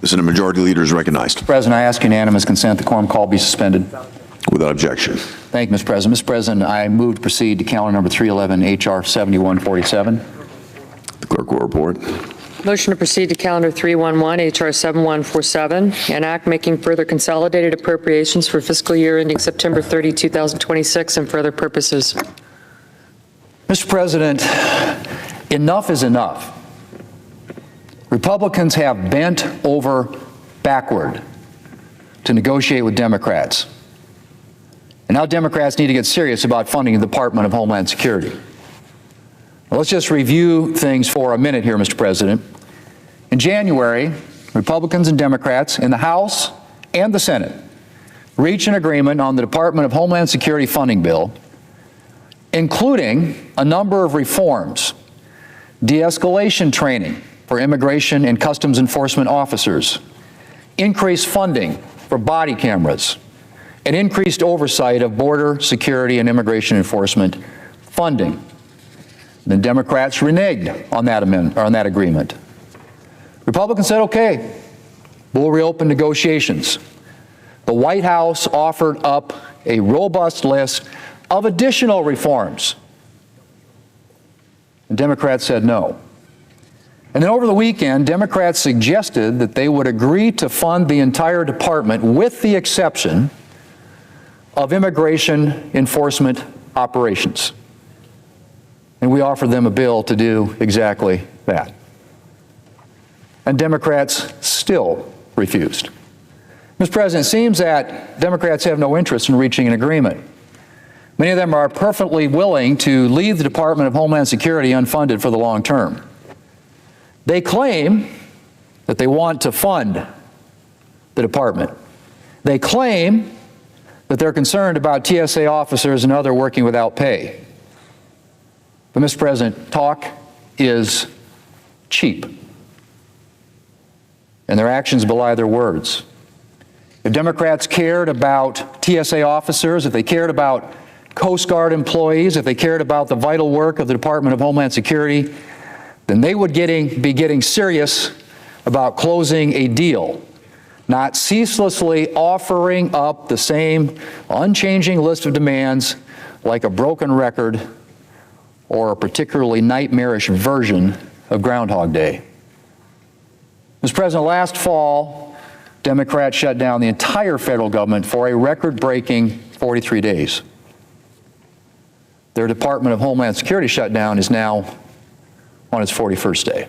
The Senate Majority Leader is recognized. President, I ask unanimous consent the quorum call be suspended. Without objection. Thank you, Mr. President. Mr. President, I move to proceed to calendar number 311, H.R. 7147. The clerk will report. Motion to proceed to calendar 311, H.R. 7147, an act making further consolidated appropriations for fiscal year ending September 30, 2026, and further purposes. Mr. President, enough is enough. Republicans have bent over backward to negotiate with Democrats. And now Democrats need to get serious about funding the Department of Homeland Security. Well, let's just review things for a minute here, Mr. President. In January, Republicans and Democrats in the House and the Senate reached an agreement on the Department of Homeland Security funding bill, including a number of reforms: de-escalation training for immigration and customs enforcement officers, increased funding for body cameras, and increased oversight of border security and immigration enforcement funding. The Democrats reneged on that agreement. Republicans said, okay, we'll reopen negotiations. The White House offered up a robust list of additional reforms. The Democrats said no. And then over the weekend, Democrats suggested that they would agree to fund the entire department with the exception of immigration enforcement operations. And we offered them a bill to do exactly that. And Democrats still refused. Mr. President, it seems that Democrats have no interest in reaching an agreement. Many of them are perfectly willing to leave the Department of Homeland Security unfunded for the long term. They claim that they want to fund the department. They claim that they're concerned about TSA officers and others working without pay. But, Mr. President, talk is cheap, and their actions belie their words. If Democrats cared about TSA officers, if they cared about Coast Guard employees, if they cared about the vital work of the Department of Homeland Security, then they would be getting serious about closing a deal, not ceaselessly offering up the same unchanging list of demands like a broken record or a particularly nightmarish version of Groundhog Day. Mr. President, last fall, Democrats shut down the entire federal government for a record-breaking 43 days. Their Department of Homeland Security shutdown is now on its 41st day,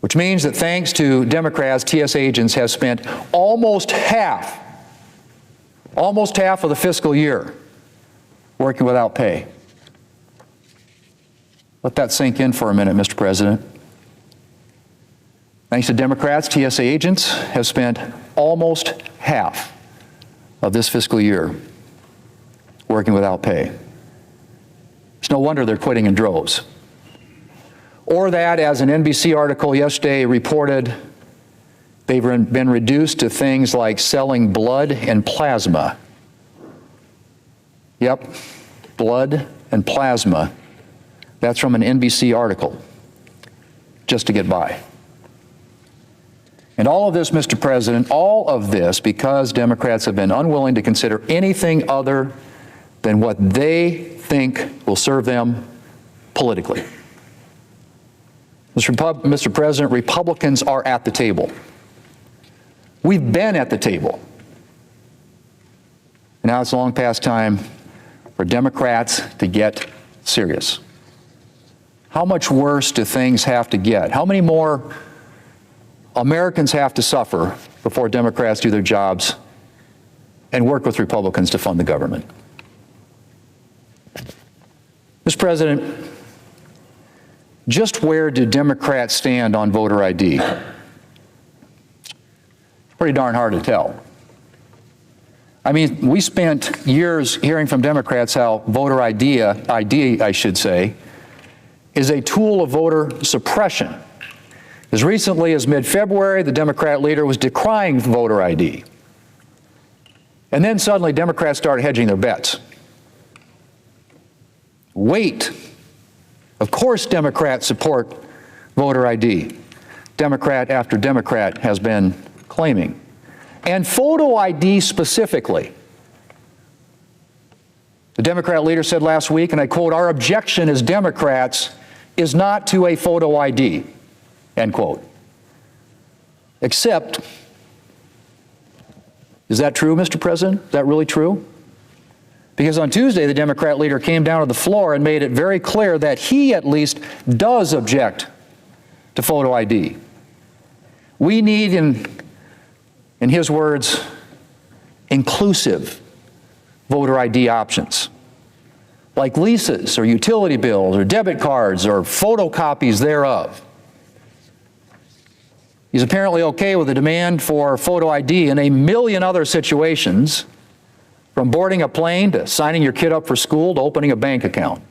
which means that thanks to Democrats, TSA agents have spent almost half of the fiscal year working without pay. Let that sink in for a minute, Mr. President. Thanks to Democrats, TSA agents have spent almost half of this fiscal year working without pay. It's no wonder they're quitting in droves. Or that, as an NBC article yesterday reported, they've been reduced to things like selling blood and plasma. Yep, blood and plasma. That's from an NBC article, just to get by. And all of this, Mr. President, all of this because Democrats have been unwilling to consider anything other than what they think will serve them politically. Mr. President, Republicans are at the table. We've been at the table. And now it's long past time for Democrats to get serious. How much worse do things have to get? How many more Americans have to suffer before Democrats do their jobs and work with Republicans to fund the government? Mr. President, just where do Democrats stand on voter ID? Pretty darn hard to tell. I mean, we spent years hearing from Democrats how voter ID, I should say, is a tool of voter suppression. As recently as mid-February, the Democrat leader was decrying voter ID. And then suddenly Democrats started hedging their bets. Wait. Of course Democrats support voter ID. Democrat after Democrat has been claiming. And photo ID specifically. The Democrat leader said last week, and I quote, "Our objection as Democrats is not to a photo ID," end quote. Except, is that true, Mr. President? Is that really true? Because on Tuesday, the Democrat leader came down to the floor and made it very clear that he at least does object to photo ID. We need, in his words, inclusive voter ID options, like leases or utility bills or debit cards or photocopies thereof. He's apparently okay with the demand for photo ID in a million other situations, from boarding a plane to signing your kid up for school to opening a bank account.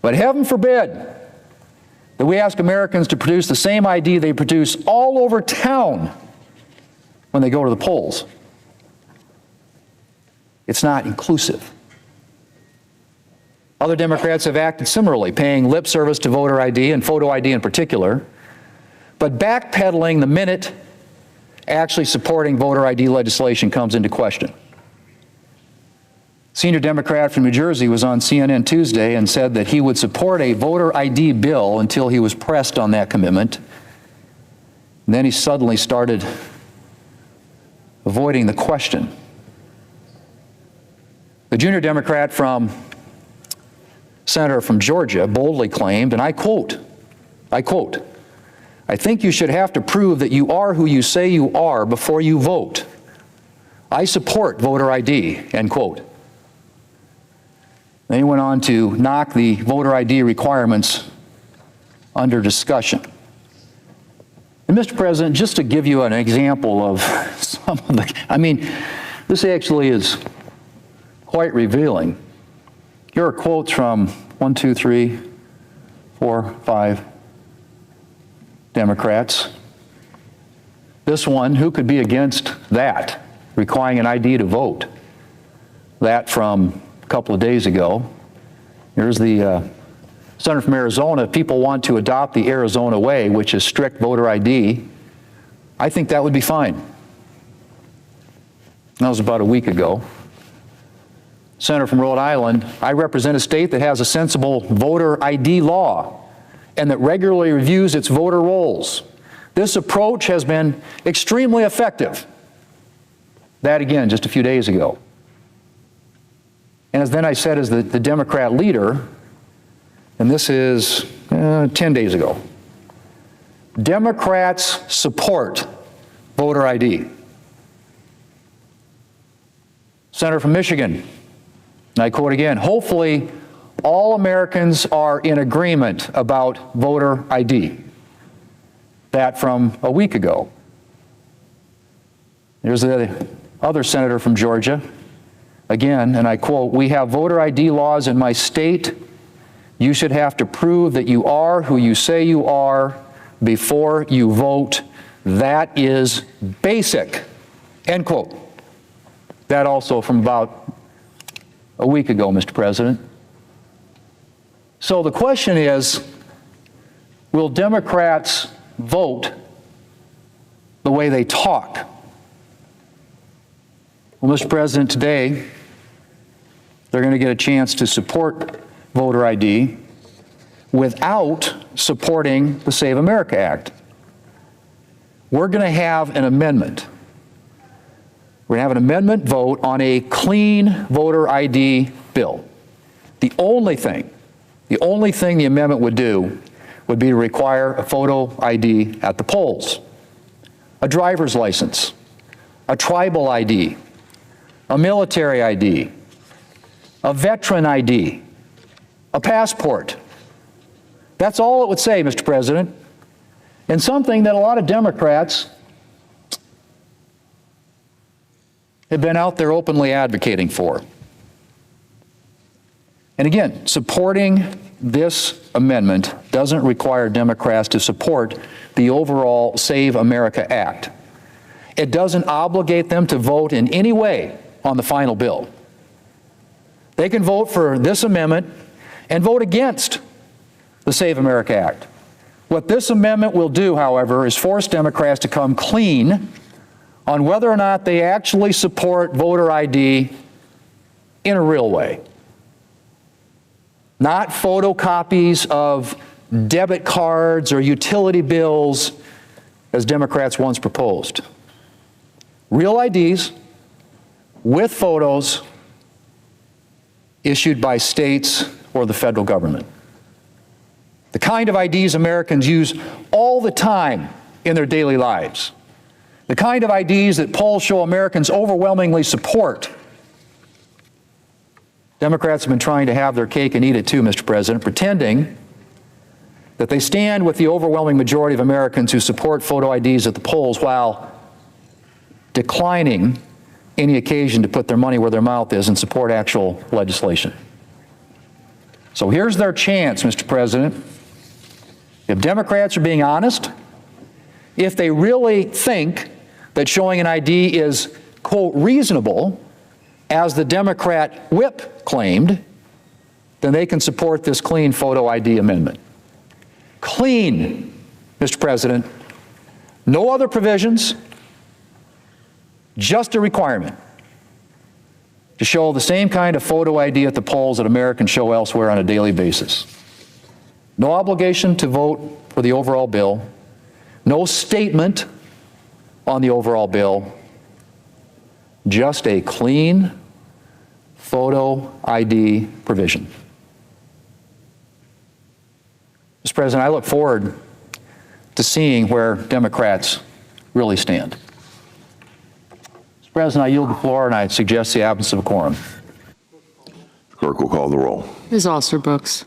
But heaven forbid that we ask Americans to produce the same ID they produce all over town when they go to the polls. It's not inclusive. Other Democrats have acted similarly, paying lip service to voter ID and photo ID in particular, but backpedaling the minute actually supporting voter ID legislation comes into question. Senior Democrat from New Jersey was on CNN Tuesday and said that he would support a voter ID bill until he was pressed on that commitment. And then he suddenly started avoiding the question. The junior Democrat senator from Georgia boldly claimed, and I quote, "I think you should have to prove that you are who you say you are before you vote. I support voter ID," end quote. Then he went on to knock the voter ID requirements under discussion. And Mr. President, just to give you an example of some of the, this actually is quite revealing. Here are quotes from 1, 2, 3, 4, 5 Democrats. This one, who could be against that, requiring an ID to vote? That from a couple of days ago. Here's the senator from Arizona. If people want to adopt the Arizona way, which is strict voter ID, I think that would be fine. That was about a week ago. Senator from Rhode Island, I represent a state that has a sensible voter ID law and that regularly reviews its voter rolls. This approach has been extremely effective. That again, just a few days ago. And as then I said as the Democrat leader, and this is 10 days ago, Democrats support voter ID. Senator from Michigan, and I quote again, hopefully all Americans are in agreement about voter ID. That from a week ago. There's the other senator from Georgia. Again, and I quote, we have voter ID laws in my state. You should have to prove that you are who you say you are before you vote. That is basic, end quote. That also from about a week ago, Mr. President. So the question is, will Democrats vote the way they talk? Well, Mr. President, today, they're going to get a chance to support voter ID without supporting the Save America Act. We're going to have an amendment. We're going to have an amendment vote on a clean voter ID bill. The only thing the amendment would do would be to require a photo ID at the polls, a driver's license, a tribal ID, a military ID, a veteran ID, a passport. That's all it would say, Mr. President, and something that a lot of Democrats have been out there openly advocating for. And again, supporting this amendment doesn't require Democrats to support the overall Save America Act. It doesn't obligate them to vote in any way on the final bill. They can vote for this amendment and vote against the Save America Act What this amendment will do, however, is force Democrats to come clean on whether or not they actually support voter ID in a real way. Not photocopies of debit cards or utility bills, as Democrats once proposed. Real IDs with photos issued by states or the federal government. The kind of IDs Americans use all the time in their daily lives. The kind of IDs that polls show Americans overwhelmingly support. Democrats have been trying to have their cake and eat it too, Mr. President, pretending that they stand with the overwhelming majority of Americans who support photo IDs at the polls while declining any occasion to put their money where their mouth is and support actual legislation. So here's their chance, Mr. President. If Democrats are being honest, if they really think that showing an ID is, quote, reasonable, as the Democrat whip claimed, then they can support this clean photo ID amendment. Clean, Mr. President. No other provisions, just a requirement to show the same kind of photo ID at the polls that Americans show elsewhere on a daily basis. No obligation to vote for the overall bill, no statement on the overall bill, just a clean photo ID provision. Mr. President, I look forward to seeing where Democrats really stand. Mr. President, I yield the floor and I suggest the absence of a quorum. Clerk will call the roll. Ms. Alster-Brooks.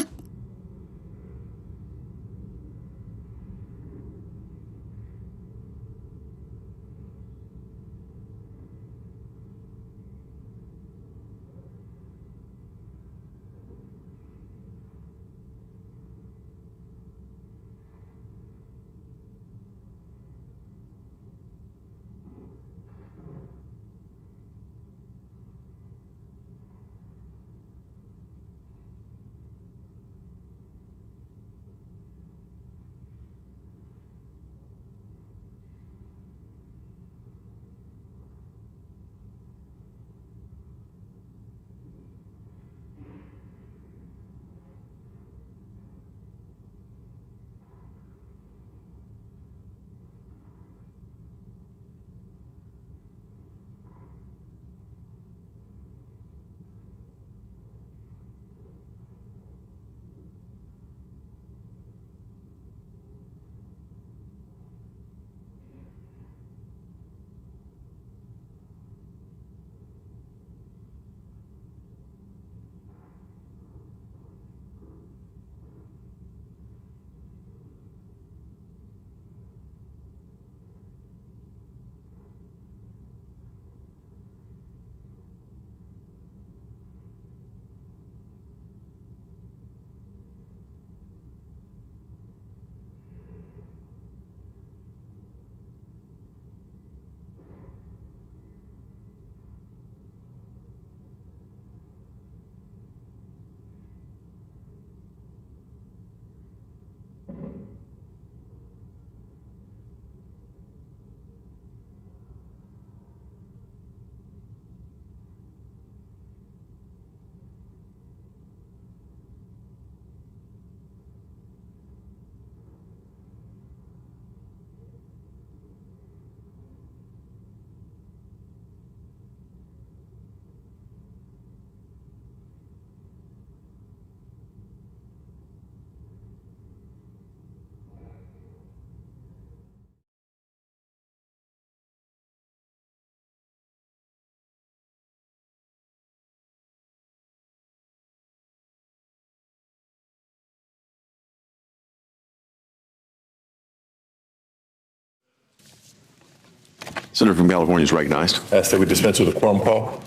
Senator from California is recognized. Ask that we dispense with a quorum call.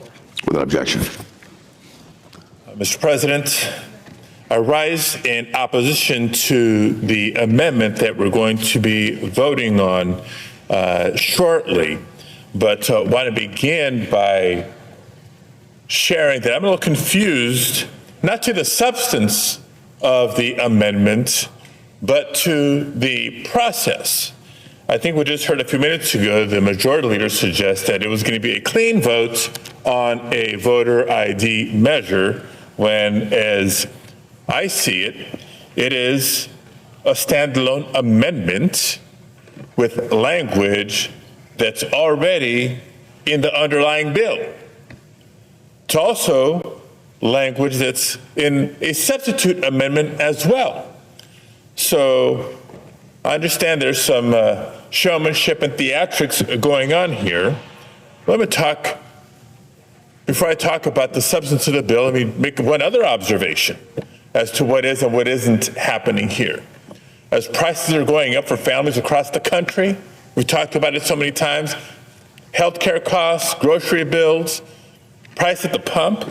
Without objection. Mr. President, I rise in opposition to the amendment that we're going to be voting on shortly, but want to begin by sharing that I'm a little confused, not to the substance of the amendment, but to the process. I think we just heard a few minutes ago the majority leader suggest that it was going to be a clean vote on a voter ID measure, when, as I see it, it is a standalone amendment with language that's already in the underlying bill. It's also language that's in a substitute amendment as well. So I understand there's some showmanship and theatrics going on here. Let me talk, before I talk about the substance of the bill, let me make one other observation as to what is and what isn't happening here. As prices are going up for families across the country, we've talked about it so many times, healthcare costs, grocery bills, price at the pump.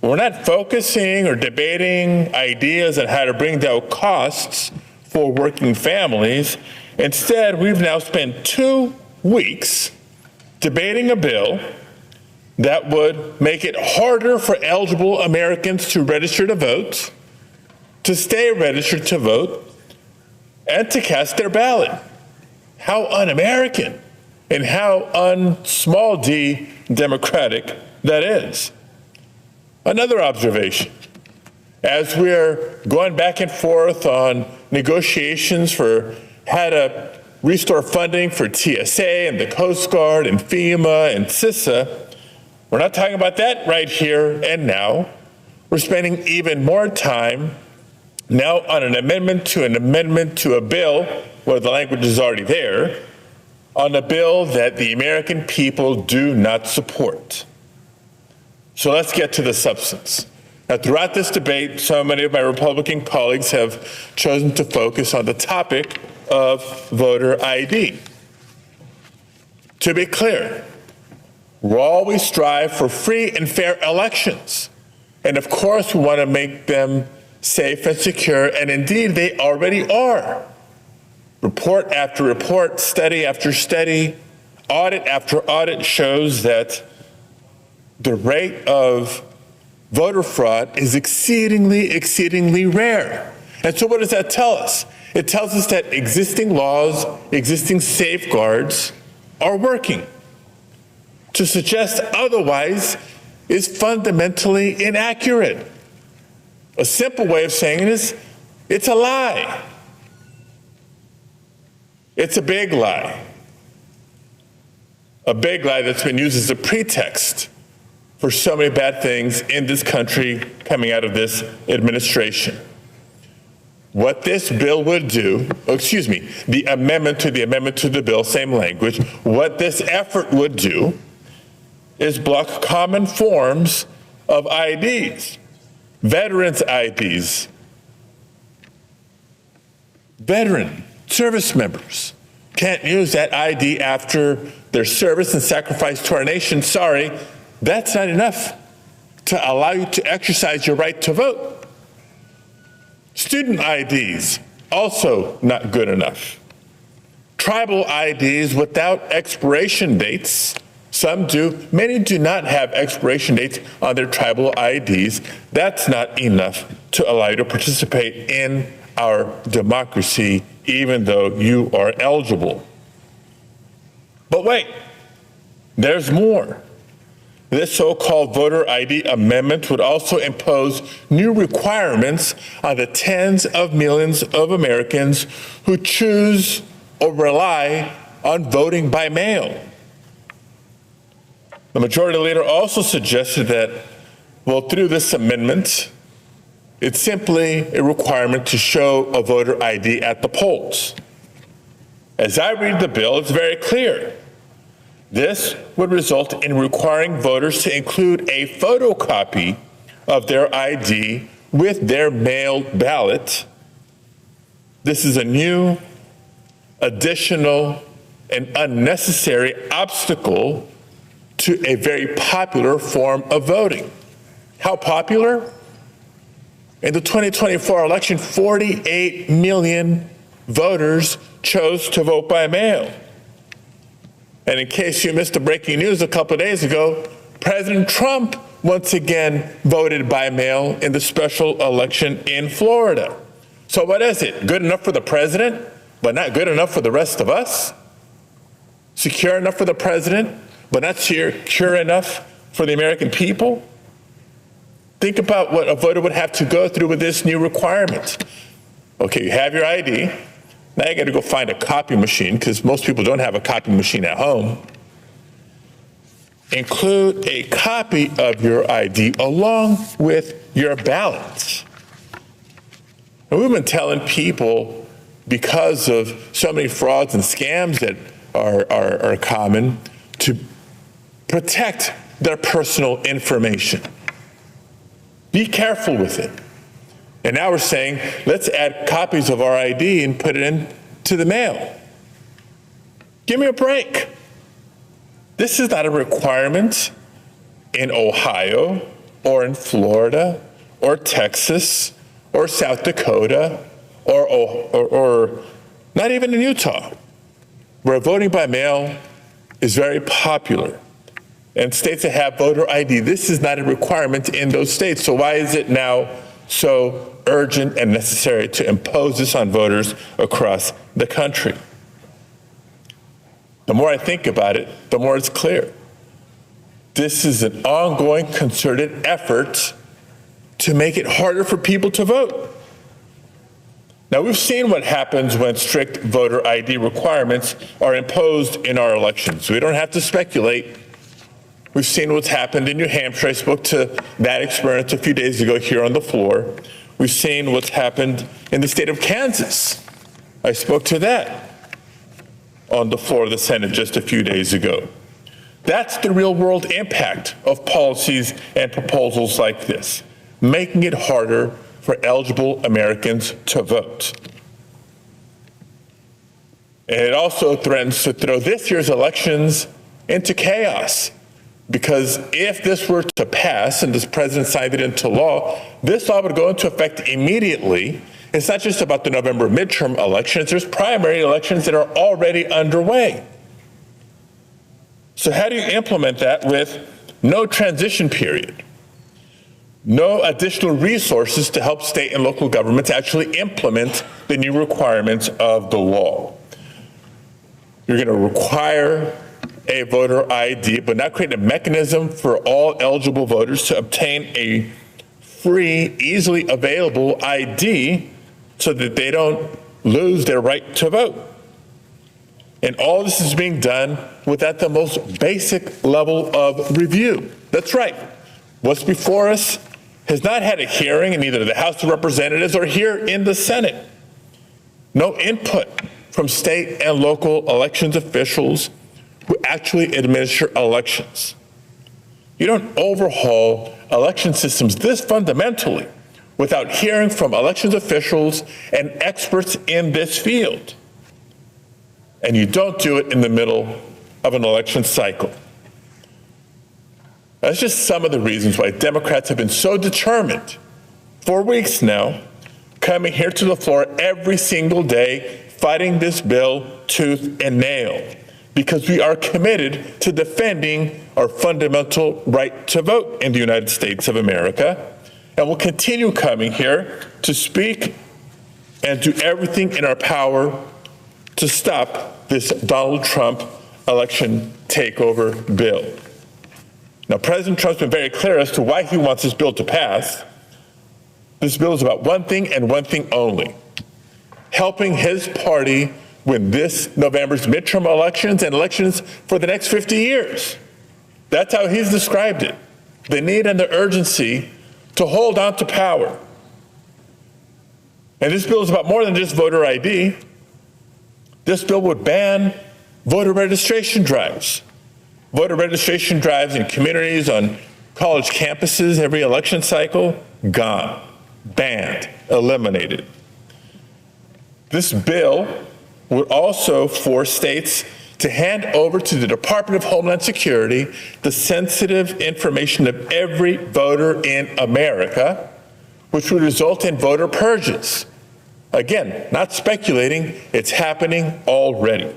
We're not focusing or debating ideas on how to bring down costs for working families. Instead, we've now spent 2 weeks debating a bill that would make it harder for eligible Americans to register to vote, to stay registered to vote, and to cast their ballot. How un-American and how un-small d democratic that is. Another observation, as we're going back and forth on negotiations for how to restore funding for TSA and the Coast Guard and FEMA and CISA, we're not talking about that right here and now. We're spending even more time now on an amendment to a bill where the language is already there, on a bill that the American people do not support. So let's get to the substance. Now, throughout this debate, so many of my Republican colleagues have chosen to focus on the topic of voter ID. To be clear, we always strive for free and fair elections. And of course, we want to make them safe and secure, and indeed they already are. Report after report, study after study, audit after audit shows that the rate of voter fraud is exceedingly, exceedingly rare. And so what does that tell us? It tells us that existing laws, existing safeguards are working. To suggest otherwise is fundamentally inaccurate. A simple way of saying it is, it's a lie. It's a big lie. A big lie that's been used as a pretext for so many bad things in this country coming out of this administration. What this bill would do, the amendment to the bill, same language, what this effort would do is block common forms of IDs, veterans' IDs, veteran service members can't use that ID after their service and sacrifice to our nation. Sorry, that's not enough to allow you to exercise your right to vote. Student IDs, also not good enough. Tribal IDs without expiration dates, some do, many do not have expiration dates on their tribal IDs. That's not enough to allow you to participate in our democracy, even though you are eligible. But wait, there's more. This so-called voter ID amendment would also impose new requirements on the tens of millions of Americans who choose or rely on voting by mail. The majority leader also suggested that, well, through this amendment, it's simply a requirement to show a voter ID at the polls. As I read the bill, it's very clear. This would result in requiring voters to include a photocopy of their ID with their mailed ballot. This is a new, additional, and unnecessary obstacle to a very popular form of voting. How popular? In the 2024 election, 48 million voters chose to vote by mail. And in case you missed the breaking news a couple of days ago, President Trump once again voted by mail in the special election in Florida. So what is it? Good enough for the president, but not good enough for the rest of us? Secure enough for the president, but not secure enough for the American people? Think about what a voter would have to go through with this new requirement. Okay, you have your ID. Now you got to go find a copy machine, because most people don't have a copy machine at home. Include a copy of your ID along with your ballots. And we've been telling people, because of so many frauds and scams that are common, to protect their personal information. Be careful with it. And now we're saying, let's add copies of our ID and put it into the mail. Give me a break. This is not a requirement in Ohio or in Florida or Texas or South Dakota or not even in Utah, where voting by mail is very popular. And states that have voter ID, this is not a requirement in those states. So why is it now so urgent and necessary to impose this on voters across the country? The more I think about it, the more it's clear. This is an ongoing concerted effort to make it harder for people to vote. Now, we've seen what happens when strict voter ID requirements are imposed in our elections. We don't have to speculate. We've seen what's happened in New Hampshire. I spoke to that experience a few days ago here on the floor. We've seen what's happened in the state of Kansas. I spoke to that on the floor of the Senate just a few days ago. That's the real world impact of policies and proposals like this, making it harder for eligible Americans to vote. And it also threatens to throw this year's elections into chaos, because if this were to pass and this president signed it into law, this law would go into effect immediately. It's not just about the November midterm elections, there's primary elections that are already underway. So how do you implement that with no transition period? No additional resources to help state and local governments actually implement the new requirements of the law. You're going to require a voter ID, but not create a mechanism for all eligible voters to obtain a free, easily available ID so that they don't lose their right to vote. And all this is being done without the most basic level of review. That's right. What's before us has not had a hearing in either the House of Representatives or here in the Senate. No input from state and local elections officials who actually administer elections. You don't overhaul election systems this fundamentally without hearing from elections officials and experts in this field. And you don't do it in the middle of an election cycle. That's just some of the reasons why Democrats have been so determined for weeks now, coming here to the floor every single day, fighting this bill tooth and nail, because we are committed to defending our fundamental right to vote in the United States of America, and will continue coming here to speak and do everything in our power to stop this Donald Trump election takeover bill. Now, President Trump's been very clear as to why he wants this bill to pass. This bill is about one thing and one thing only: helping his party win this November's midterm elections and elections for the next 50 years. That's how he's described it: the need and the urgency to hold on to power. And this bill is about more than just voter ID. This bill would ban voter registration drives. Voter registration drives in communities, on college campuses every election cycle, gone, banned, eliminated. This bill would also force states to hand over to the Department of Homeland Security the sensitive information of every voter in America, which would result in voter purges. Again, not speculating, it's happening already.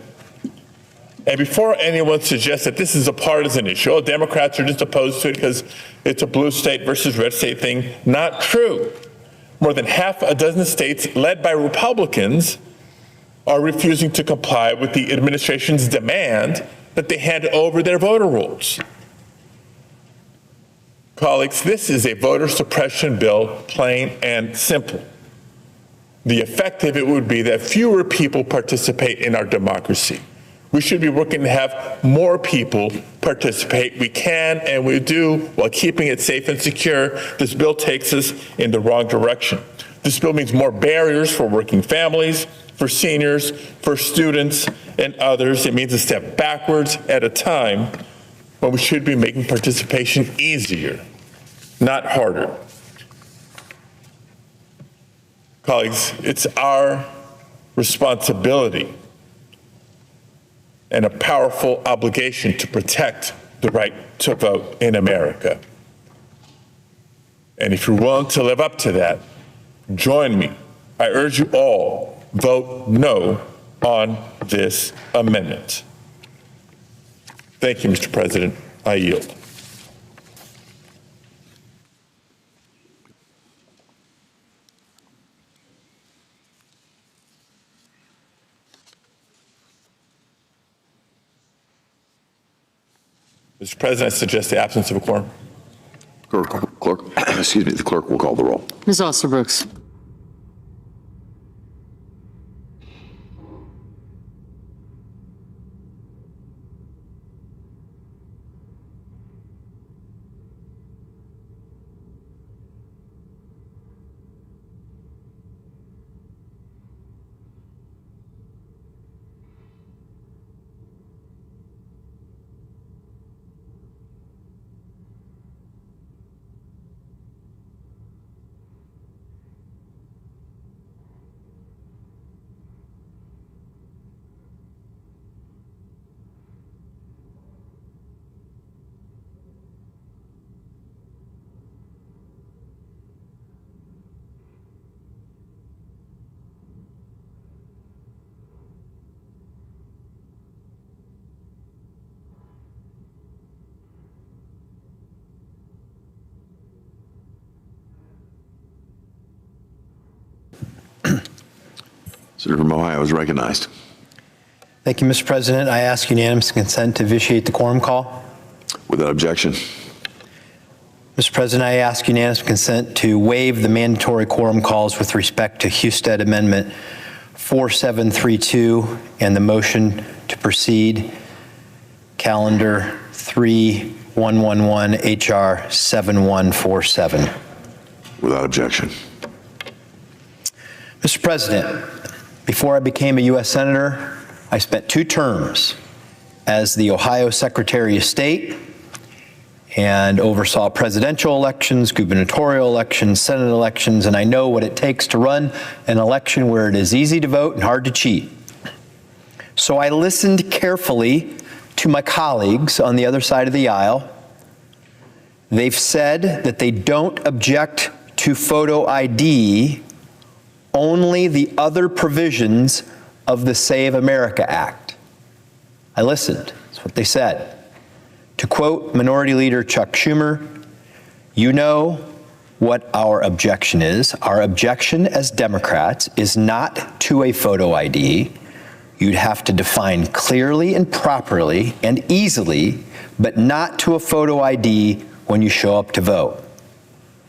And before anyone suggests that this is a partisan issue, Democrats are just opposed to it because it's a blue state versus red state thing, not true. more than half a dozen states led by Republicans are refusing to comply with the administration's demand that they hand over their voter rolls. Colleagues, this is a voter suppression bill, plain and simple. The effect of it would be that fewer people participate in our democracy. We should be working to have more people participate. We can and we do while keeping it safe and secure. This bill takes us in the wrong direction. This bill means more barriers for working families, for seniors, for students, and others. It means a step backwards at a time when we should be making participation easier, not harder. Colleagues, it's our responsibility and a powerful obligation to protect the right to vote in America. And if you're willing to live up to that, join me. I urge you all, vote no on this amendment. Thank you, Mr. President. I yield. Mr. President, I suggest the absence of a quorum. The clerk will call the roll. Ms. Alsterbrooks. Senator from Ohio is recognized. Thank you, Mr. President. I ask unanimous consent to vitiate the quorum call. Without objection. Mr. President, I ask unanimous consent to waive the mandatory quorum calls with respect to Husted Amendment 4732 and the motion to proceed calendar 3111 HR 7147. Without objection. Mr. President, before I became a U.S. Senator, I spent 2 terms as the Ohio Secretary of State and oversaw presidential elections, gubernatorial elections, Senate elections, and I know what it takes to run an election where it is easy to vote and hard to cheat. So I listened carefully to my colleagues on the other side of the aisle. They've said that they don't object to photo ID, only the other provisions of the Save America Act. I listened. That's what they said. To quote Minority Leader Chuck Schumer, you know what our objection is. Our objection as Democrats is not to a photo ID. You'd have to define clearly and properly and easily, but not to a photo ID when you show up to vote.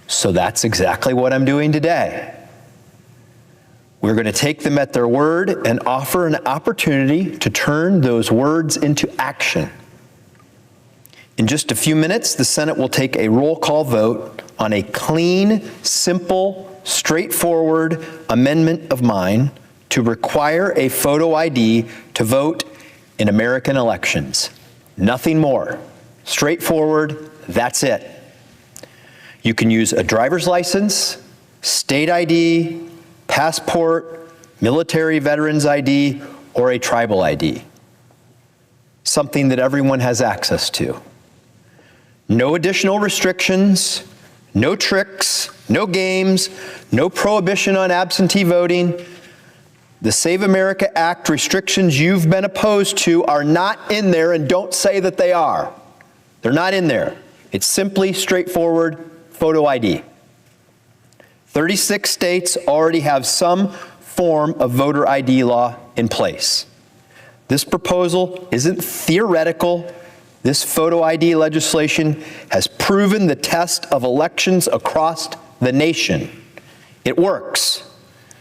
So that's exactly what I'm doing today. We're going to take them at their word and offer an opportunity to turn those words into action. In just a few minutes, the Senate will take a roll call vote on a clean, simple, straightforward amendment of mine to require a photo ID to vote in American elections. Nothing more. Straightforward, that's it. You can use a driver's license, state ID, passport, military veterans ID, or a tribal ID. Something that everyone has access to. No additional restrictions, no tricks, no games, no prohibition on absentee voting. The Save America Act restrictions you've been opposed to are not in there, and don't say that they are. They're not in there. It's simply straightforward photo ID. 36 states already have some form of voter ID law in place. This proposal isn't theoretical. This photo ID legislation has proven the test of elections across the nation. It works.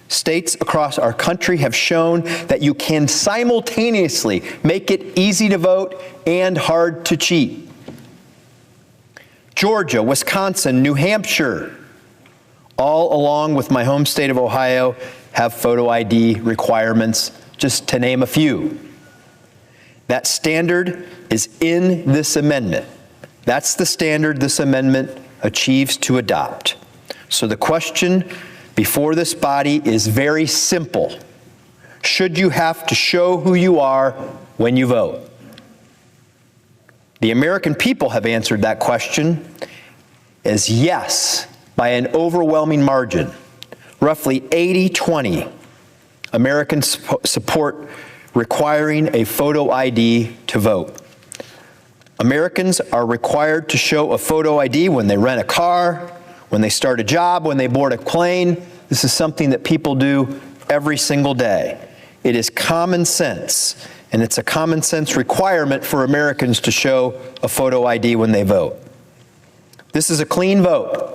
States across our country have shown that you can simultaneously make it easy to vote and hard to cheat. Georgia, Wisconsin, New Hampshire, all along with my home state of Ohio, have photo ID requirements, just to name a few. That standard is in this amendment. That's the standard this amendment achieves to adopt. So the question before this body is very simple. Should you have to show who you are when you vote? The American people have answered that question as yes, by an overwhelming margin. Roughly 80-20 Americans support requiring a photo ID to vote. Americans are required to show a photo ID when they rent a car, when they start a job, when they board a plane. This is something that people do every single day. It is common sense, and it's a common sense requirement for Americans to show a photo ID when they vote. This is a clean vote.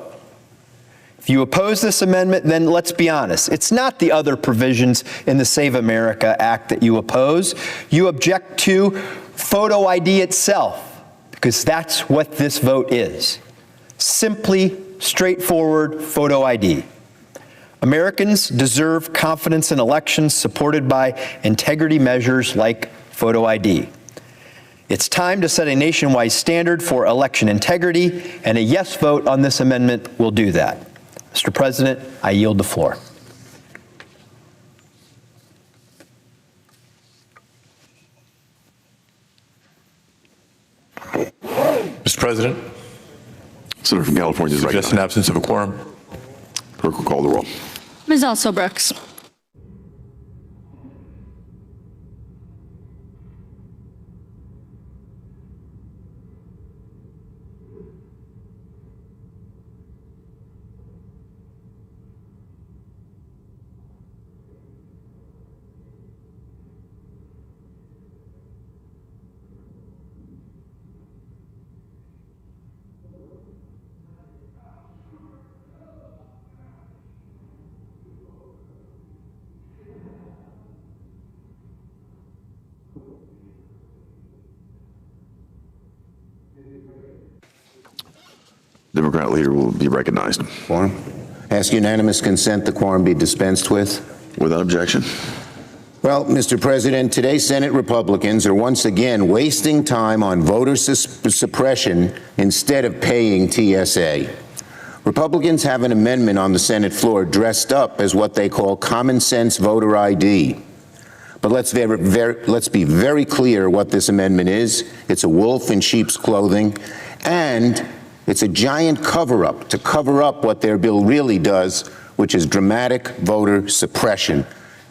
If you oppose this amendment, then let's be honest. It's not the other provisions in the Save America Act that you oppose. You object to photo ID itself, because that's what this vote is. Simply straightforward photo ID. Americans deserve confidence in elections supported by integrity measures like photo ID. It's time to set a nationwide standard for election integrity, and a yes vote on this amendment will do that. Mr. President, I yield the floor. Mr. President, Senator from California is suggest an recognized. absence of a quorum. Clerk will call the roll. Ms. Alsobrooks. Democrat leader will be recognized. Quorum. Ask unanimous consent the quorum be dispensed with. Without objection. Well, Mr. President, today Senate Republicans are once again wasting time on voter suppression instead of paying TSA. Republicans have an amendment on the Senate floor dressed up as what they call common sense voter ID. But let's be very clear what this amendment is. It's a wolf in sheep's clothing, and it's a giant cover-up to cover up what their bill really does, which is dramatic voter suppression,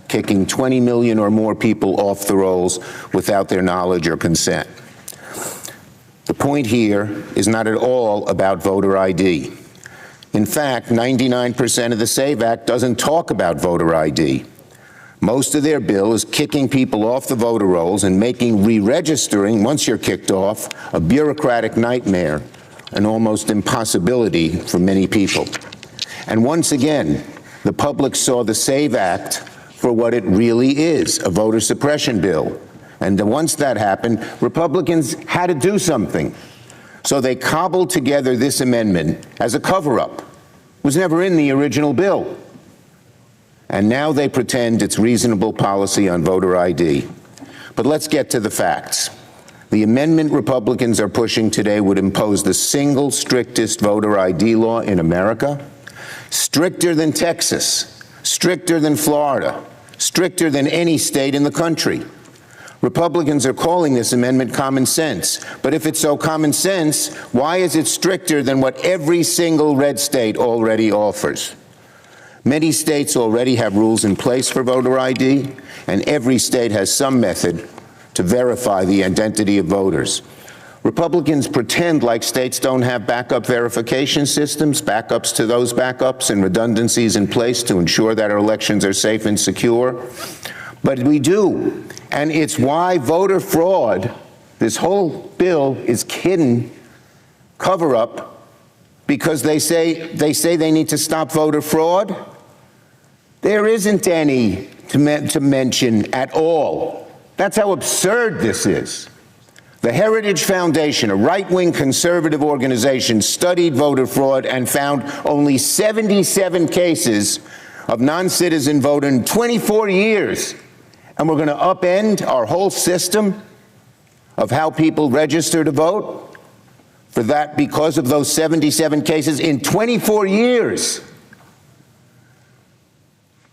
kicking 20 million or more people off the rolls without their knowledge or consent. The point here is not at all about voter ID. In fact, 99% of the SAVE Act doesn't talk about voter ID. Most of their bill is kicking people off the voter rolls and making re-registering, once you're kicked off, a bureaucratic nightmare, an almost impossibility for many people. And once again, the public saw the SAVE Act for what it really is, a voter suppression bill. And once that happened, Republicans had to do something. So they cobbled together this amendment as a cover-up. It was never in the original bill. And now they pretend it's reasonable policy on voter ID. But let's get to the facts. The amendment Republicans are pushing today would impose the single strictest voter ID law in America, stricter than Texas, stricter than Florida, stricter than any state in the country. Republicans are calling this amendment common sense. But if it's so common sense, why is it stricter than what every single red state already offers? Many states already have rules in place for voter ID, and every state has some method to verify the identity of voters. Republicans pretend like states don't have backup verification systems, backups to those backups, and redundancies in place to ensure that our elections are safe and secure. But we do. And it's why voter fraud, this whole bill is hidden cover-up, because they say they need to stop voter fraud. There isn't any to mention at all. That's how absurd this is. The Heritage Foundation, a right-wing conservative organization, studied voter fraud and found only 77 cases of non-citizen voter in 24 years. And we're going to upend our whole system of how people register to vote for that because of those 77 cases in 24 years.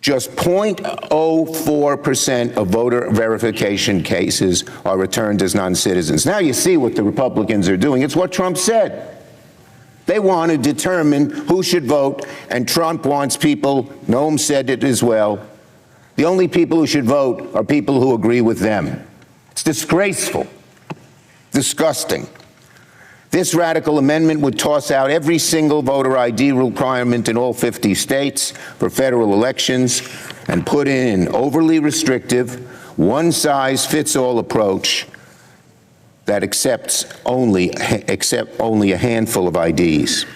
Just 0.04% of voter verification cases are returned as non-citizens. Now you see what the Republicans are doing. It's what Trump said. They want to determine who should vote, and Trump wants people, Noam said it as well, the only people who should vote are people who agree with them. It's disgraceful, disgusting. This radical amendment would toss out every single voter ID requirement in all 50 states for federal elections and put in an overly restrictive, one-size-fits-all approach that accepts only a handful of IDs.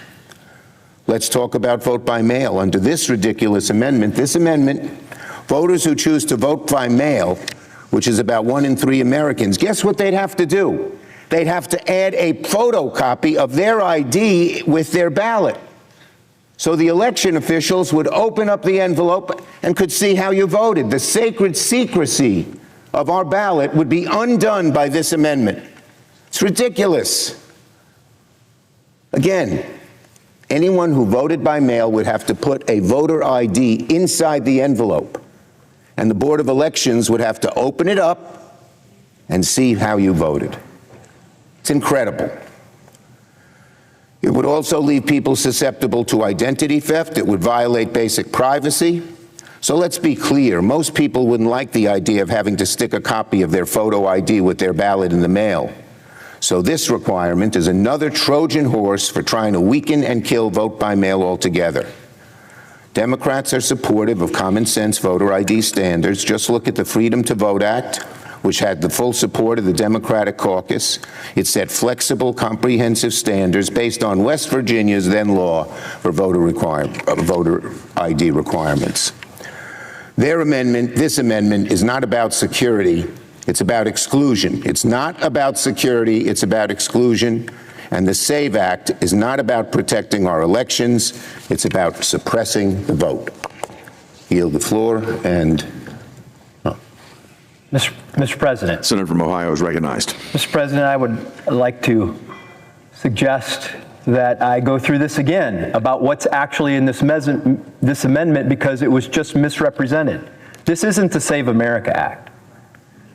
Let's talk about vote by mail. Under this ridiculous amendment, voters who choose to vote by mail, which is about 1 in 3 Americans, guess what they'd have to do? They'd have to add a photocopy of their ID with their ballot. So the election officials would open up the envelope and could see how you voted. The sacred secrecy of our ballot would be undone by this amendment. It's ridiculous. Again, anyone who voted by mail would have to put a voter ID inside the envelope, and the Board of Elections would have to open it up and see how you voted. It's incredible. It would also leave people susceptible to identity theft. It would violate basic privacy. So let's be clear, most people wouldn't like the idea of having to stick a copy of their photo ID with their ballot in the mail. So this requirement is another Trojan horse for trying to weaken and kill vote by mail altogether. Democrats are supportive of common sense voter ID standards. Just look at the Freedom to Vote Act, which had the full support of the Democratic caucus. It set flexible, comprehensive standards based on West Virginia's then law for voter ID requirements. This amendment is not about security, it's about exclusion. It's not about security, it's about exclusion. And the SAVE Act is not about protecting our elections, it's about suppressing the vote. Yield the floor and Mr. President. Senator from Ohio is recognized. Mr. President, I would like to suggest that I go through this again about what's actually in this amendment, because it was just misrepresented. This isn't the Save America Act.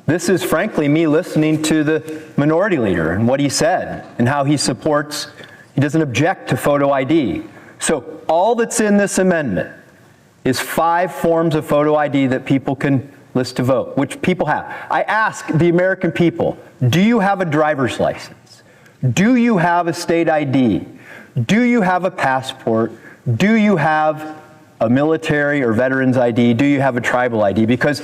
This is, frankly, me listening to the minority leader and what he said and how he doesn't object to photo ID. So all that's in this amendment is 5 forms of photo ID that people can list to vote, which people have. I ask the American people, do you have a driver's license? Do you have a state ID? Do you have a passport? Do you have a military or veterans ID? Do you have a tribal ID? Because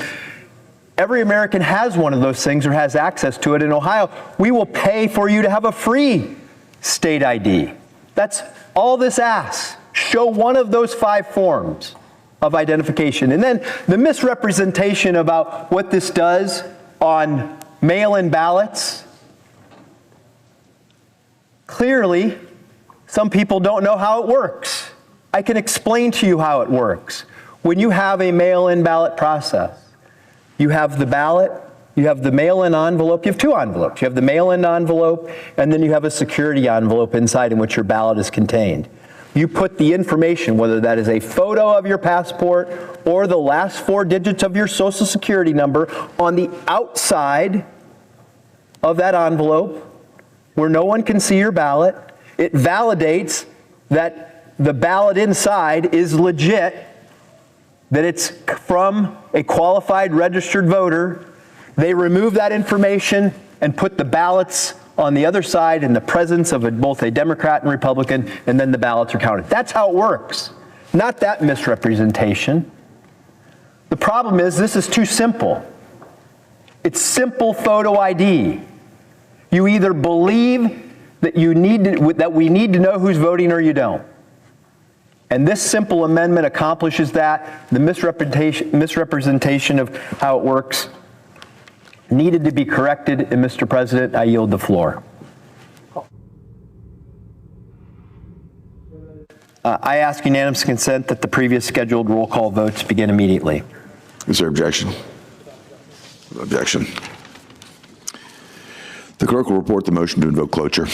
every American has one of those things or has access to it. In Ohio, we will pay for you to have a free state ID. That's all this asks. Show one of those 5 forms of identification. And then the misrepresentation about what this does on mail-in ballots. Clearly, some people don't know how it works. I can explain to you how it works. When you have a mail-in ballot process, you have the ballot, you have the mail-in envelope, you have 2 envelopes. You have the mail-in envelope, and then you have a security envelope inside in which your ballot is contained. You put the information, whether that is a photo of your passport or the last 4 digits of your social security number, on the outside of that envelope where no one can see your ballot. It validates that the ballot inside is legit, that it's from a qualified registered voter. They remove that information and put the ballots on the other side in the presence of both a Democrat and Republican, and then the ballots are counted. That's how it works, not that misrepresentation. The problem is this is too simple. It's simple photo ID. You either believe that we need to know who's voting or you don't. And this simple amendment accomplishes that. The misrepresentation of how it works needed to be corrected, and Mr. President, I yield the floor. I ask unanimous consent that the previous scheduled roll call votes begin immediately. Is there objection? Objection. The clerk will report the motion to invoke cloture.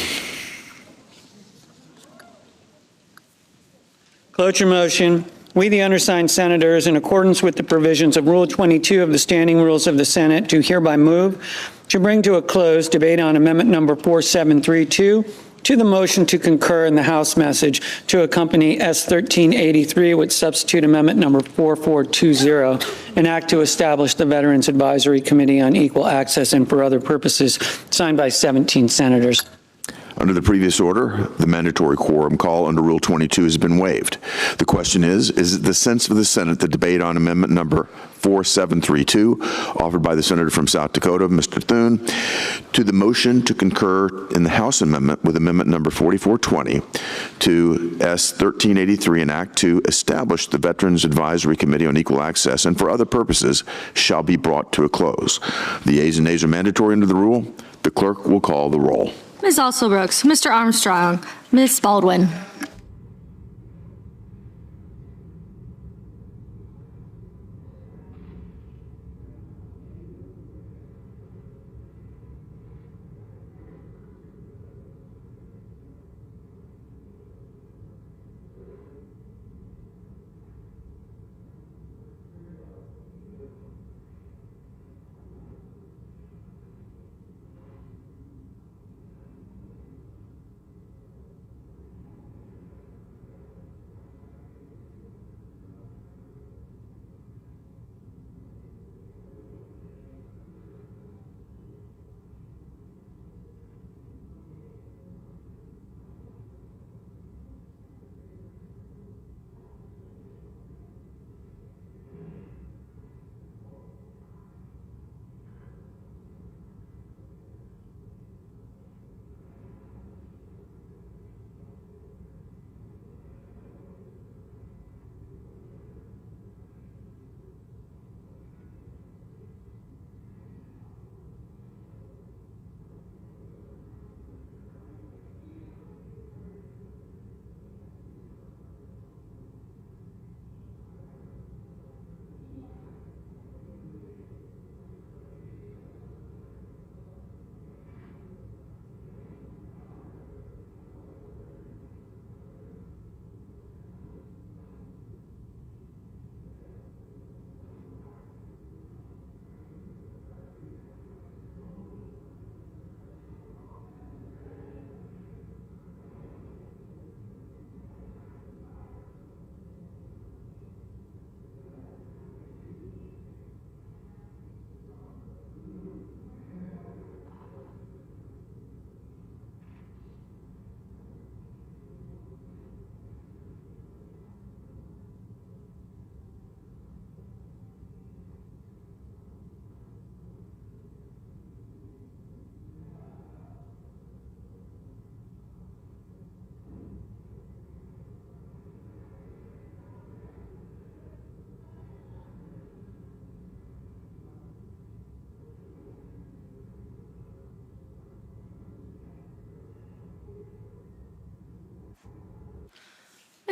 Cloture motion. We, the undersigned senators, in accordance with the provisions of Rule 22 of the Standing Rules of the Senate, do hereby move to bring to a close debate on amendment number 4732 to the motion to concur in the House message to accompany S 1383 with substitute amendment number 4420, an act to establish the Veterans Advisory Committee on Equal Access and for other purposes, signed by 17 senators. Under the previous order, the mandatory quorum call under Rule 22 has been waived. The question is it the sense of the Senate that debate on amendment number 4732, offered by the Senator from South Dakota, Mr. Thune, to the motion to concur in the House amendment with amendment number 4420 to S 1383, an act to establish the Veterans Advisory Committee on Equal Access and for other purposes, shall be brought to a close. The ayes and nays are mandatory under the rule. The clerk will call the roll. Ms. Alsobrooks, Mr. Armstrong, Ms. Baldwin.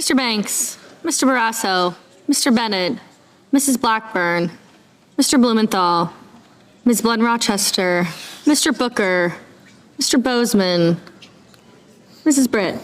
Mr. Banks, Mr. Barrasso, Mr. Bennett, Mrs. Blackburn, Mr. Blumenthal, Ms. Blood Rochester, Mr. Booker, Mr. Bozeman, Mrs. Britt.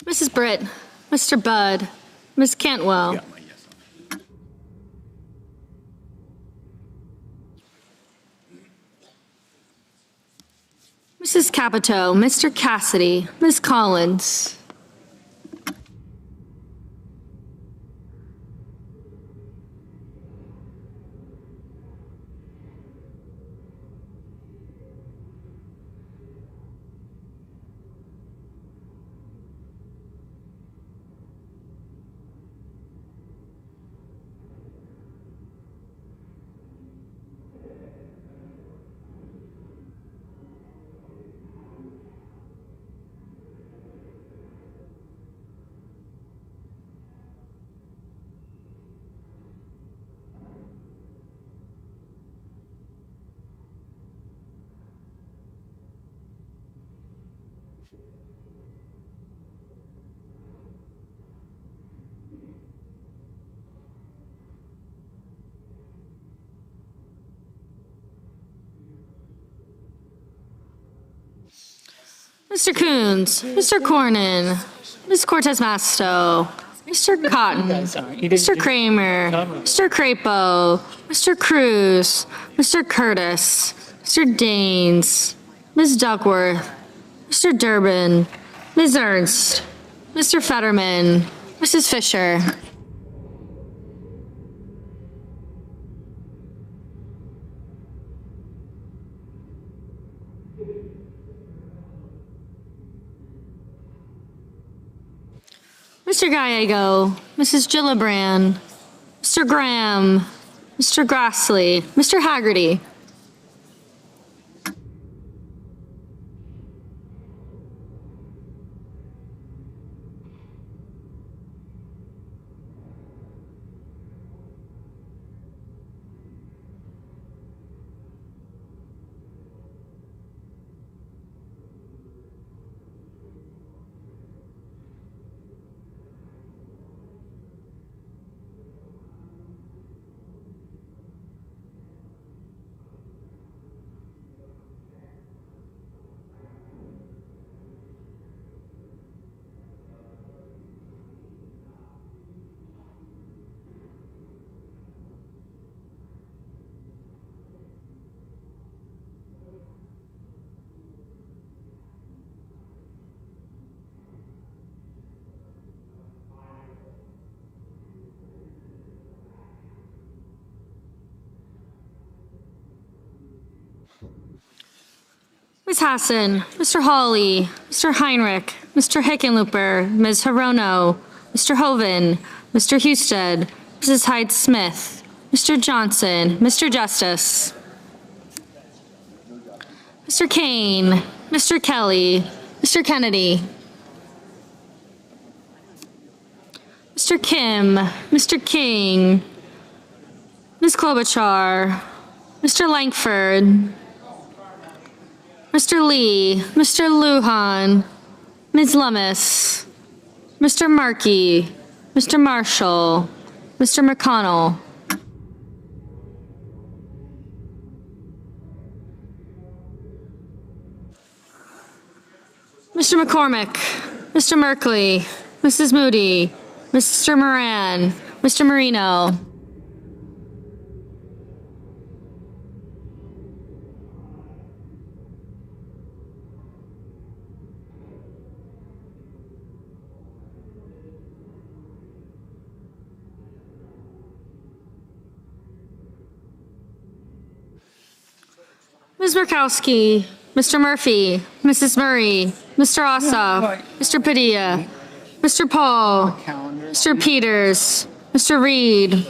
Mrs. Britt, Mr. Budd, Ms. Cantwell, Mrs. Capito, Mr. Cassidy, Ms. Collins, Mr. Coons, Mr. Cornyn, Ms. Cortez Masto, Mr. Cotton, Mr. Kramer, Mr. Crapo, Mr. Cruz, Mr. Curtis, Mr. Daines, Ms. Duckworth, Mr. Durbin, Ms. Ernst, Mr. Fetterman, Mrs. Fisher. Mr. Gallego, Mrs. Gillibrand, Mr. Graham, Mr. Grassley, Mr. Haggerty. Ms. Hassan, Mr. Hawley, Mr. Heinrich, Mr. Hickenlooper, Ms. Hirono, Mr. Hoven, Mr. Husted, Mrs. Hyde-Smith, Mr. Johnson, Mr. Justice, Mr. Kane, Mr. Kelly, Mr. Kennedy, Mr. Kim, Mr. King, Ms. Klobuchar, Mr. Langford, Mr. Lee, Mr. Lujan, Ms. Lummis, Mr. Markey, Mr. Marshall, Mr. McConnell, Mr. McCormick, Mr. Merkley, Mrs. Moody, Mr. Moran, Mr. Marino, Ms. Murkowski, Mr. Murphy, Mrs. Murray, Mr. Ossoff, Mr. Padilla, Mr. Paul, Mr. Peters, Mr. Reed,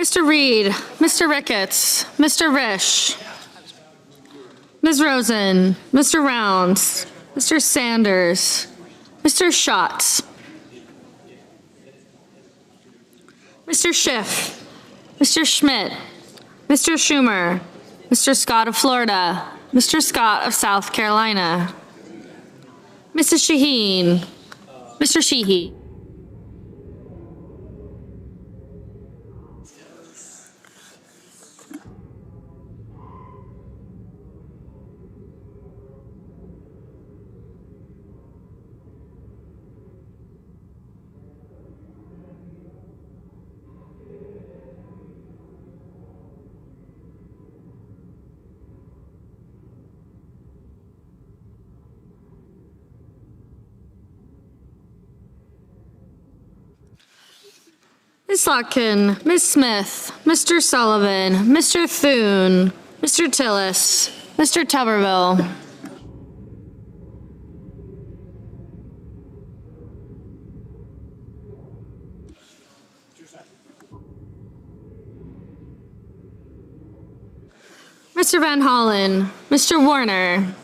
Mr. Reed, Mr. Ricketts, Mr. Risch, Ms. Rosen, Mr. Rounds, Mr. Sanders, Mr. Schatz, Mr. Schiff, Mr. Schmidt, Mr. Schumer, Mr. Scott of Florida, Mr. Scott of South Carolina. Mrs. Shaheen. Mr. Sheehy. Ms. Lotkin, Ms. Smith, Mr. Sullivan, Mr. Thune, Mr. Tillis, Mr. Tuberville. Mr. Van Hollen, Mr. Warner.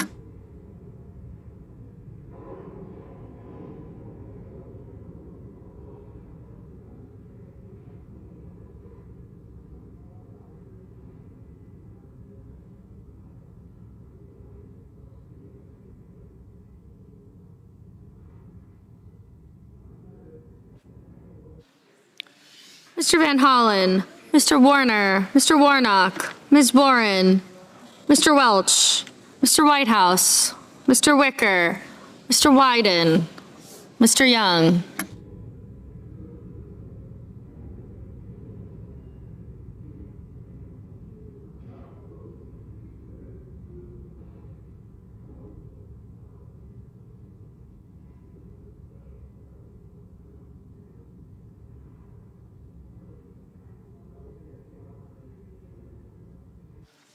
Mr. Van Hollen, Mr. Warner, Mr. Warnock, Ms. Warren, Mr. Welch, Mr. Whitehouse, Mr. Wicker, Mr. Wyden, Mr. Young.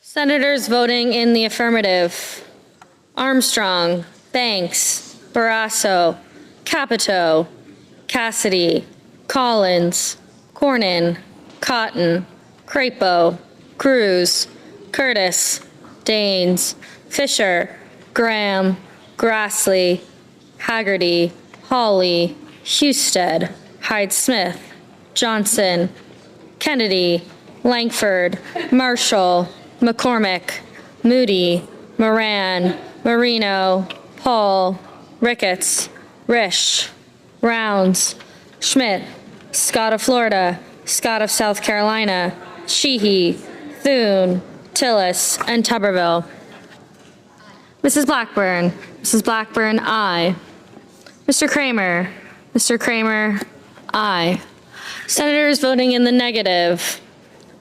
Senators voting in the affirmative: Armstrong, Banks, Barrasso, Capito, Cassidy, Collins, Cornyn, Cotton, Crapo, Cruz, Curtis, Daines, Fisher, Graham, Grassley, Haggerty, Hawley, Husted, Hyde-Smith, Johnson, Kennedy, Langford, Marshall, McCormick, Moody, Moran, Marino, Paul, Ricketts, Risch, Rounds, Schmidt, Scott of Florida, Scott of South Carolina, Sheehy, Thune, Tillis, and Tuberville. Mrs. Blackburn, aye. Mr. Kramer, aye. Senators voting in the negative: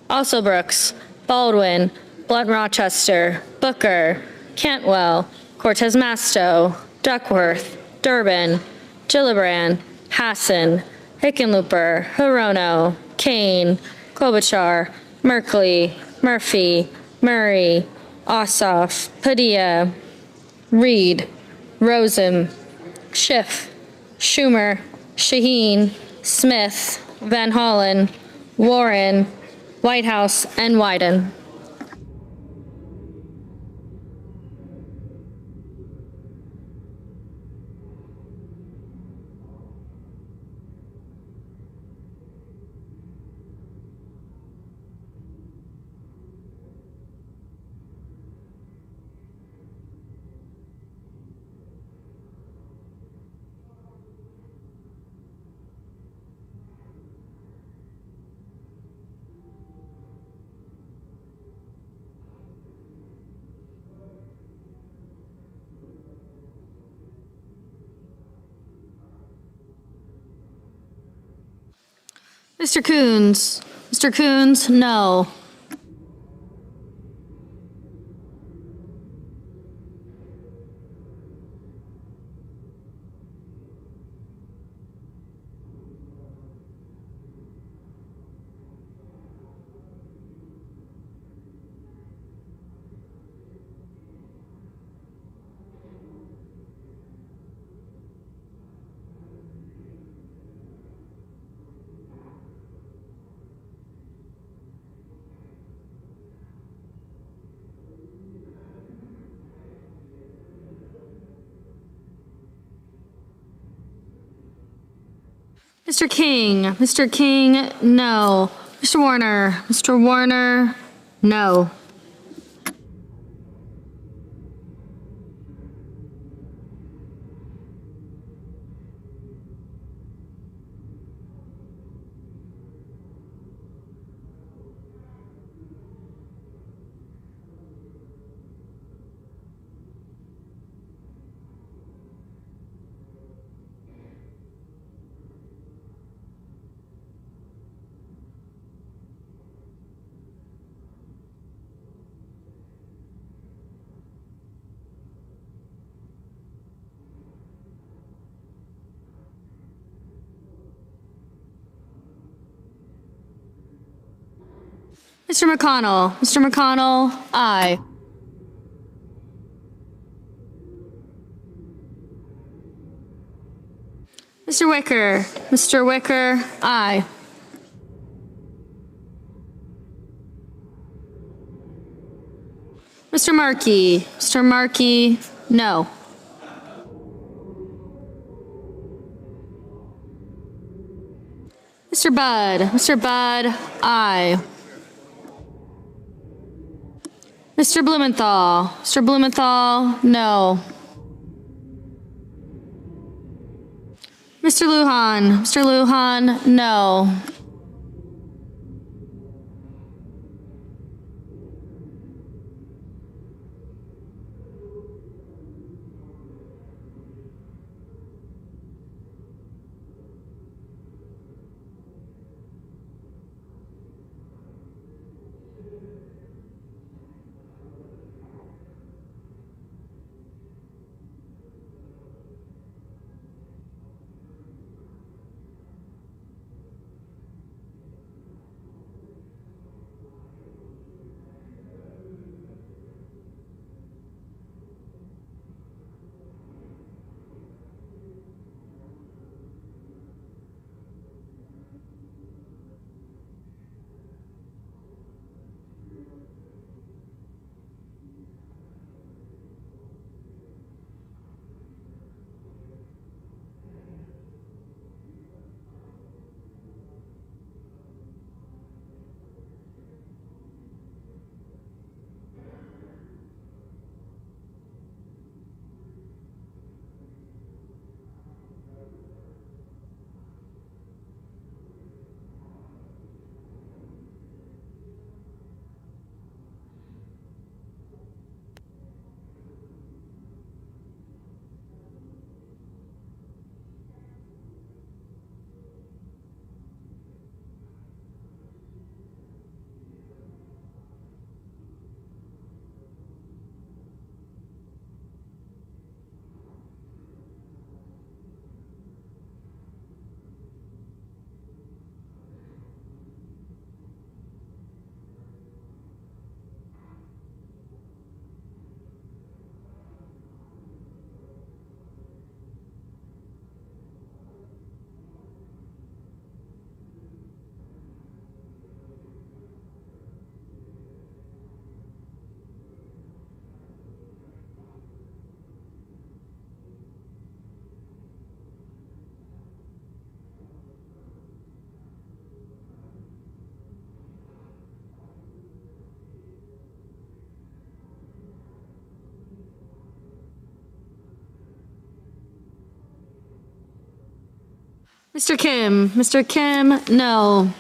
also Brooks, Baldwin, Blunt Rochester, Booker, Cantwell, Cortez Masto, Duckworth, Durbin, Gillibrand, Hassan, Hickenlooper, Hirono, Kane, Klobuchar, Merkley, Murphy, Murray, Ossoff, Padilla, Reed, Rosen, Schiff, Schumer, Shaheen, Smith, Van Hollen, Warren, Whitehouse, and Wyden. Mr. Coons, no. Mr. King, no. Mr. Warner, no. Mr. McConnell. Mr. McConnell, aye. Mr. Wicker. Mr. Wicker, aye. Mr. Markey. Mr. Markey, no. Mr. Budd. Mr. Budd, aye. Mr. Blumenthal. Mr. Blumenthal, no. Mr. Lujan. Mr. Lujan, no. Mr. Kim. Mr. Kim, no.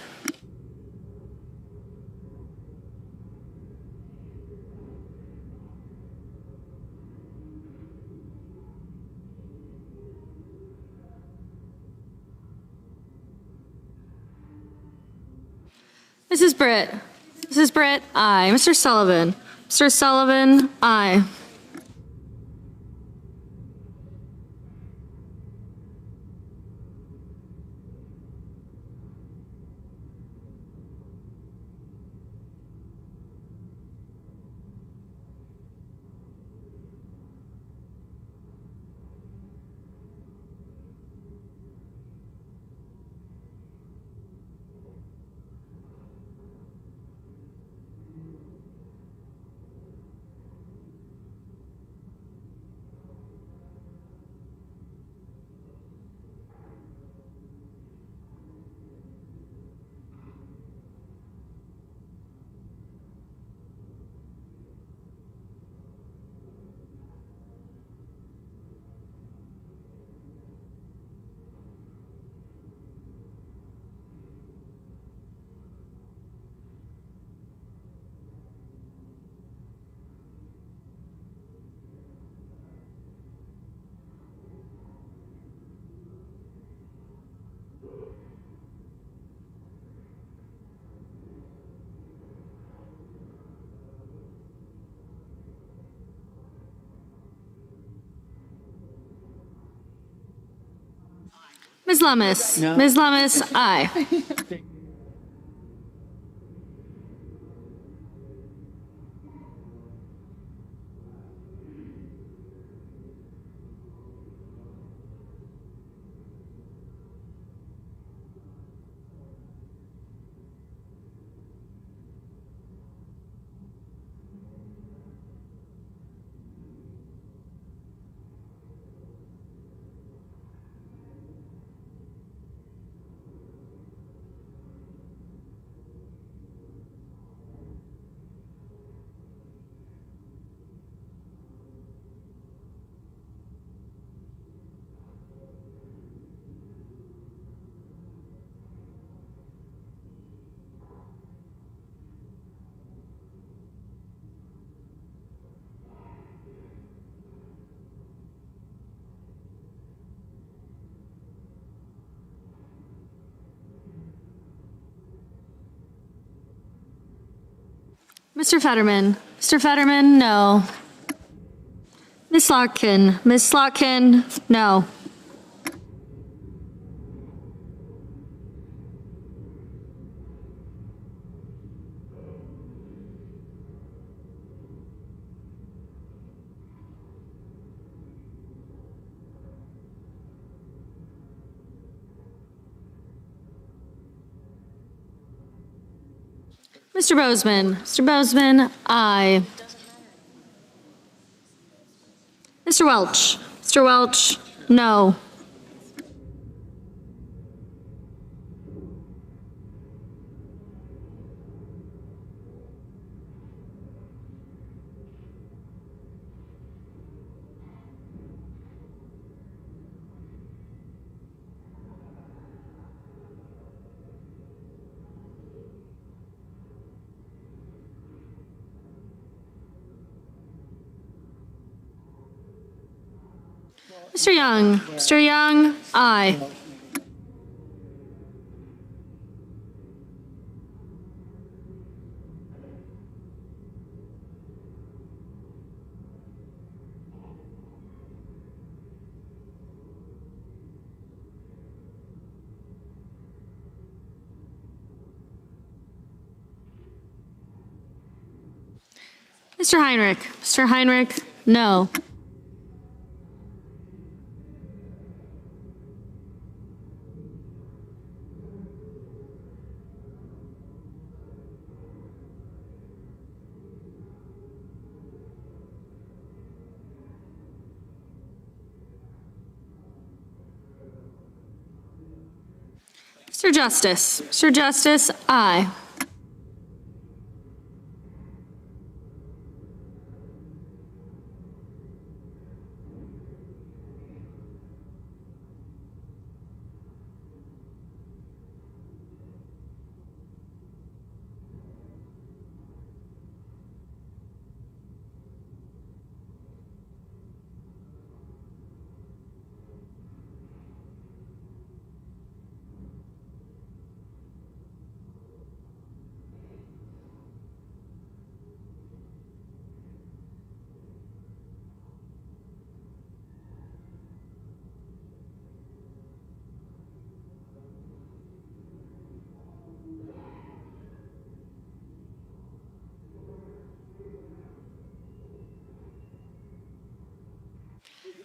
Mrs. Britt. Mrs. Britt, aye. Mr. Sullivan. Mr. Sullivan, aye. Ms. Lummis. No. Ms. Lummis, aye. Mr. Fetterman. Mr. Fetterman, no. Ms. Slotkin. Ms. Slotkin, no. Mr. Bozeman. Mr. Bozeman, aye. Mr. Welch. Mr. Welch, no. Mr. Young. Mr. Young, aye. Mr. Heinrich. Mr. Heinrich, no. Mr. Justice. Mr. Justice, aye.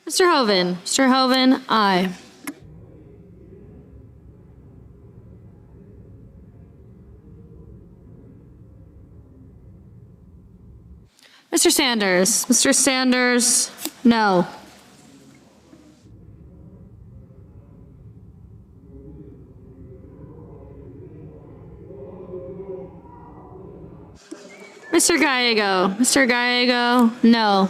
Mr. Hoven. Mr. Hoven, aye. Mr. Sanders. Mr. Sanders, no. Mr. Gallego. Mr. Gallego, no.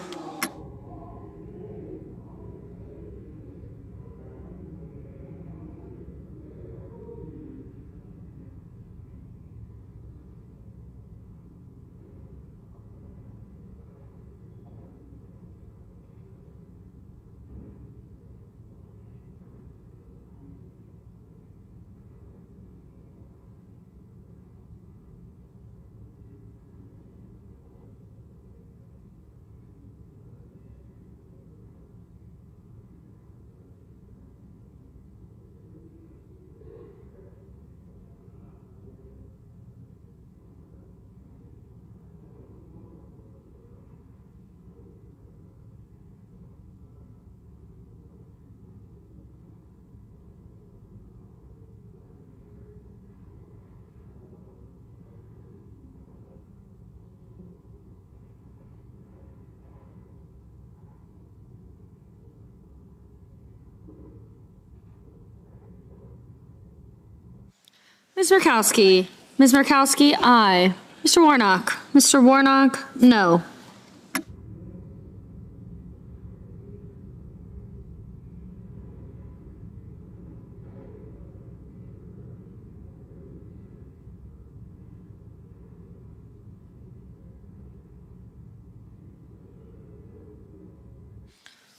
Ms. Murkowski. Ms. Murkowski, aye. Mr. Warnock. Mr. Warnock, no.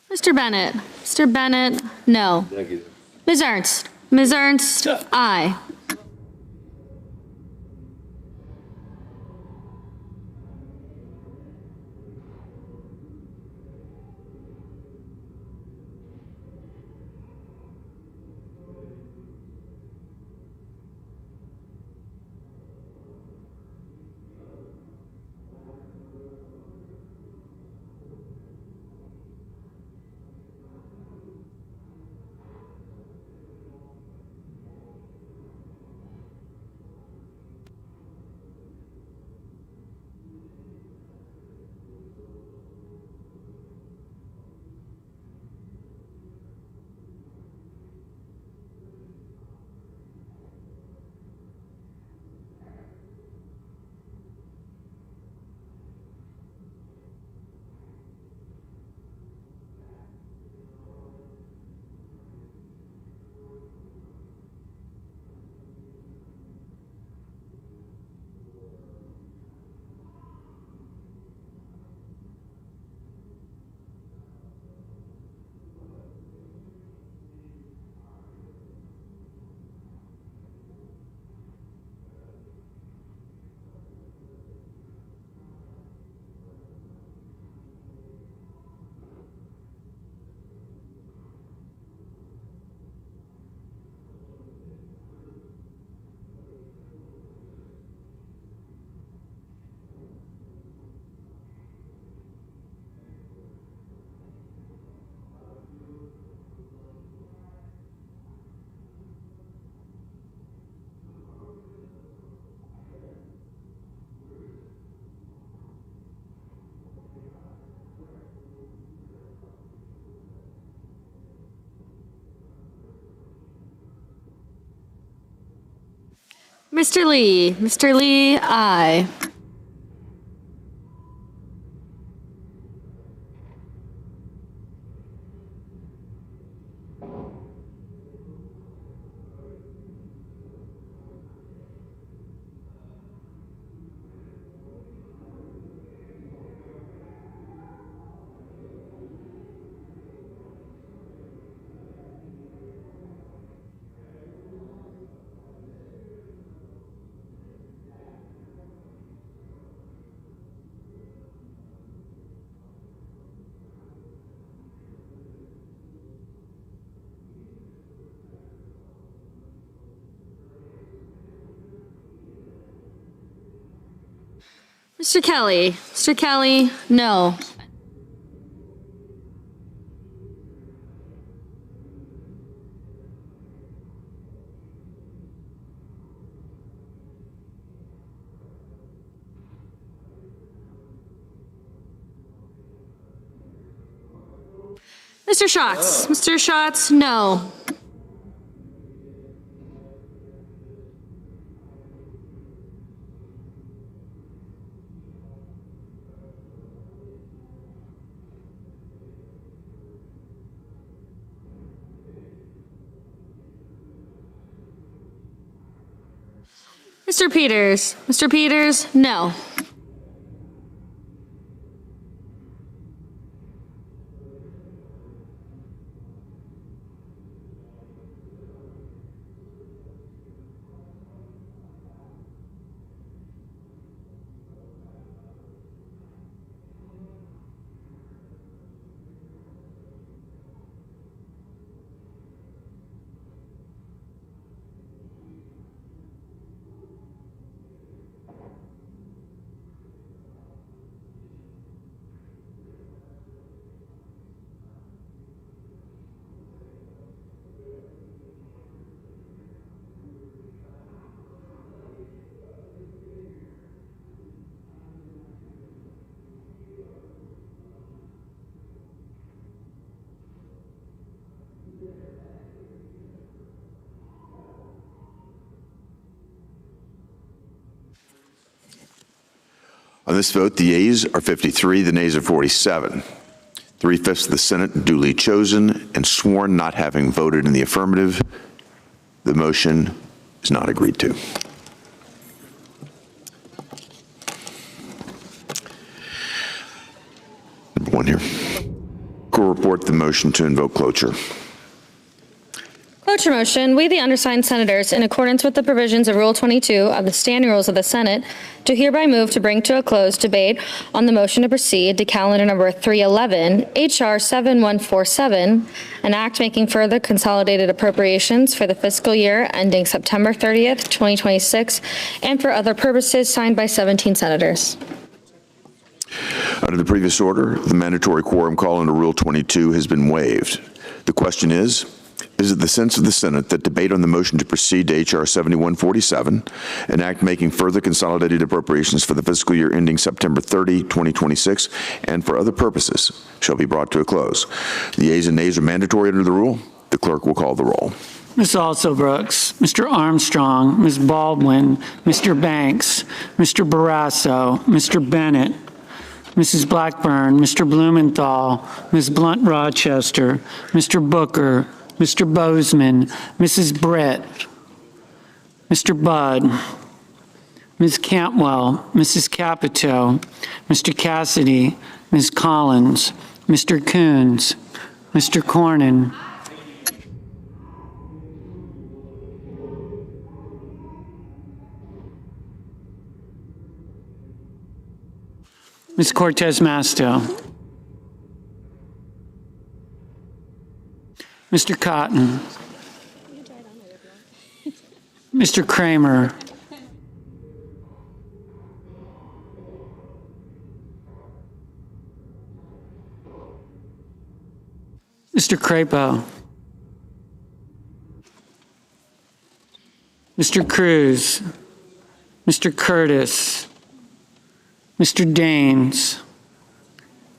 Mr. Bennett. Mr. Bennett, no. Ms. Ernst. Ms. Ernst, aye. Mr. Lee, aye. Mr. Kelly, no. Mr. Schatz, no. Mr. Peters, no. On this vote, the yeas are 53, the nays are 47. 3/5 of the Senate duly chosen and sworn not having voted in the affirmative. The motion is not agreed to. Number one here. Will report the motion to invoke cloture. Cloture motion, we, the undersigned senators, in accordance with the provisions of Rule 22 of the Standing Rules of the Senate, do hereby move to bring to a close debate on the motion to proceed to calendar number 311, H.R. 7147, an act making further consolidated appropriations for the fiscal year ending September 30th, 2026, and for other purposes, signed by 17 senators. Under the previous order, the mandatory quorum call under Rule 22 has been waived. The question is it the sense of the Senate that debate on the motion to proceed to H.R. 7147, an act making further consolidated appropriations for the fiscal year ending September 30, 2026, and for other purposes, shall be brought to a close? The yeas and nays are mandatory under the rule. The clerk will call the roll. Ms. Alsobrooks, Mr. Armstrong, Ms. Baldwin, Mr. Banks, Mr. Barrasso, Mr. Bennett, Mrs. Blackburn, Mr. Blumenthal, Ms. Blunt-Rochester, Mr. Booker, Mr. Bozeman, Mrs. Britt, Mr. Budd, Ms. Cantwell, Mrs. Capito, Mr. Cassidy, Ms. Collins, Mr. Coons, Mr. Cornyn, Ms. Cortez Masto, Mr. Cotton, Mr. Kramer, Mr. Crapo, Mr. Cruz, Mr. Curtis, Mr. Daines,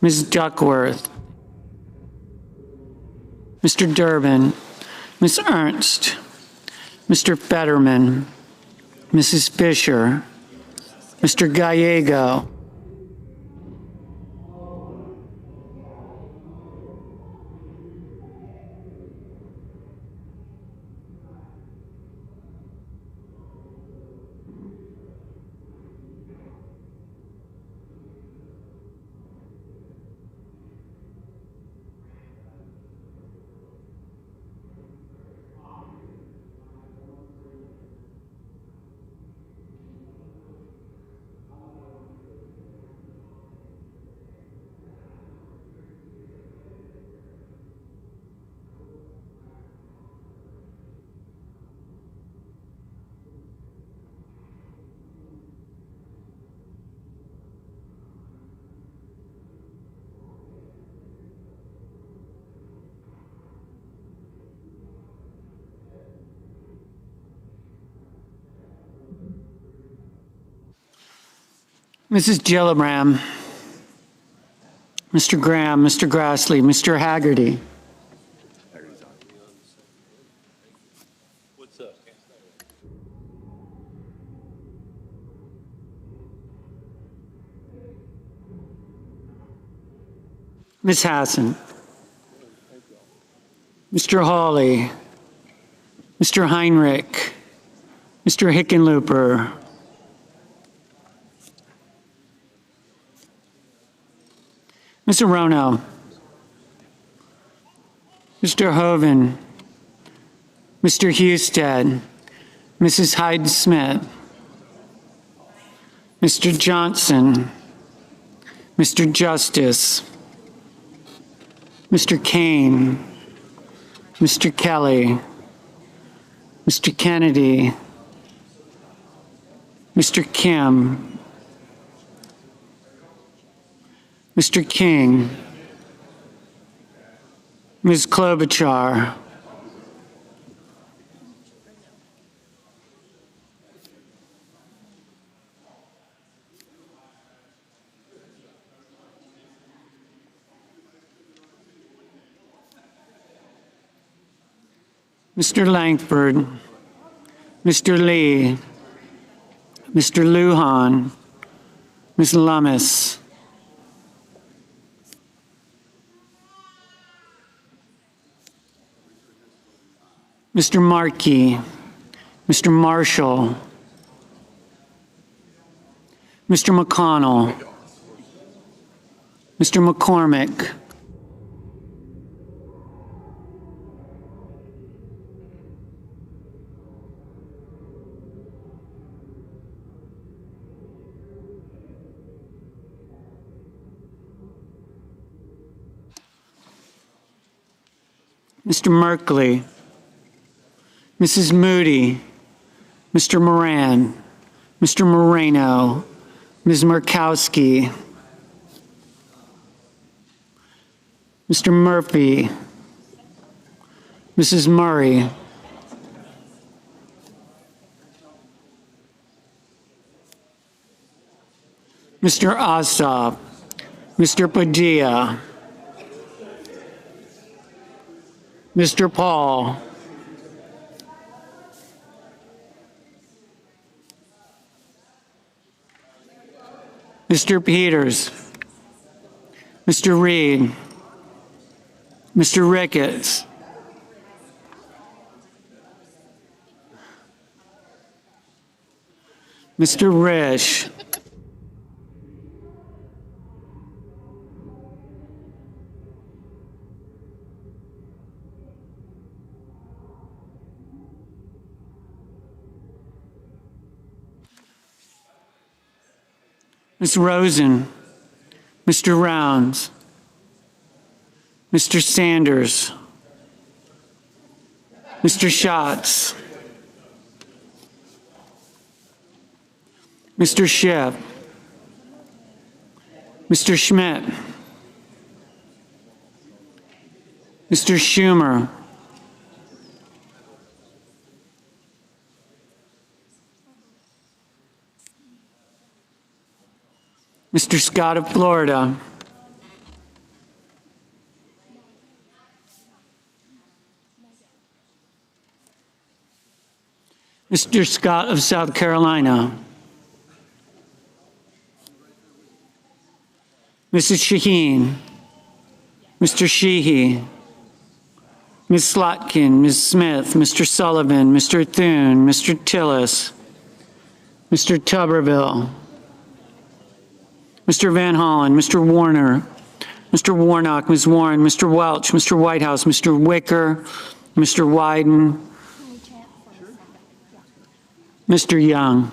Ms. Duckworth, Mr. Durbin, Ms. Ernst, Mr. Fetterman, Mrs. Fisher, Mr. Gallego, Mrs. Gillibrand, Mr. Graham, Mr. Grassley, Mr. Haggerty, Ms. Hassan, Mr. Hawley, Mr. Heinrich, Mr. Hickenlooper, Ms. Arono, Mr. Hoven, Mr. Husted, Mrs. Hyde-Smith, Mr. Johnson, Mr. Justice, Mr. Kane, Mr. Kelly, Mr. Kennedy, Mr. Kim, Mr. King, Ms. Klobuchar, Mr. Langford, Mr. Lee, Mr. Lujan, Ms. Lummis, Mr. Markey, Mr. Marshall, Mr. McConnell, Mr. McCormick, Mr. Merkley, Mrs. Moody, Mr. Moran, Mr. Moreno, Ms. Murkowski, Mr. Murphy, Mrs. Murray, Mr. Ossoff, Mr. Padilla, Mr. Paul, Mr. Peters, Mr. Reed, Mr. Ricketts, Mr. Risch, Ms. Rosen, Mr. Rounds, Mr. Sanders, Mr. Schatz, Mr. Schiff, Mr. Schmidt, Mr. Schumer, Mr. Scott of Florida, Mr. Scott of South Carolina. Mrs. Shaheen. Mr. Sheehy. Ms. Slotkin, Ms. Smith, Mr. Sullivan, Mr. Thune, Mr. Tillis, Mr. Tuberville, Mr. Van Hollen, Mr. Warner, Mr. Warnock, Ms. Warren, Mr. Welch, Mr. Whitehouse, Mr. Wicker, Mr. Wyden, Mr. Young.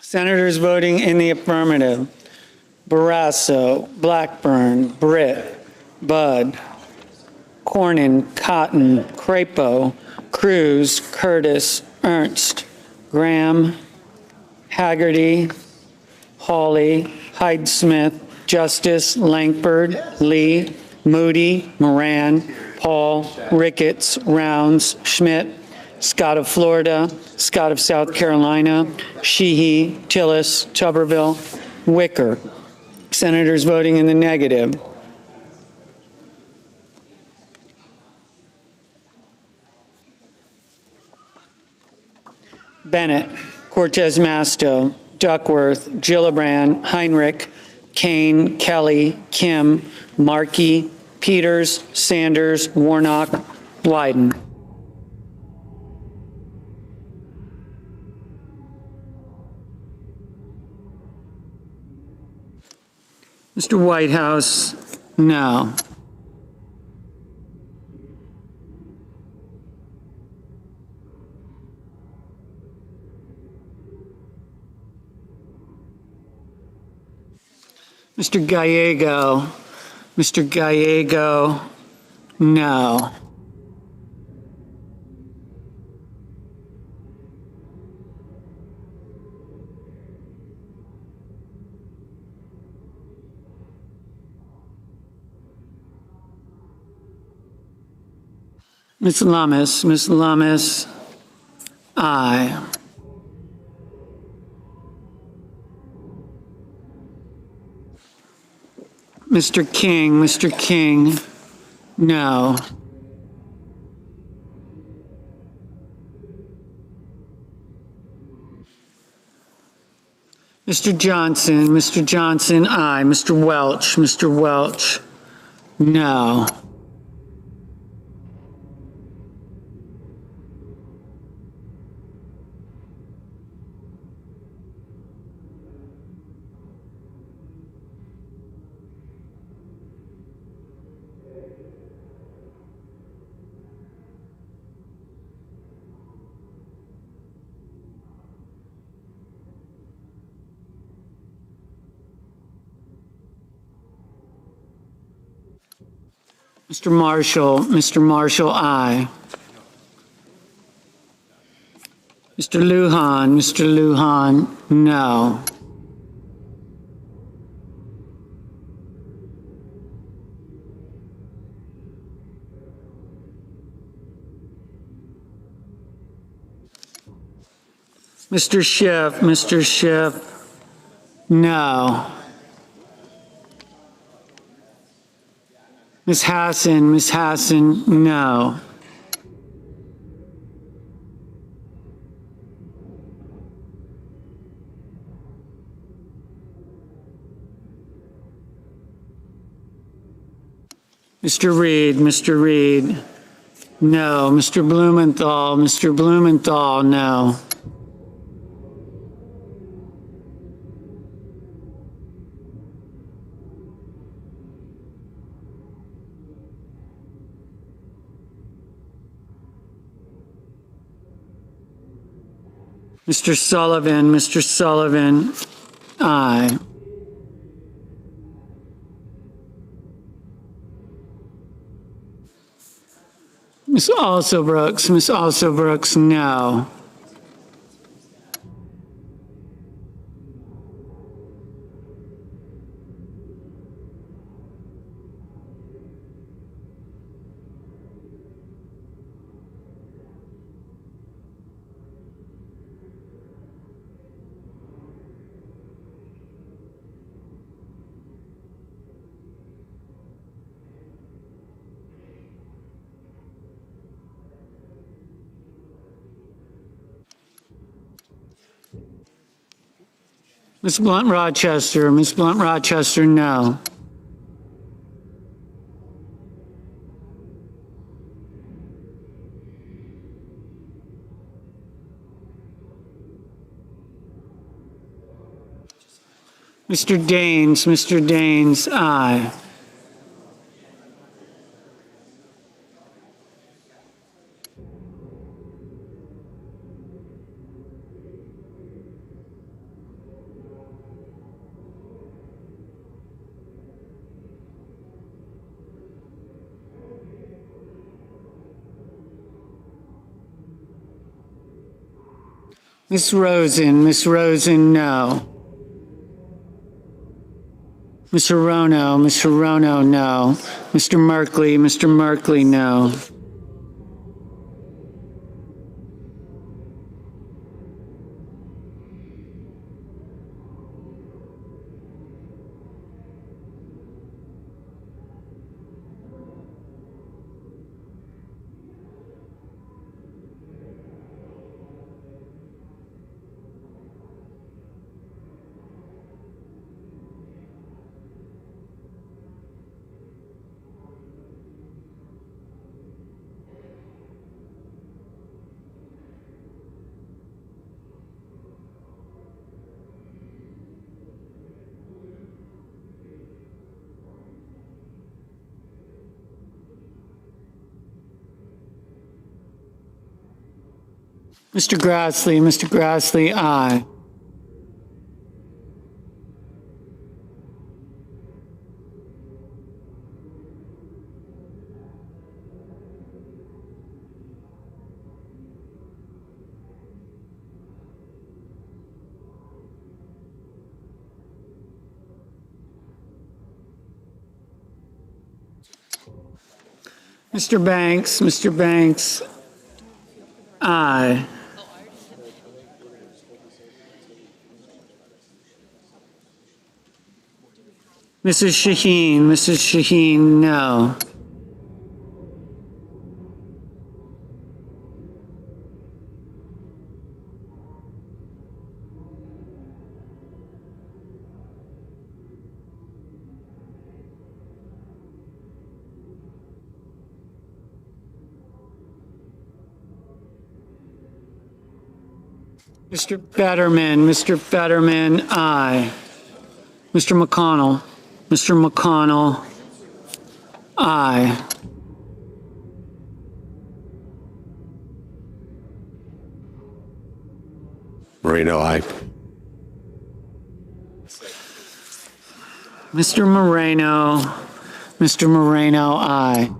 Senators voting in the affirmative: Barrasso, Blackburn, Britt, Budd, Cornyn, Cotton, Crapo, Cruz, Curtis, Ernst, Graham, Haggerty, Hawley, Hyde-Smith, Justice, Langford, Lee, Moody, Moran, Paul, Ricketts, Rounds, Schmidt, Scott of Florida, Scott of South Carolina, Sheehy, Tillis, Tuberville, Wicker. Senators voting in the negative: Bennett, Cortez Masto, Duckworth, Gillibrand, Heinrich, Kane, Kelly, Kim, Markey, Peters, Sanders, Warnock, Wyden. Mr. Whitehouse, no. Mr. Gallego, no. Ms. Lummis, aye. Mr. King, no. Mr. Johnson, aye. Mr. Welch, no. Mr. Marshall, aye. Mr. Lujan, no. Mr. Schiff, no. Ms. Hassan, no. Mr. Reed, Mr. Reed, no. Mr. Blumenthal, no. Mr. Sullivan, aye. Ms. Alsobrooks, no. Ms. Blunt Rochester, no. Mr. Daines, aye. Ms. Rosen, no. Ms. Hirono, no. Mr. Merkley, no. Mr. Grassley, aye. Mr. Banks, aye. Mrs. Shaheen, no. Mr. Fetterman, aye. Mr. McConnell, aye. Moreno, aye. Mr. Moreno, aye.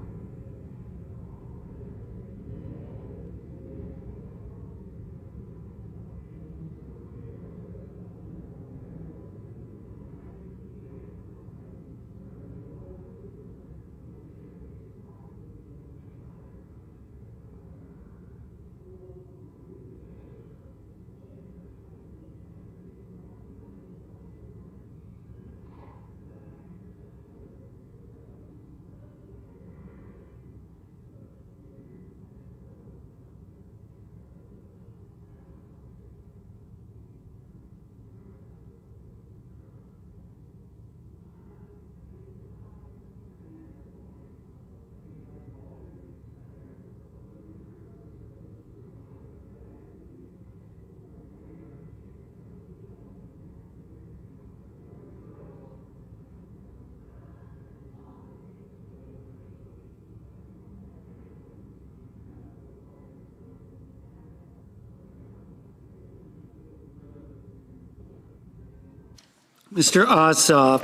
Mr. Ossoff,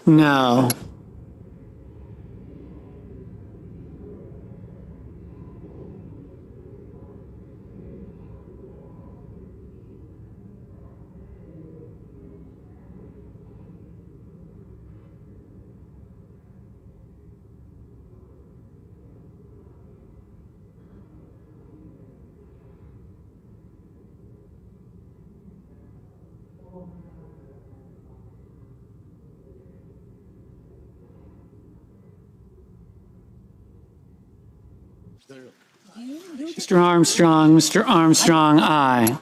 no. Mr. Armstrong, aye.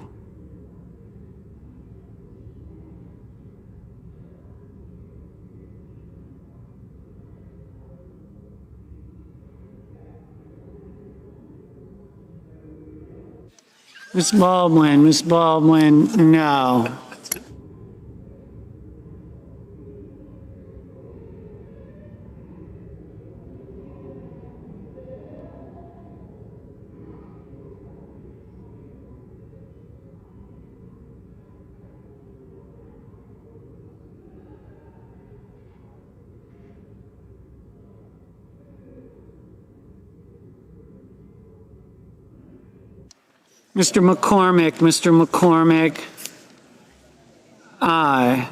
Ms. Baldwin, no. Mr. McCormick, aye.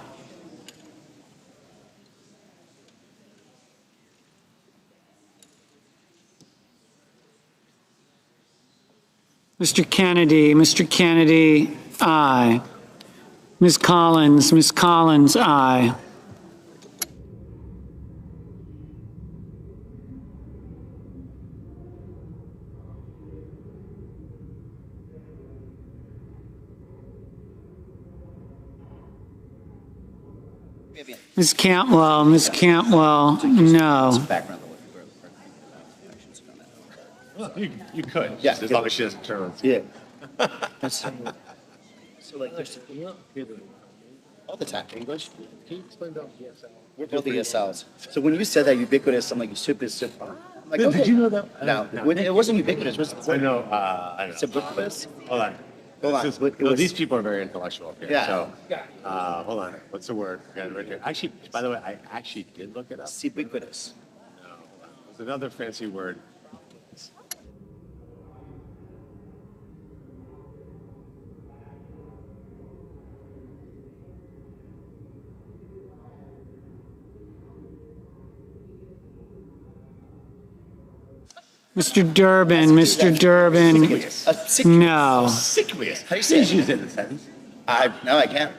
Mr. Kennedy, aye. Ms. Collins, aye. Ms. Cantwell, no. You could, yeah, as long as she doesn't turn. Yeah. So like, there's all the time. English? Can you explain about ESL? We're both ESLs. So when you said that ubiquitous, I'm like, ubiquitous. I'm like, okay. Did you know that? No, it wasn't ubiquitous. I know. I know. Ubiquitous? Hold on. These people are very intellectual up here. Yeah. So, hold on. What's the word? Right here. Actually, by the way, I actually did look it up. Ubiquitous. No, there's another fancy word. Mr. Durbin, no. Sickliest. How do you say it? Use it in a sentence. No, I can't.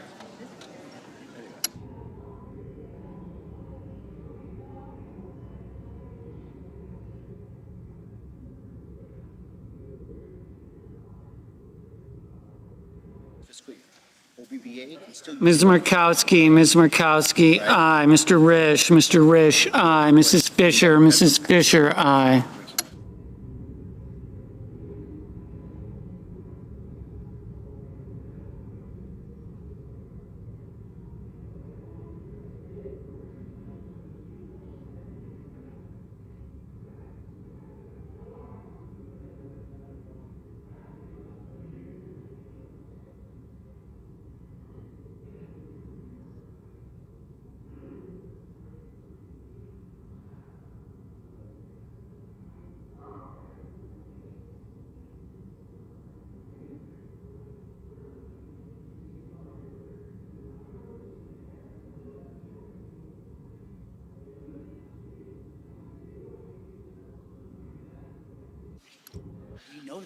Ms. Murkowski, aye. Mr. Risch, aye. Mrs. Fisher, aye.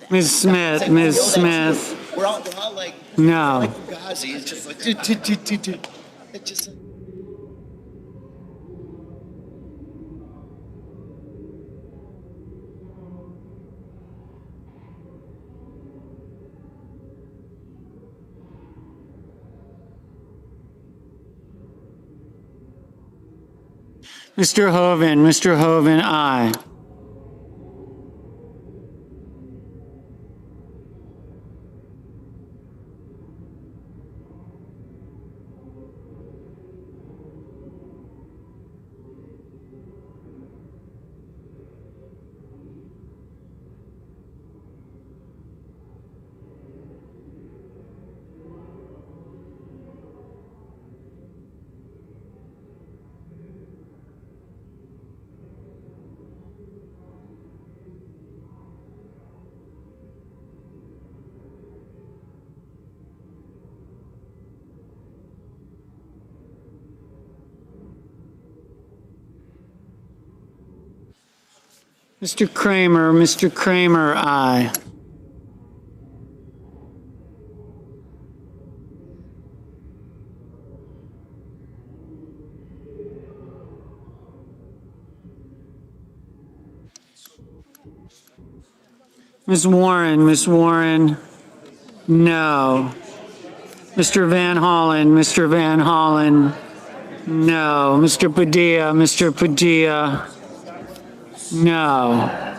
Ms. Smith. We're all like, No. like Fugazi. It's just like, it's just. Mr. Hoven, aye. Mr. Kramer, aye. Ms. Warren, no. Mr. Van Hollen, no. Mr. Padilla, no.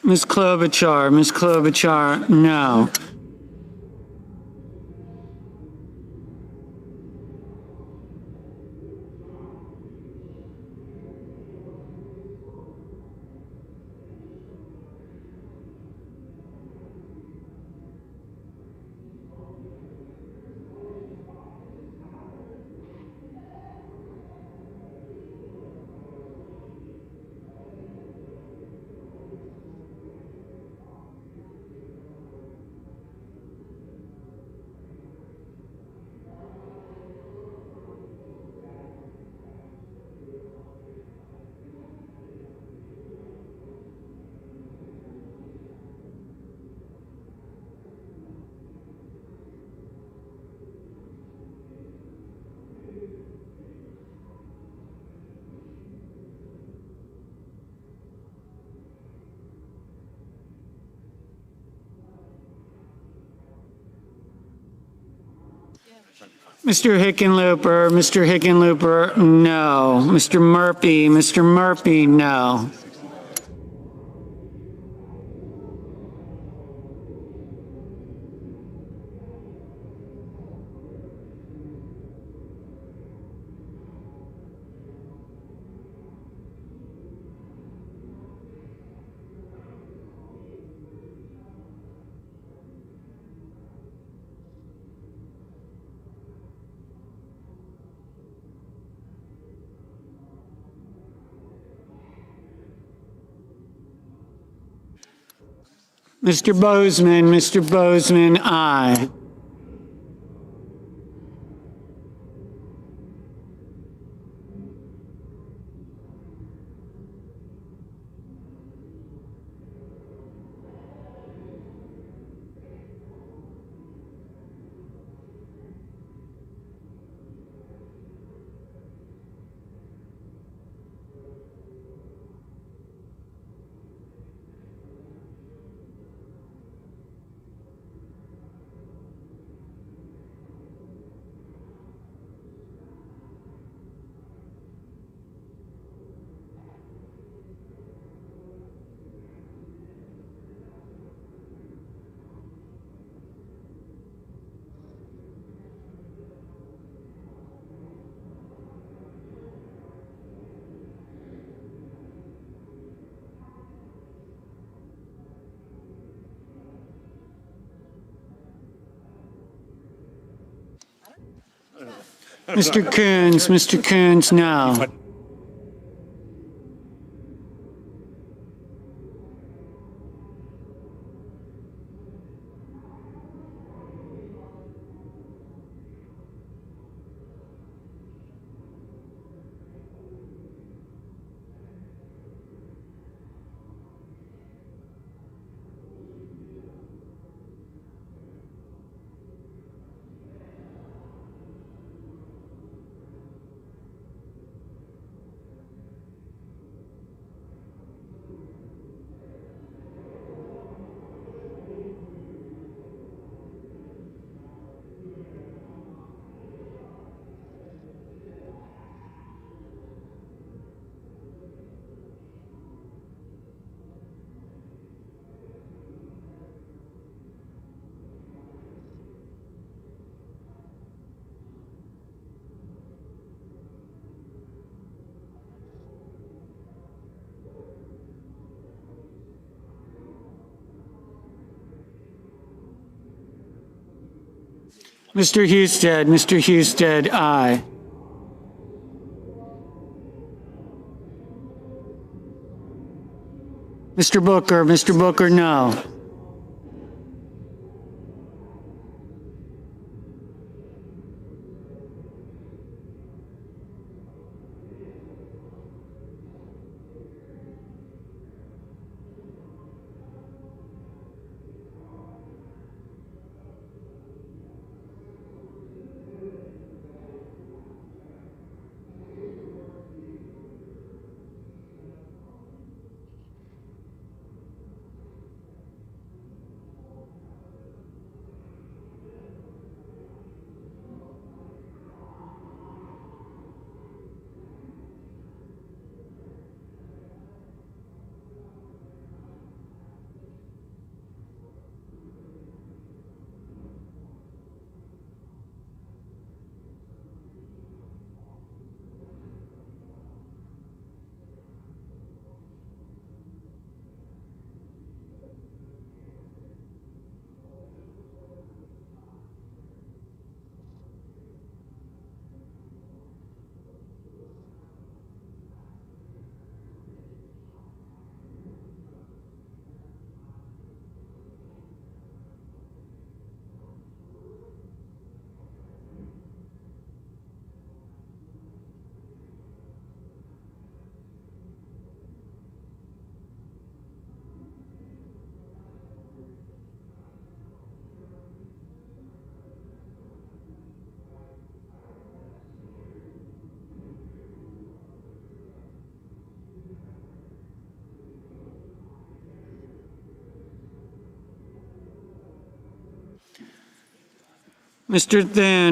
Ms. Klobuchar, no. Mr. Hickenlooper, no. Mr. Murphy, no. Mr. Bozeman, aye. Mr. Coons, no. Mr. Husted, aye. Mr. Booker, no.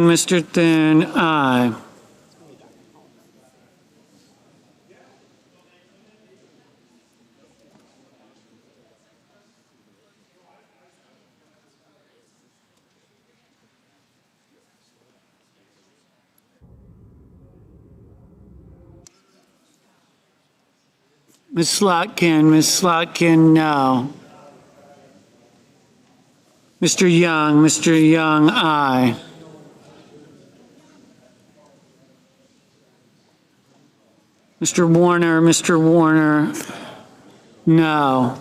Mr. Thin, aye. Ms. Slotkin, no. Mr. Young, aye. Mr. Warner, no.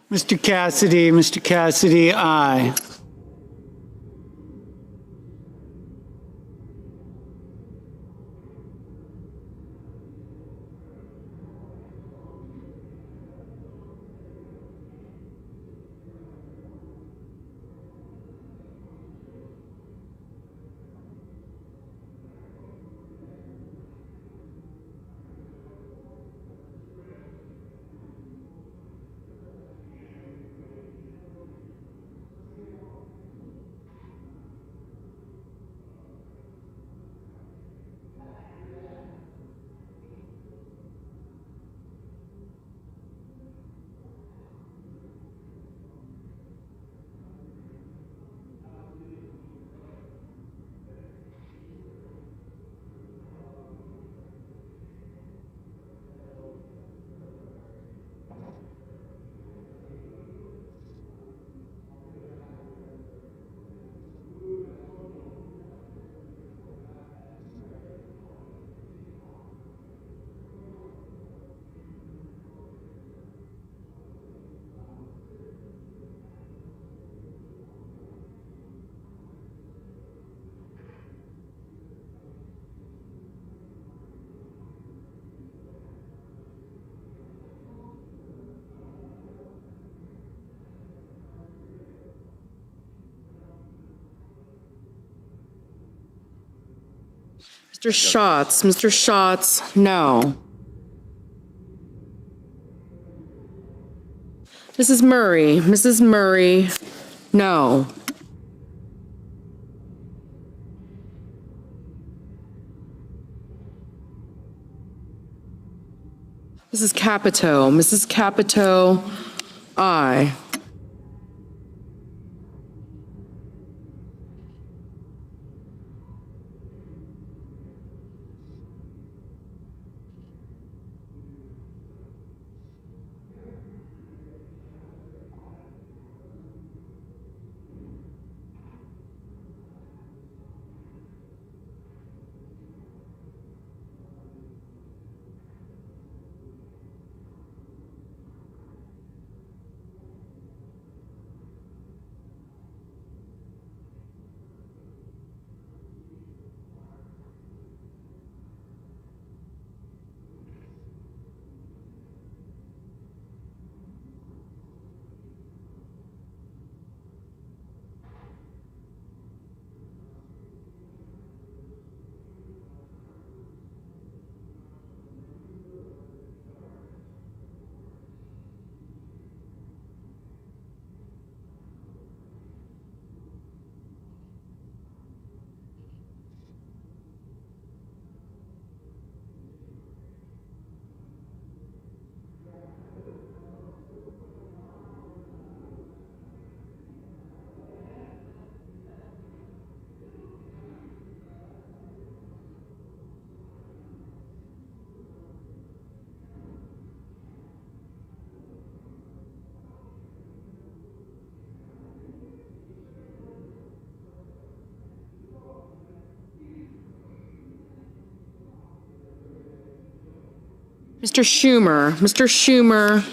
Mr. Cassidy, aye. Mr. Schatz, no. Mrs. Murray, no. Mrs. Capito, aye. Mr. Schumer. Mr. Schumer,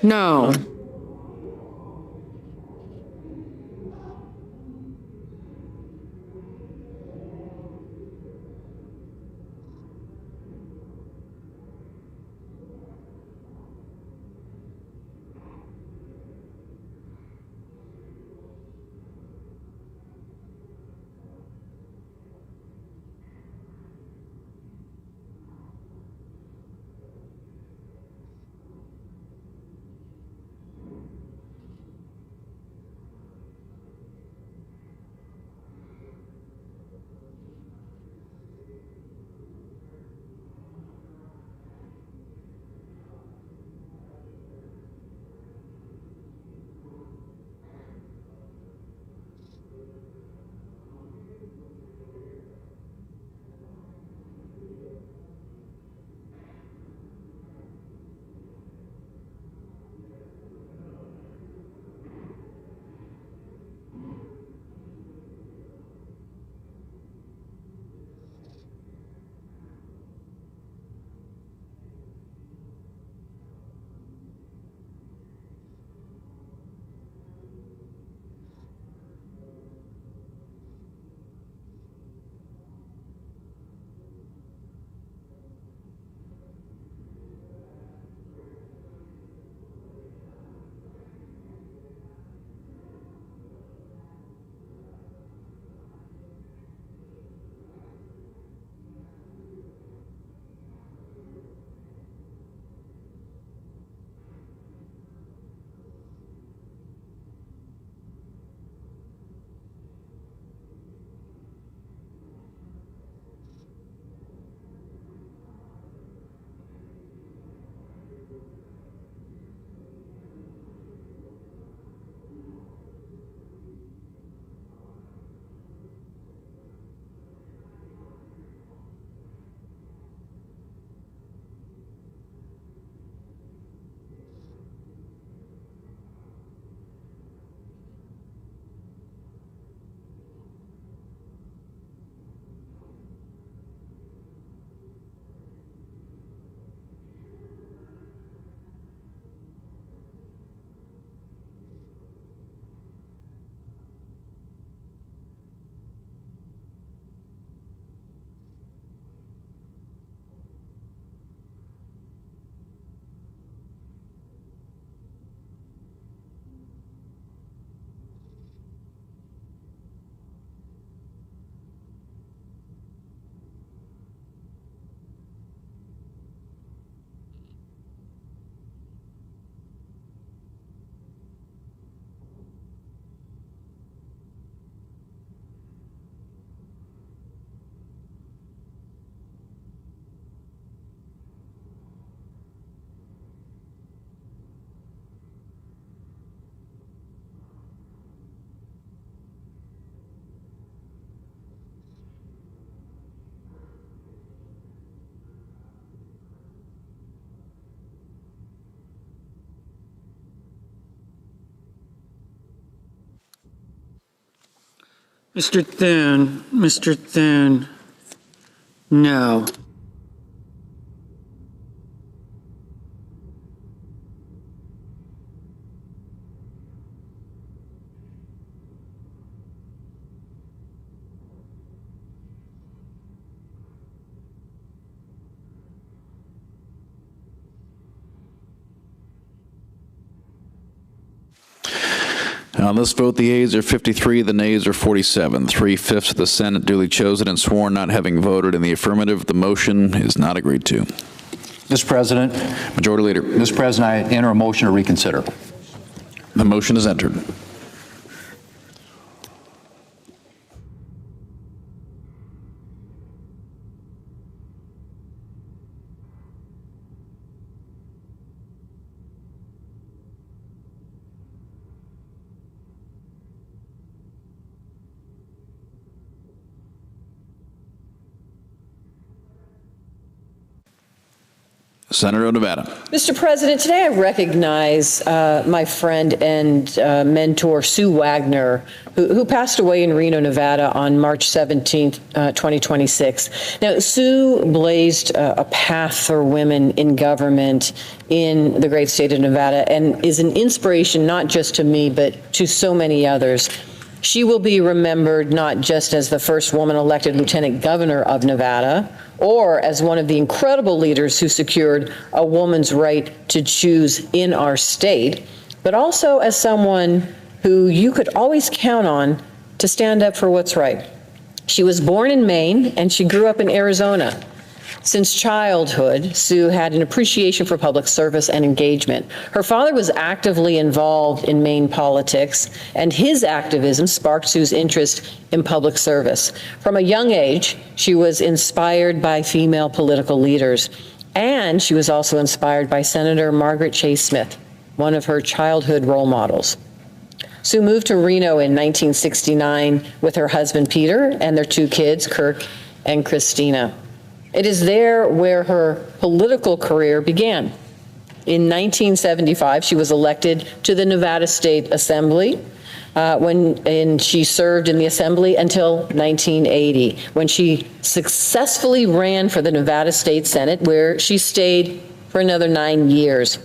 no. Mr. Thune, no. On this vote, the ayes are 53, the nays are 47. 3/5 of the Senate duly chosen and sworn not having voted in the affirmative. The motion is not agreed to. Mr. President. Majority Leader. Mr. President, I enter a motion to reconsider. The motion is entered. Senator of Nevada. Mr. President, today I recognize my friend and mentor, Sue Wagner, who passed away in Reno, Nevada on March 17th, 2026. Now, Sue blazed a path for women in government in the great state of Nevada and is an inspiration not just to me, but to so many others. She will be remembered not just as the first woman elected lieutenant governor of Nevada, or as one of the incredible leaders who secured a woman's right to choose in our state, but also as someone who you could always count on to stand up for what's right. She was born in Maine and she grew up in Arizona. Since childhood, Sue had an appreciation for public service and engagement. Her father was actively involved in Maine politics, and his activism sparked Sue's interest in public service. From a young age, she was inspired by female political leaders, and she was also inspired by Senator Margaret Chase Smith, one of her childhood role models. Sue moved to Reno in 1969 with her husband, Peter, and their two kids, Kirk and Christina. It is there where her political career began. In 1975, she was elected to the Nevada State Assembly, and she served in the Assembly until 1980, when she successfully ran for the Nevada State Senate, where she stayed for another 9 years.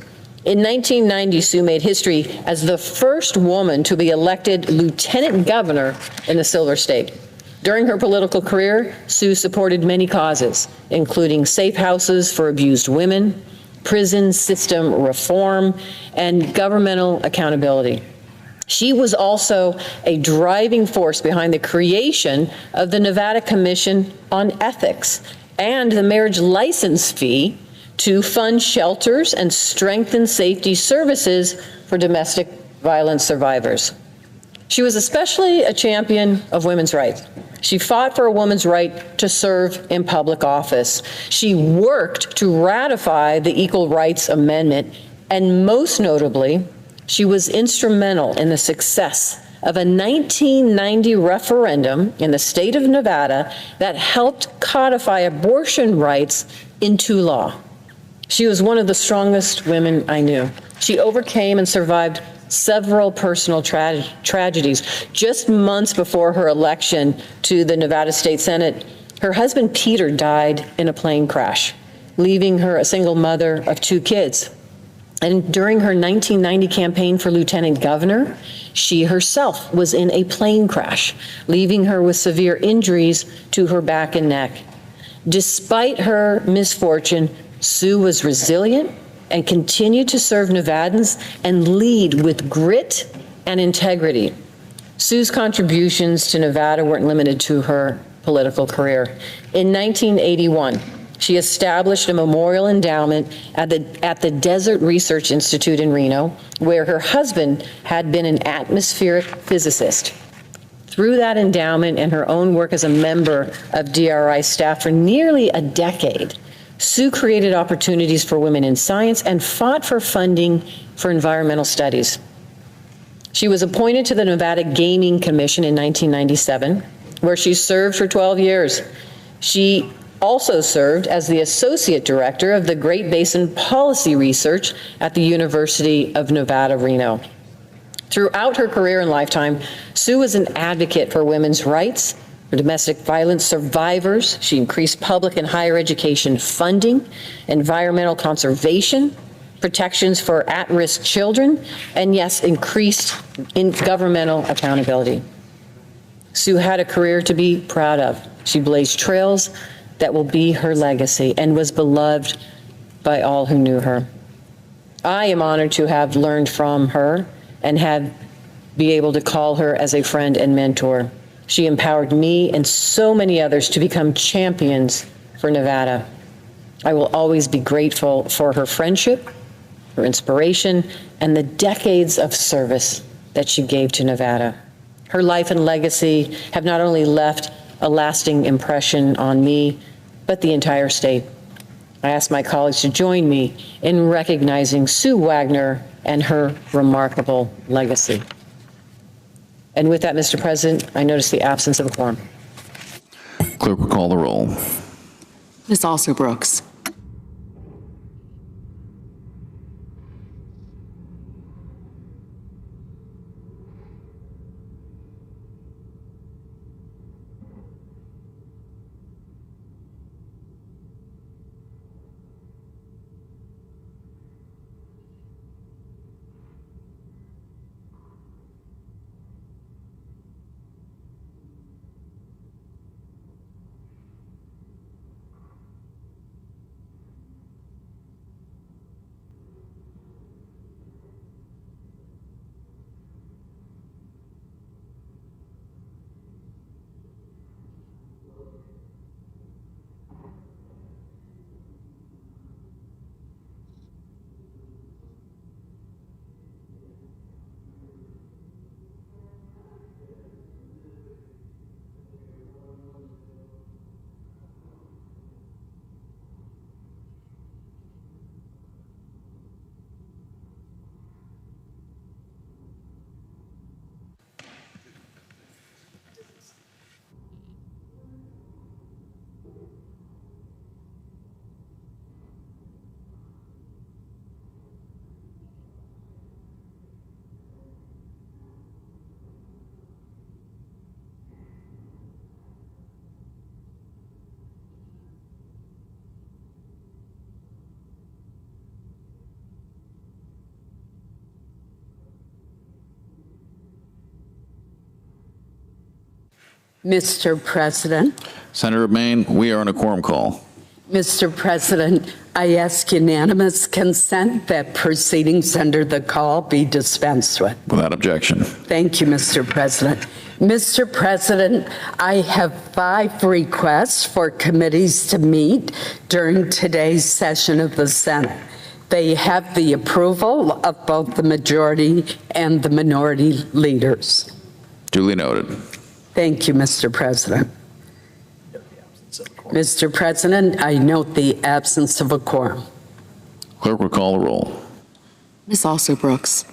In 1990, Sue made history as the first woman to be elected lieutenant governor in the Silver State. During her political career, Sue supported many causes, including safe houses for abused women, prison system reform, and governmental accountability. She was also a driving force behind the creation of the Nevada Commission on Ethics and the marriage license fee to fund shelters and strengthen safety services for domestic violence survivors. She was especially a champion of women's rights. She fought for a woman's right to serve in public office. She worked to ratify the Equal Rights Amendment, and most notably, she was instrumental in the success of a 1990 referendum in the state of Nevada that helped codify abortion rights into law. She was one of the strongest women I knew. She overcame and survived several personal tragedies. Just months before her election to the Nevada State Senate, her husband Peter died in a plane crash, leaving her a single mother of two kids. And during her 1990 campaign for lieutenant governor, she herself was in a plane crash, leaving her with severe injuries to her back and neck. Despite her misfortune, Sue was resilient and continued to serve Nevadans and lead with grit and integrity. Sue's contributions to Nevada weren't limited to her political career. In 1981, she established a memorial endowment at the Desert Research Institute in Reno, where her husband had been an atmospheric physicist. Through that endowment and her own work as a member of DRI staff for nearly a decade, Sue created opportunities for women in science and fought for funding for environmental studies. She was appointed to the Nevada Gaming Commission in 1997, where she served for 12 years. She also served as the Associate Director of the Great Basin Policy Research at the University of Nevada, Reno. Throughout her career and lifetime, Sue was an advocate for women's rights, for domestic violence survivors. She increased public and higher education funding, environmental conservation, protections for at-risk children, and yes, increased in governmental accountability. Sue had a career to be proud of. She blazed trails that will be her legacy and was beloved by all who knew her. I am honored to have learned from her and be able to call her as a friend and mentor. She empowered me and so many others to become champions for Nevada. I will always be grateful for her friendship, her inspiration, and the decades of service that she gave to Nevada. Her life and legacy have not only left a lasting impression on me, but the entire state. I ask my colleagues to join me in recognizing Sue Wagner and her remarkable legacy. And with that, Mr. President, I notice the absence of a quorum. Clerk will call the roll. Ms. Also Brooks. Mr. President. Senator Maine, we are on a quorum call. Mr. President, I ask unanimous consent that proceedings under the call be dispensed with. Without objection. Thank you, Mr. President. Mr. President, I have 5 requests for committees to meet during today's session of the Senate. They have the approval of both the majority and the minority leaders. Duly noted. Thank you, Mr. President. Mr. President, I note the absence of a quorum. Clerk will call the roll. Ms. Also Brooks.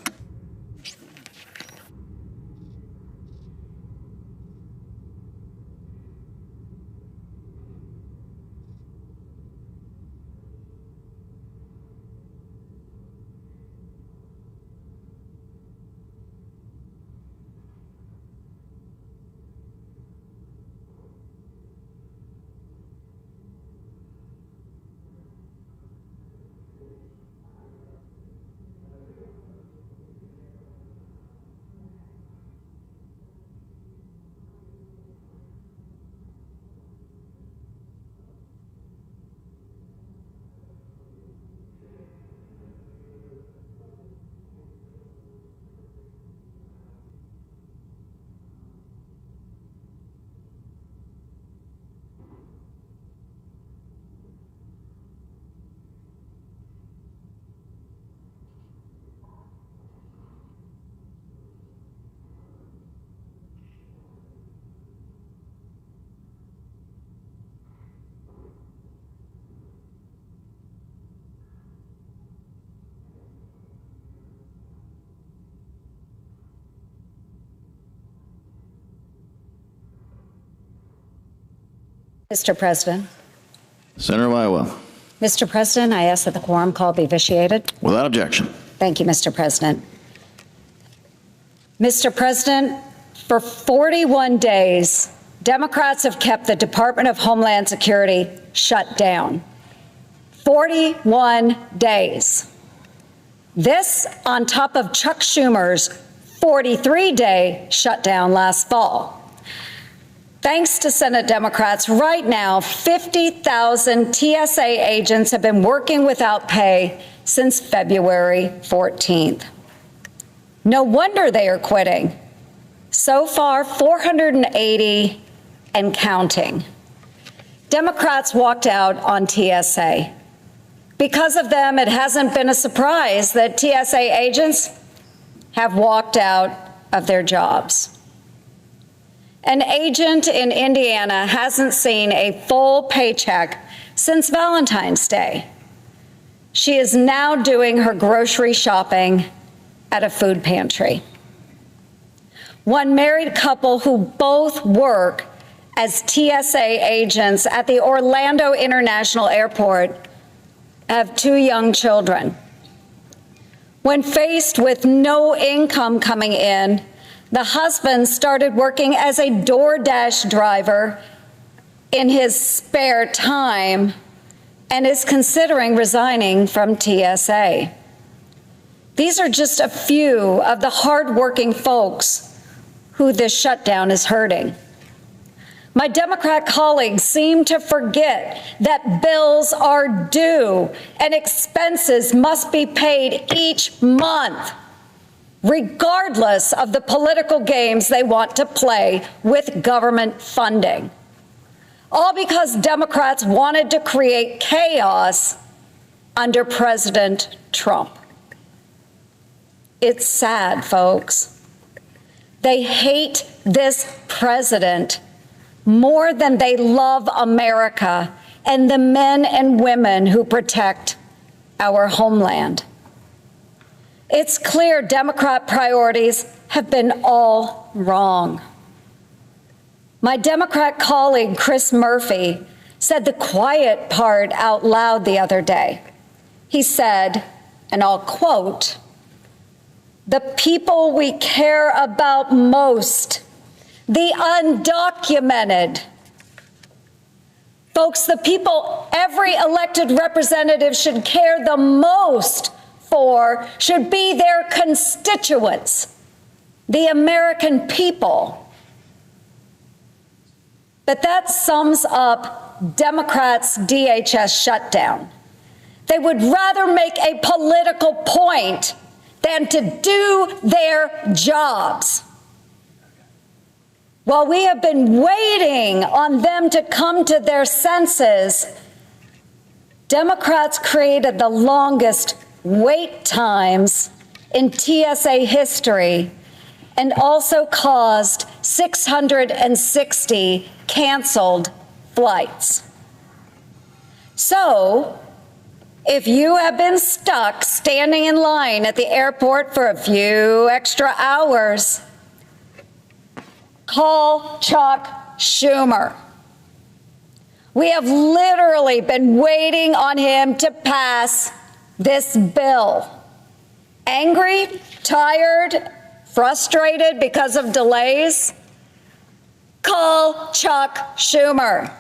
Mr. President. Senator of Iowa. Mr. President, I ask that the quorum call be vitiated. Without objection. Thank you, Mr. President. Mr. President, for 41 days, Democrats have kept the Department of Homeland Security shut down. 41 days. This on top of Chuck Schumer's 43-day shutdown last fall. Thanks to Senate Democrats, right now, 50,000 TSA agents have been working without pay since February 14th. No wonder they are quitting. So far, 480 and counting. Democrats walked out on TSA. Because of them, it hasn't been a surprise that TSA agents have walked out of their jobs. An agent in Indiana hasn't seen a full paycheck since Valentine's Day. She is now doing her grocery shopping at a food pantry. One married couple who both work as TSA agents at the Orlando International Airport have 2 young children. When faced with no income coming in, the husband started working as a DoorDash driver in his spare time and is considering resigning from TSA. These are just a few of the hardworking folks who this shutdown is hurting. My Democrat colleagues seem to forget that bills are due and expenses must be paid each month, regardless of the political games they want to play with government funding. All because Democrats wanted to create chaos under President Trump. It's sad, folks. They hate this president more than they love America and the men and women who protect our homeland. It's clear Democrat priorities have been all wrong. My Democrat colleague, Chris Murphy, said the quiet part out loud the other day. He said, and I'll quote, "The people we care about most, the undocumented." Folks, the people every elected representative should care the most for should be their constituents, the American people. but that sums up Democrats' DHS shutdown. They would rather make a political point than to do their jobs. While we have been waiting on them to come to their senses, Democrats created the longest wait times in TSA history and also caused 660 canceled flights. So, if you have been stuck standing in line at the airport for a few extra hours, call Chuck Schumer. We have literally been waiting on him to pass this bill. Angry, tired, frustrated because of delays? Call Chuck Schumer.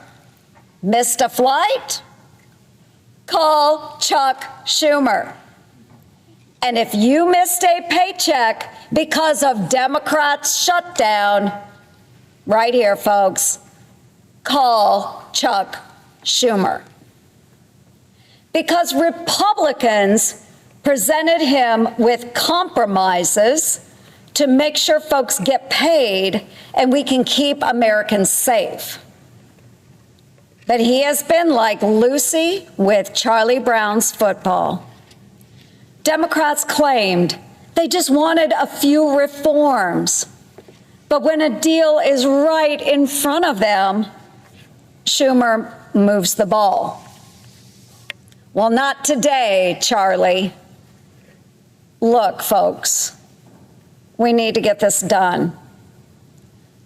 Missed a flight? Call Chuck Schumer. And if you missed a paycheck because of Democrats' shutdown, right here, folks, call Chuck Schumer. Because Republicans presented him with compromises to make sure folks get paid and we can keep Americans safe. But he has been like Lucy with Charlie Brown's football. Democrats claimed they just wanted a few reforms. But when a deal is right in front of them, Schumer moves the ball. Well, not today, Charlie. Look, folks, we need to get this done.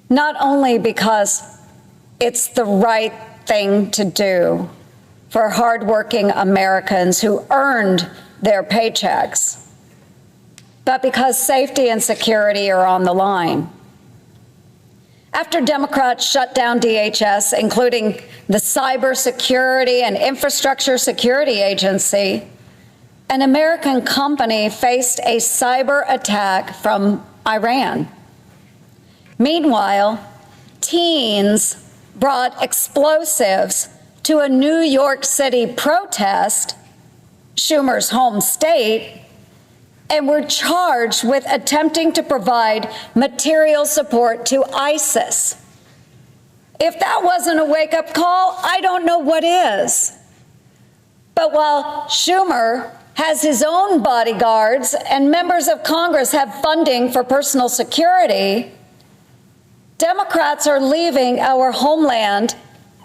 Not only because it's the right thing to do for hardworking Americans who earned their paychecks, but because safety and security are on the line. After Democrats shut down DHS, including the Cybersecurity and Infrastructure Security Agency, an American company faced a cyber attack from Iran. Meanwhile, teens brought explosives to a New York City protest, Schumer's home state, and were charged with attempting to provide material support to ISIS. If that wasn't a wake-up call, I don't know what is. But while Schumer has his own bodyguards and members of Congress have funding for personal security, Democrats are leaving our homeland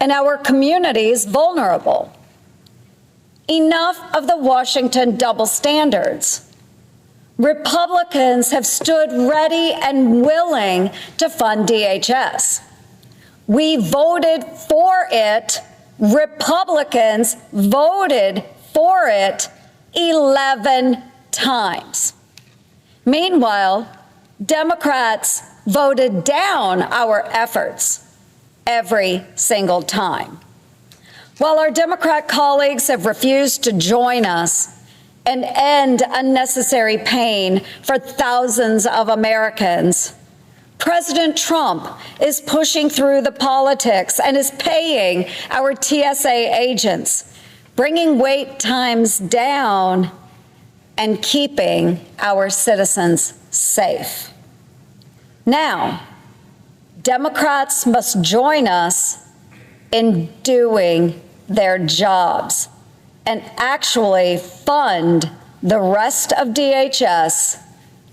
and our communities vulnerable. Enough of the Washington double standards. Republicans have stood ready and willing to fund DHS. We voted for it. Republicans voted for it 11 times. Meanwhile, Democrats voted down our efforts every single time. While our Democrat colleagues have refused to join us and end unnecessary pain for thousands of Americans, President Trump is pushing through the politics and is paying our TSA agents, bringing wait times down and keeping our citizens safe. Now, Democrats must join us in doing their jobs and actually fund the rest of DHS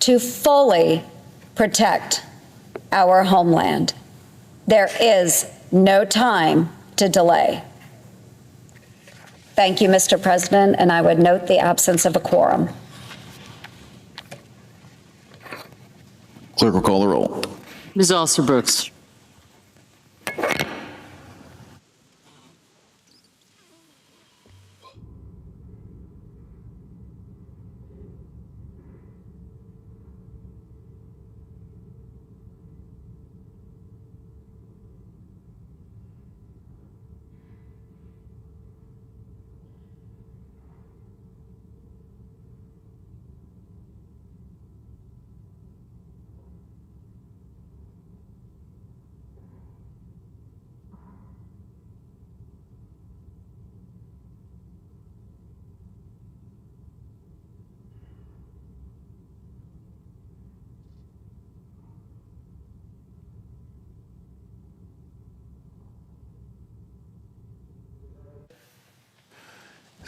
to fully protect our homeland. There is no time to delay. Thank you, Mr. President, and I would note the absence of a quorum. Clerk will call the roll. Ms. Alster-Brooks.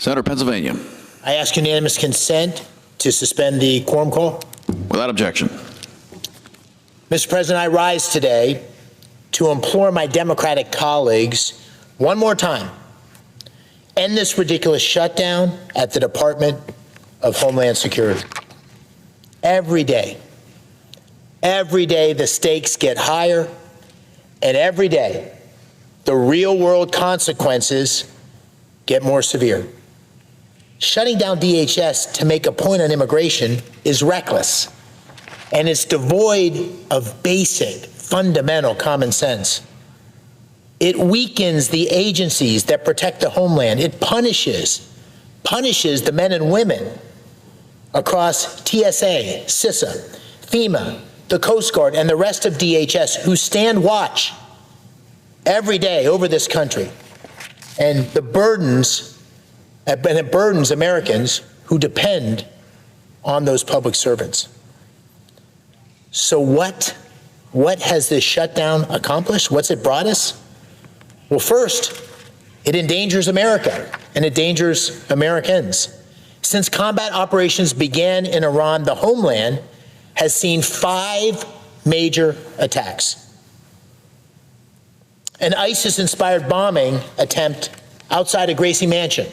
Senator, Pennsylvania. I ask unanimous consent to suspend the quorum call. Without objection. Mr. President, I rise today to implore my Democratic colleagues one more time, end this ridiculous shutdown at the Department of Homeland Security. Every day the stakes get higher, and every day the real-world consequences get more severe. Shutting down DHS to make a point on immigration is reckless, and it's devoid of basic, fundamental common sense. It weakens the agencies that protect the homeland. It punishes the men and women across TSA, CISA, FEMA, the Coast Guard, and the rest of DHS who stand watch every day over this country. And it burdens Americans who depend on those public servants. So what has this shutdown accomplished? What's it brought us? Well, first, it endangers America and it endangers Americans. Since combat operations began in Iran, the Homeland has seen 5 major attacks. An ISIS-inspired bombing attempt outside a Gracie Mansion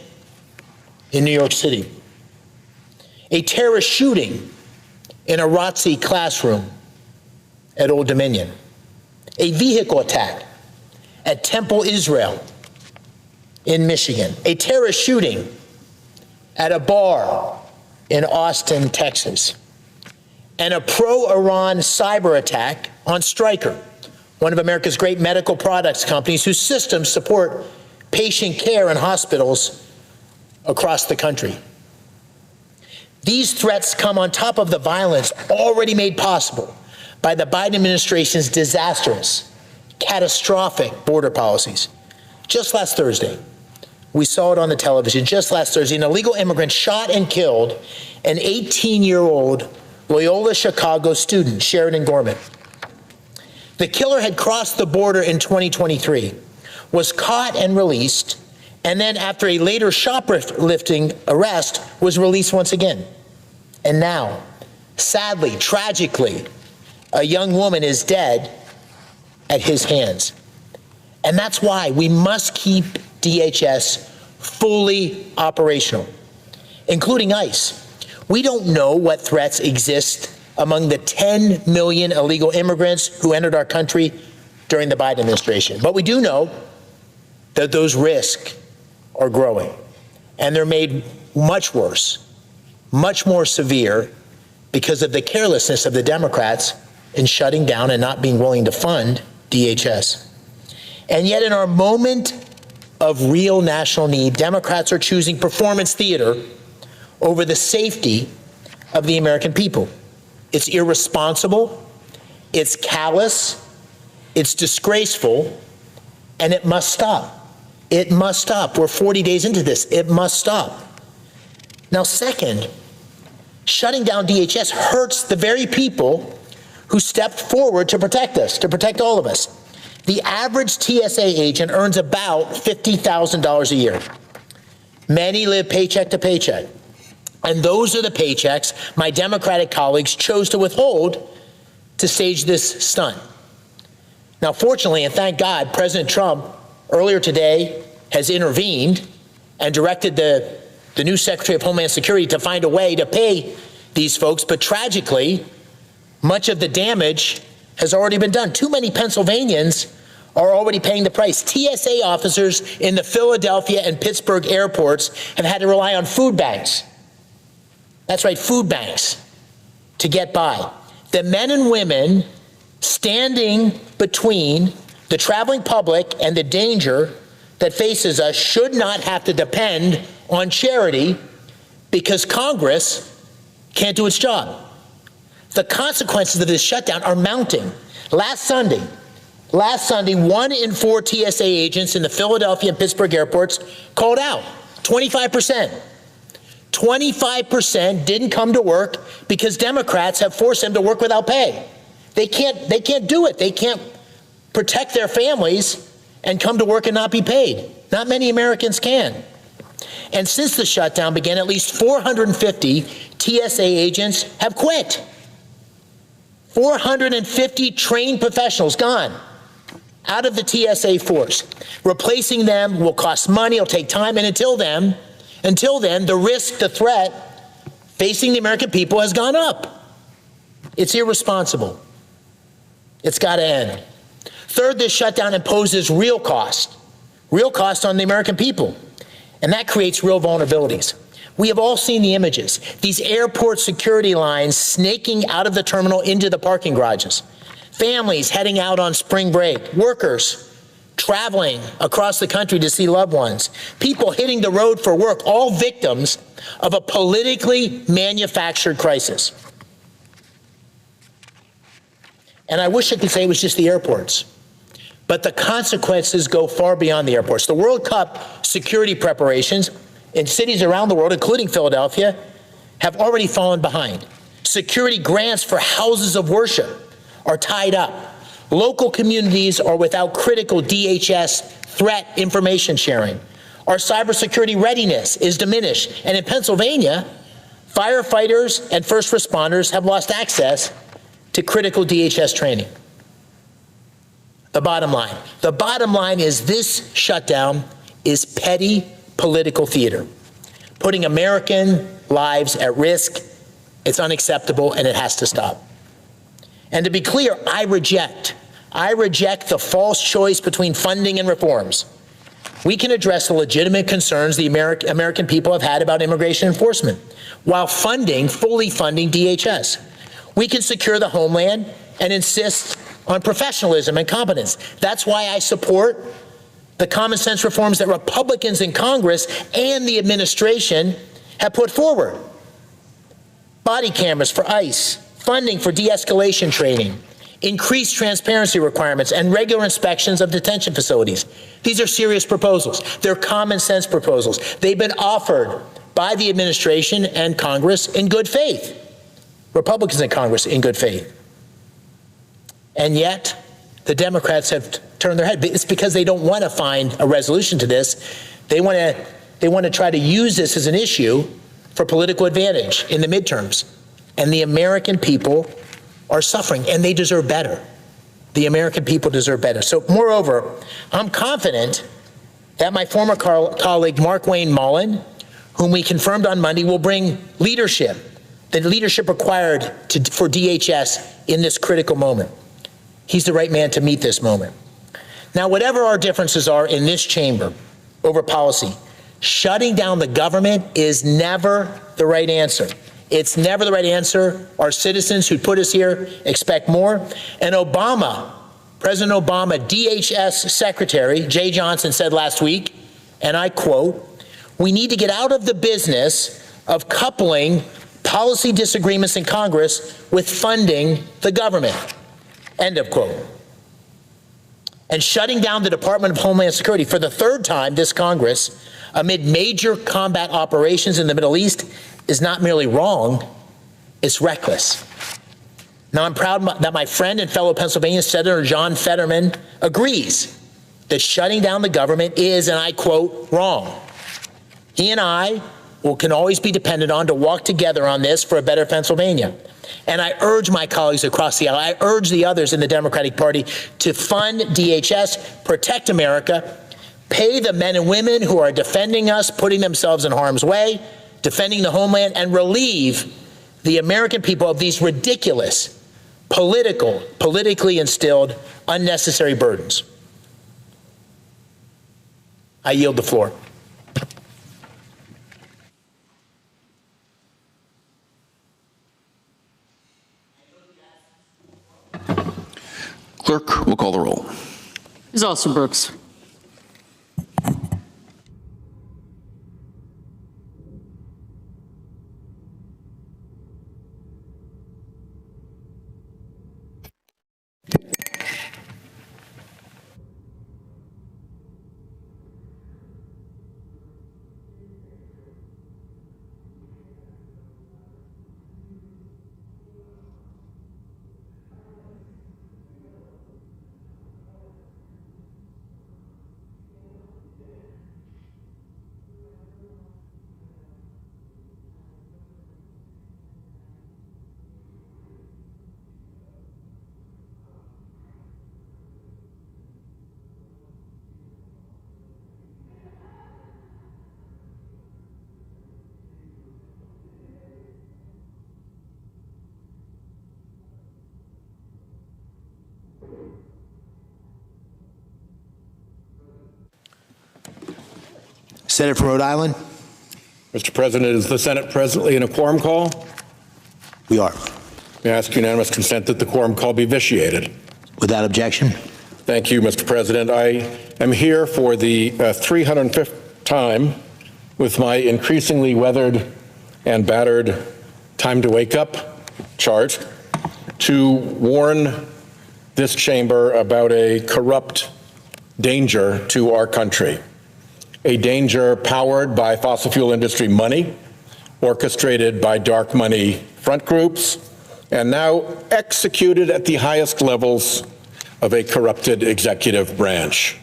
in New York City. A terrorist shooting in a ROTC classroom at Old Dominion. A vehicle attack at Temple, Israel in Michigan. A terrorist shooting at a bar in Austin, Texas. And a pro-Iran cyber attack on Stryker, one of America's great medical products companies whose systems support patient care in hospitals across the country. These threats come on top of the violence already made possible by the Biden administration's disastrous, catastrophic border policies. Just last Thursday, we saw it on the television, just last Thursday, an illegal immigrant shot and killed an 18-year-old Loyola Chicago student, Sheridan Gorman. The killer had crossed the border in 2023, was caught and released, and then after a later shoplifting arrest, was released once again. And now, sadly, tragically, a young woman is dead at his hands. And that's why we must keep DHS fully operational, including ICE. We don't know what threats exist among the 10 million illegal immigrants who entered our country during the Biden administration. But we do know that those risks are growing, and they're made much worse, much more severe because of the carelessness of the Democrats in shutting down and not being willing to fund DHS. And yet in our moment of real national need, Democrats are choosing performance theater over the safety of the American people. It's irresponsible, it's callous, it's disgraceful, and it must stop. It must stop. We're 40 days into this. It must stop. Now, second, shutting down DHS hurts the very people who stepped forward to protect us, to protect all of us. The average TSA agent earns about $50,000 a year. Many live paycheck to paycheck. And those are the paychecks my Democratic colleagues chose to withhold to stage this stunt. Now, fortunately, and thank God, President Trump earlier today has intervened and directed the new Secretary of Homeland Security to find a way to pay these folks. But tragically, much of the damage has already been done. Too many Pennsylvanians are already paying the price. TSA officers in the Philadelphia and Pittsburgh airports have had to rely on food banks. That's right, food banks to get by. The men and women standing between the traveling public and the danger that faces us should not have to depend on charity because Congress can't do its job. The consequences of this shutdown are mounting. Last Sunday, 1 in 4 TSA agents in the Philadelphia and Pittsburgh airports called out. 25%. 25% didn't come to work because Democrats have forced them to work without pay. They can't do it. They can't protect their families and come to work and not be paid. Not many Americans can. And since the shutdown began, at least 450 TSA agents have quit. 450 trained professionals gone out of the TSA force. Replacing them will cost money, it'll take time, and until then, the risk, the threat facing the American people has gone up. It's irresponsible. It's got to end. Third, this shutdown imposes real cost on the American people, and that creates real vulnerabilities. We have all seen the images, these airport security lines snaking out of the terminal into the parking garages, families heading out on spring break, workers traveling across the country to see loved ones, people hitting the road for work, all victims of a politically manufactured crisis. And I wish I could say it was just the airports, but the consequences go far beyond the airports. The World Cup security preparations in cities around the world, including Philadelphia, have already fallen behind. Security grants for houses of worship are tied up. Local communities are without critical DHS threat information sharing. Our cybersecurity readiness is diminished. And in Pennsylvania, firefighters and first responders have lost access to critical DHS training. The bottom line is this shutdown is petty political theater, putting American lives at risk. It's unacceptable and it has to stop. And to be clear, I reject the false choice between funding and reforms. We can address the legitimate concerns the American people have had about immigration enforcement while fully funding DHS. We can secure the Homeland and insist on professionalism and competence. That's why I support the common sense reforms that Republicans in Congress and the administration have put forward. Body cameras for ICE, funding for de-escalation training, increased transparency requirements, and regular inspections of detention facilities. These are serious proposals. They're common sense proposals. They've been offered by the administration and Congress in good faith. Republicans in Congress in good faith. And yet, the Democrats have turned their head. It's because they don't want to find a resolution to this. They want to try to use this as an issue for political advantage in the midterms. And the American people are suffering, and they deserve better. The American people deserve better. So, moreover, I'm confident that my former colleague, Mark Wayne Mullen, whom we confirmed on Monday, will bring leadership, the leadership required for DHS in this critical moment. He's the right man to meet this moment. Now, whatever our differences are in this chamber over policy, shutting down the government is never the right answer. It's never the right answer. Our citizens who put us here expect more. And President Obama, DHS Secretary Jay Johnson said last week, and I quote, "We need to get out of the business of coupling policy disagreements in Congress with funding the government." End of quote. And shutting down the Department of Homeland Security for the third time this Congress amid major combat operations in the Middle East is not merely wrong, it's reckless. Now, I'm proud that my friend and fellow Pennsylvania Senator John Fetterman agrees that shutting down the government is, and I quote, wrong. He and I can always be depended on to walk together on this for a better Pennsylvania. And I urge my colleagues across the aisle, I urge the others in the Democratic Party to fund DHS, protect America, pay the men and women who are defending us, putting themselves in harm's way, defending the homeland, and relieve the American people of these ridiculous, politically instilled, unnecessary burdens. I yield the floor. Clerk will call the roll. Ms. Alston-Brooks. Senator from Rhode Island? Mr. President, is the Senate presently in a quorum call? We are. May I ask unanimous consent that the quorum call be vitiated? Without objection. Thank you, Mr. President. I am here for the 305th time with my increasingly weathered and battered time to wake up chart to warn this chamber about a corrupt danger to our country, a danger powered by fossil fuel industry money, orchestrated by dark money front groups, and now executed at the highest levels of a corrupted executive branch.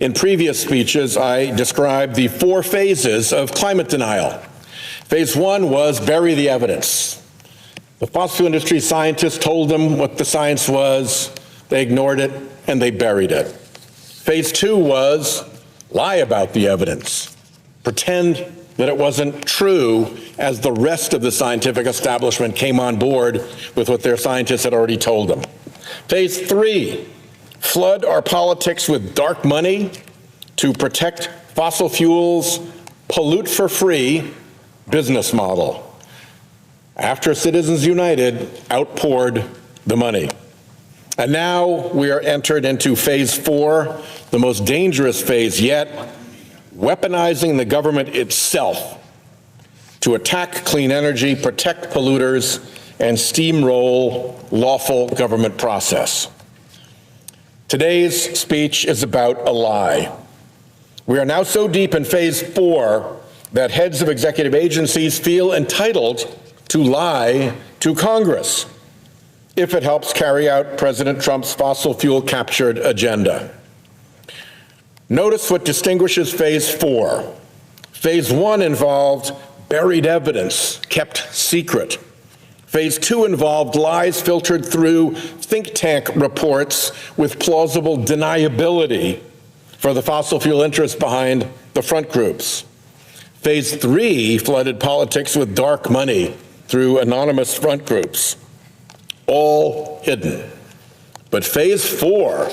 In previous speeches, I described the 4 phases of climate denial. Phase 1 was bury the evidence. The fossil fuel industry scientists told them what the science was, they ignored it, and they buried it. Phase 2 was lie about the evidence, pretend that it wasn't true as the rest of the scientific establishment came on board with what their scientists had already told them. Phase 3, flood our politics with dark money to protect fossil fuels' pollute for free business model. After Citizens United outpoured the money. And now we are entered into phase 4, the most dangerous phase yet, weaponizing the government itself to attack clean energy, protect polluters, and steamroll lawful government process. Today's speech is about a lie. We are now so deep in phase 4 that heads of executive agencies feel entitled to lie to Congress if it helps carry out President Trump's fossil fuel captured agenda. Notice what distinguishes phase 4. Phase 1 involved buried evidence kept secret. Phase 2 involved lies filtered through think tank reports with plausible deniability for the fossil fuel interests behind the front groups. Phase 3 flooded politics with dark money through anonymous front groups, all hidden. But phase 4,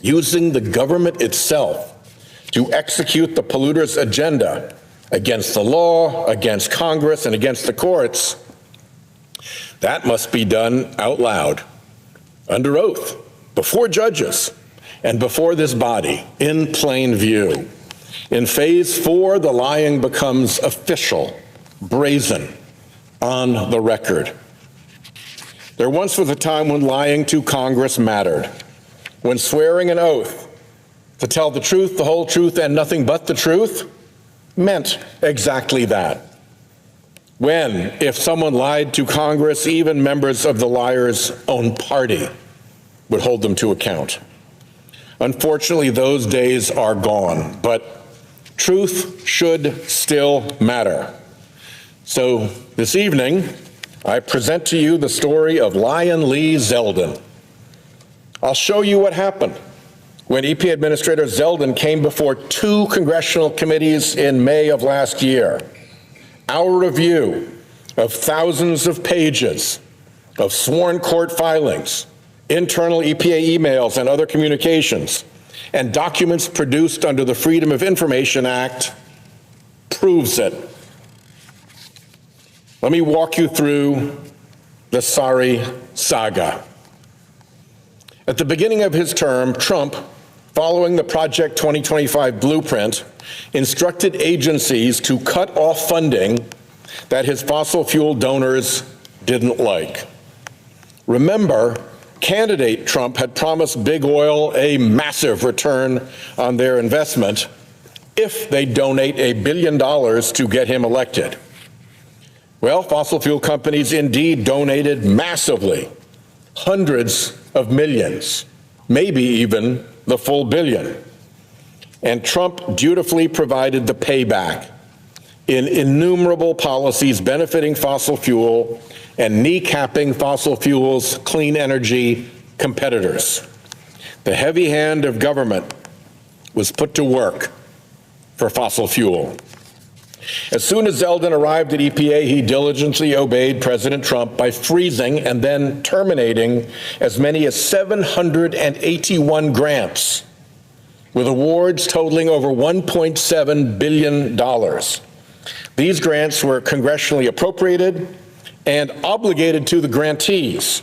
using the government itself to execute the polluter's agenda against the law, against Congress, and against the courts, that must be done out loud, under oath, before judges, and before this body, in plain view. In phase 4, the lying becomes official, brazen, on the record. There once was a time when lying to Congress mattered, when swearing an oath to tell the truth, the whole truth, and nothing but the truth meant exactly that. When, if someone lied to Congress, even members of the liar's own party would hold them to account. Unfortunately, those days are gone, but truth should still matter. So this evening, I present to you the story of Lion Lee Zeldin. I'll show you what happened when EPA Administrator Zeldin came before 2 congressional committees in May of last year. Our review of thousands of pages of sworn court filings, internal EPA emails and other communications, and documents produced under the Freedom of Information Act proves it. Let me walk you through the sorry saga. At the beginning of his term, Trump, following the Project 2025 blueprint, instructed agencies to cut off funding that his fossil fuel donors didn't like. Remember, candidate Trump had promised big oil a massive return on their investment if they donate $1 billion to get him elected. Well, fossil fuel companies indeed donated massively, hundreds of millions, maybe even the full billion. And Trump dutifully provided the payback in innumerable policies benefiting fossil fuel and kneecapping fossil fuel's clean energy competitors. The heavy hand of government was put to work for fossil fuel. As soon as Zeldin arrived at EPA, he diligently obeyed President Trump by freezing and then terminating as many as 781 grants with awards totaling over $1.7 billion. These grants were congressionally appropriated and obligated to the grantees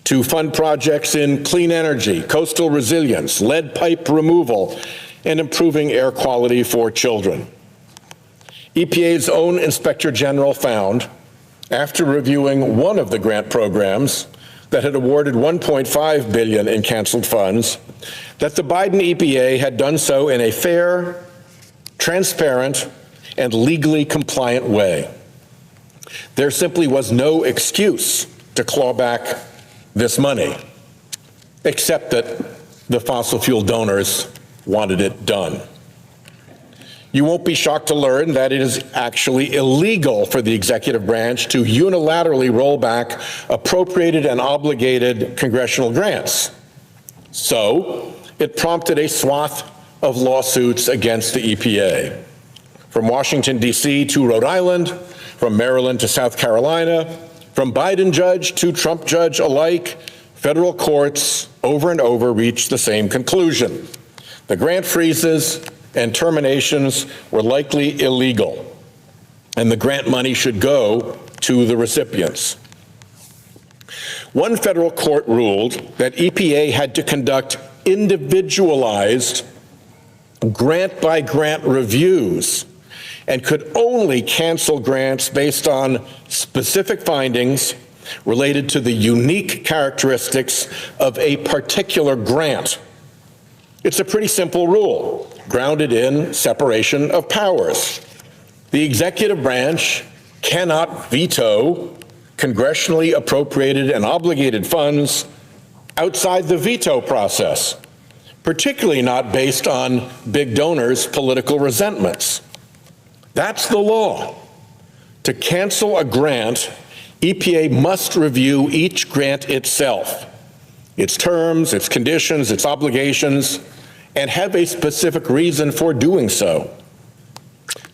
to fund projects in clean energy, coastal resilience, lead pipe removal, and improving air quality for children. EPA's own Inspector General found, after reviewing one of the grant programs that had awarded $1.5 billion in canceled funds, that the Biden EPA had done so in a fair, transparent, and legally compliant way. There simply was no excuse to claw back this money, except that the fossil fuel donors wanted it done. You won't be shocked to learn that it is actually illegal for the executive branch to unilaterally roll back appropriated and obligated congressional grants. So it prompted a swath of lawsuits against the EPA. From Washington, D.C. to Rhode Island, from Maryland to South Carolina, from Biden judge to Trump judge alike, federal courts over and over reached the same conclusion. The grant freezes and terminations were likely illegal, and the grant money should go to the recipients. One federal court ruled that EPA had to conduct individualized grant-by-grant reviews and could only cancel grants based on specific findings related to the unique characteristics of a particular grant. It's a pretty simple rule, grounded in separation of powers. The executive branch cannot veto congressionally appropriated and obligated funds outside the veto process, particularly not based on big donors' political resentments. That's the law. To cancel a grant, EPA must review each grant itself, its terms, its conditions, its obligations, and have a specific reason for doing so.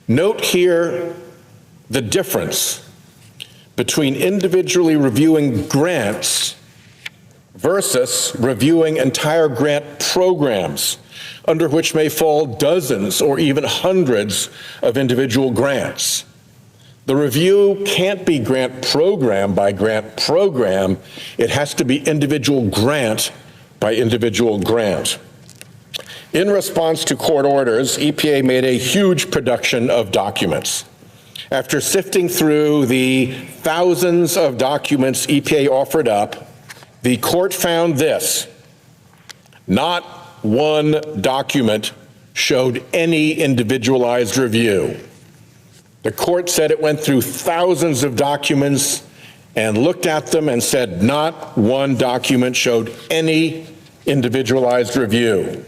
Note here the difference between individually reviewing grants versus reviewing entire grant programs, under which may fall dozens or even hundreds of individual grants. The review can't be grant program by grant program. It has to be individual grant by individual grant. In response to court orders, EPA made a huge production of documents. After sifting through the thousands of documents EPA offered up, the court found this: not one document showed any individualized review. The court said it went through thousands of documents and looked at them and said not one document showed any individualized review.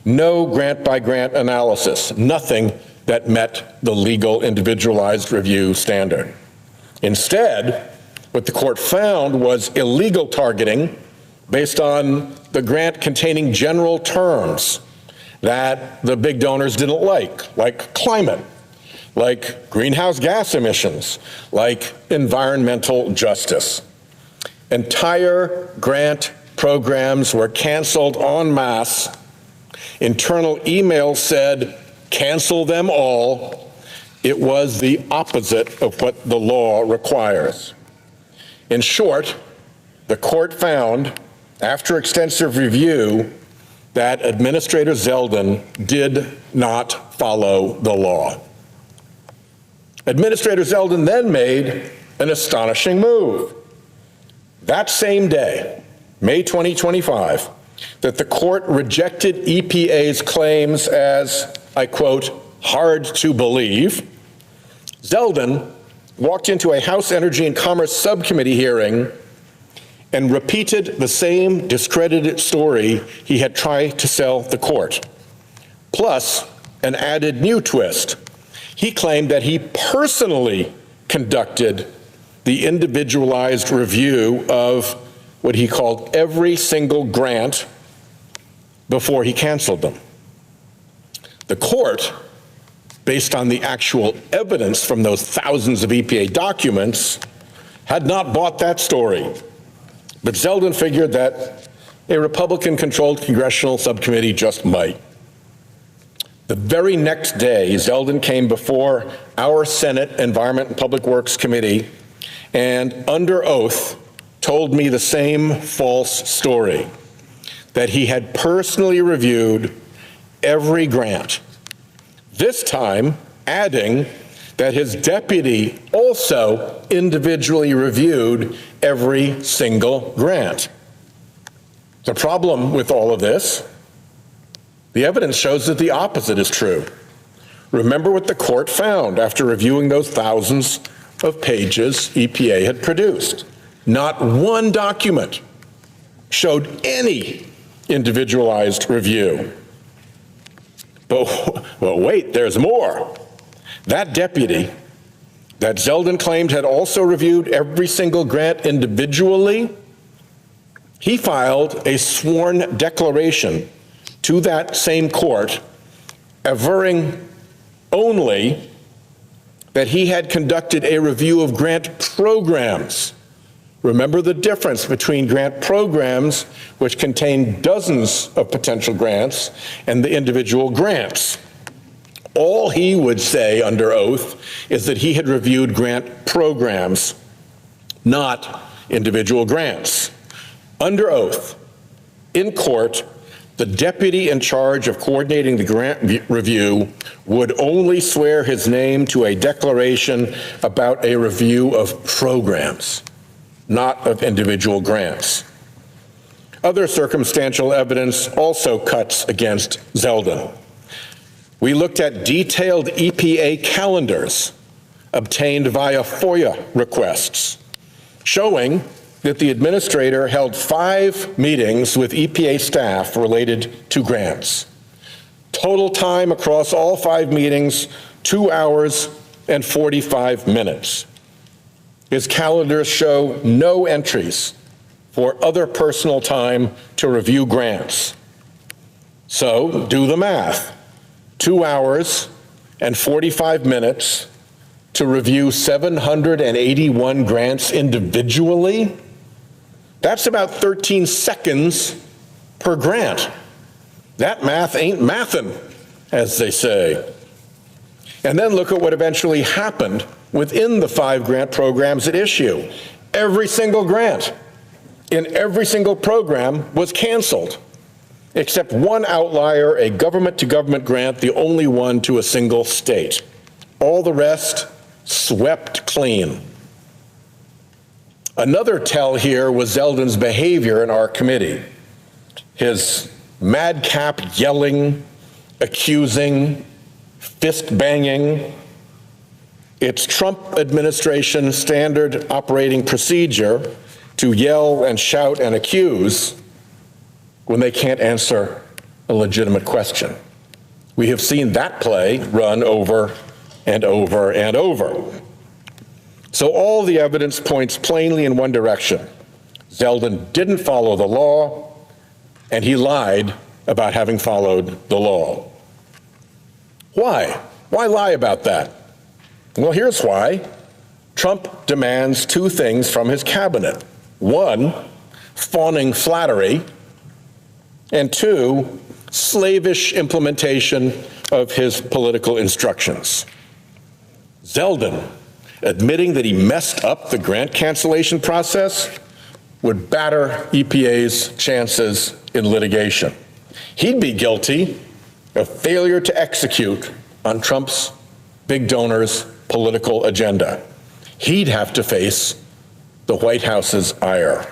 No grant-by-grant analysis, nothing that met the legal individualized review standard. Instead, what the court found was illegal targeting based on the grant containing general terms that the big donors didn't like climate, like greenhouse gas emissions, like environmental justice. Entire grant programs were canceled en masse. Internal emails said, cancel them all. It was the opposite of what the law requires. In short, the court found, after extensive review, that Administrator Zeldin did not follow the law. Administrator Zeldin then made an astonishing move. That same day, May 2025, that the court rejected EPA's claims as, I quote, hard to believe, Zeldin walked into a House Energy and Commerce Subcommittee hearing and repeated the same discredited story he had tried to sell the court, plus an added new twist. He claimed that he personally conducted the individualized review of what he called every single grant before he canceled them. The court, based on the actual evidence from those thousands of EPA documents, had not bought that story. But Zeldin figured that a Republican-controlled congressional subcommittee just might. The very next day, Zeldin came before our Senate Environment and Public Works Committee and, under oath, told me the same false story, that he had personally reviewed every grant, this time adding that his deputy also individually reviewed every single grant. The problem with all of this, the evidence shows that the opposite is true. Remember what the court found after reviewing those thousands of pages EPA had produced. Not one document showed any individualized review. But wait, there's more. That deputy that Zeldin claimed had also reviewed every single grant individually, he filed a sworn declaration to that same court, averring only that he had conducted a review of grant programs. Remember the difference between grant programs, which contain dozens of potential grants, and the individual grants. All he would say under oath is that he had reviewed grant programs, not individual grants. Under oath, in court, the deputy in charge of coordinating the grant review would only swear his name to a declaration about a review of programs, not of individual grants. Other circumstantial evidence also cuts against Zeldin. We looked at detailed EPA calendars obtained via FOIA requests, showing that the administrator held 5 meetings with EPA staff related to grants. Total time across all 5 meetings, 2 hours and 45 minutes. His calendars show no entries for other personal time to review grants. So do the math. 2 hours and 45 minutes to review 781 grants individually? That's about 13 seconds per grant. That math ain't mathin', as they say. And then look at what eventually happened within the 5 grant programs at issue. Every single grant in every single program was canceled, except one outlier, a government-to-government grant, the only one to a single state. All the rest swept clean. Another tell here was Zeldin's behavior in our committee. His madcap yelling, accusing, fist-banging. It's Trump administration standard operating procedure to yell and shout and accuse when they can't answer a legitimate question. We have seen that play run over and over and over. So all the evidence points plainly in one direction. Zeldin didn't follow the law, and he lied about having followed the law. Why? Why lie about that? Well, here's why. Trump demands 2 things from his cabinet. 1, fawning flattery, and 2, slavish implementation of his political instructions. Zeldin, admitting that he messed up the grant cancellation process, would batter EPA's chances in litigation. He'd be guilty of failure to execute on Trump's big donors' political agenda. He'd have to face the White House's ire.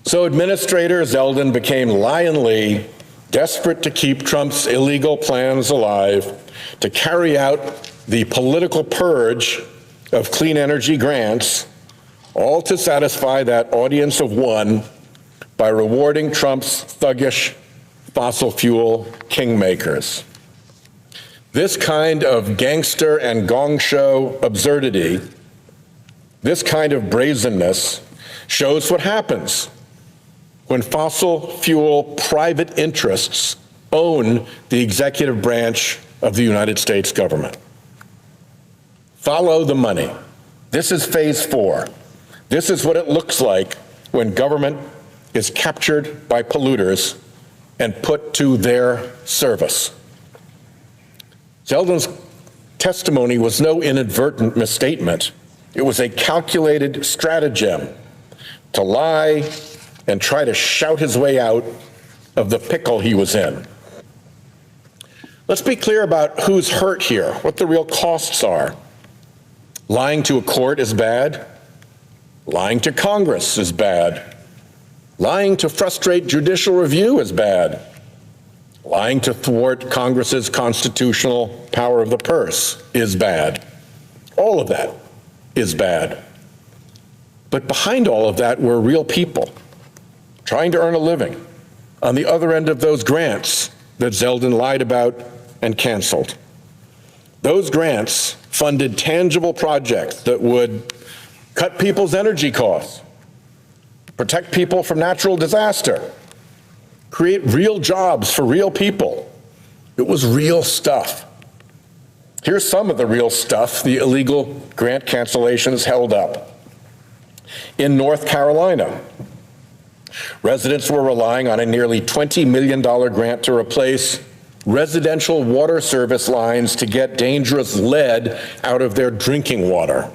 So Administrator Zeldin became lionly desperate to keep Trump's illegal plans alive, to carry out the political purge of clean energy grants, all to satisfy that audience of one by rewarding Trump's thuggish fossil fuel kingmakers. This kind of gangster and gong show absurdity, this kind of brazenness, shows what happens when fossil fuel private interests own the executive branch of the United States government. Follow the money. This is phase 4. This is what it looks like when government is captured by polluters and put to their service. Zeldin's testimony was no inadvertent misstatement. It was a calculated stratagem to lie and try to shout his way out of the pickle he was in. Let's be clear about who's hurt here, what the real costs are. Lying to a court is bad. Lying to Congress is bad. Lying to frustrate judicial review is bad. Lying to thwart Congress's constitutional power of the purse is bad. All of that is bad. But behind all of that were real people trying to earn a living on the other end of those grants that Zeldin lied about and canceled. Those grants funded tangible projects that would cut people's energy costs, protect people from natural disaster, create real jobs for real people. It was real stuff. Here's some of the real stuff the illegal grant cancellations held up. In North Carolina, residents were relying on a nearly $20 million grant to replace residential water service lines to get dangerous lead out of their drinking water.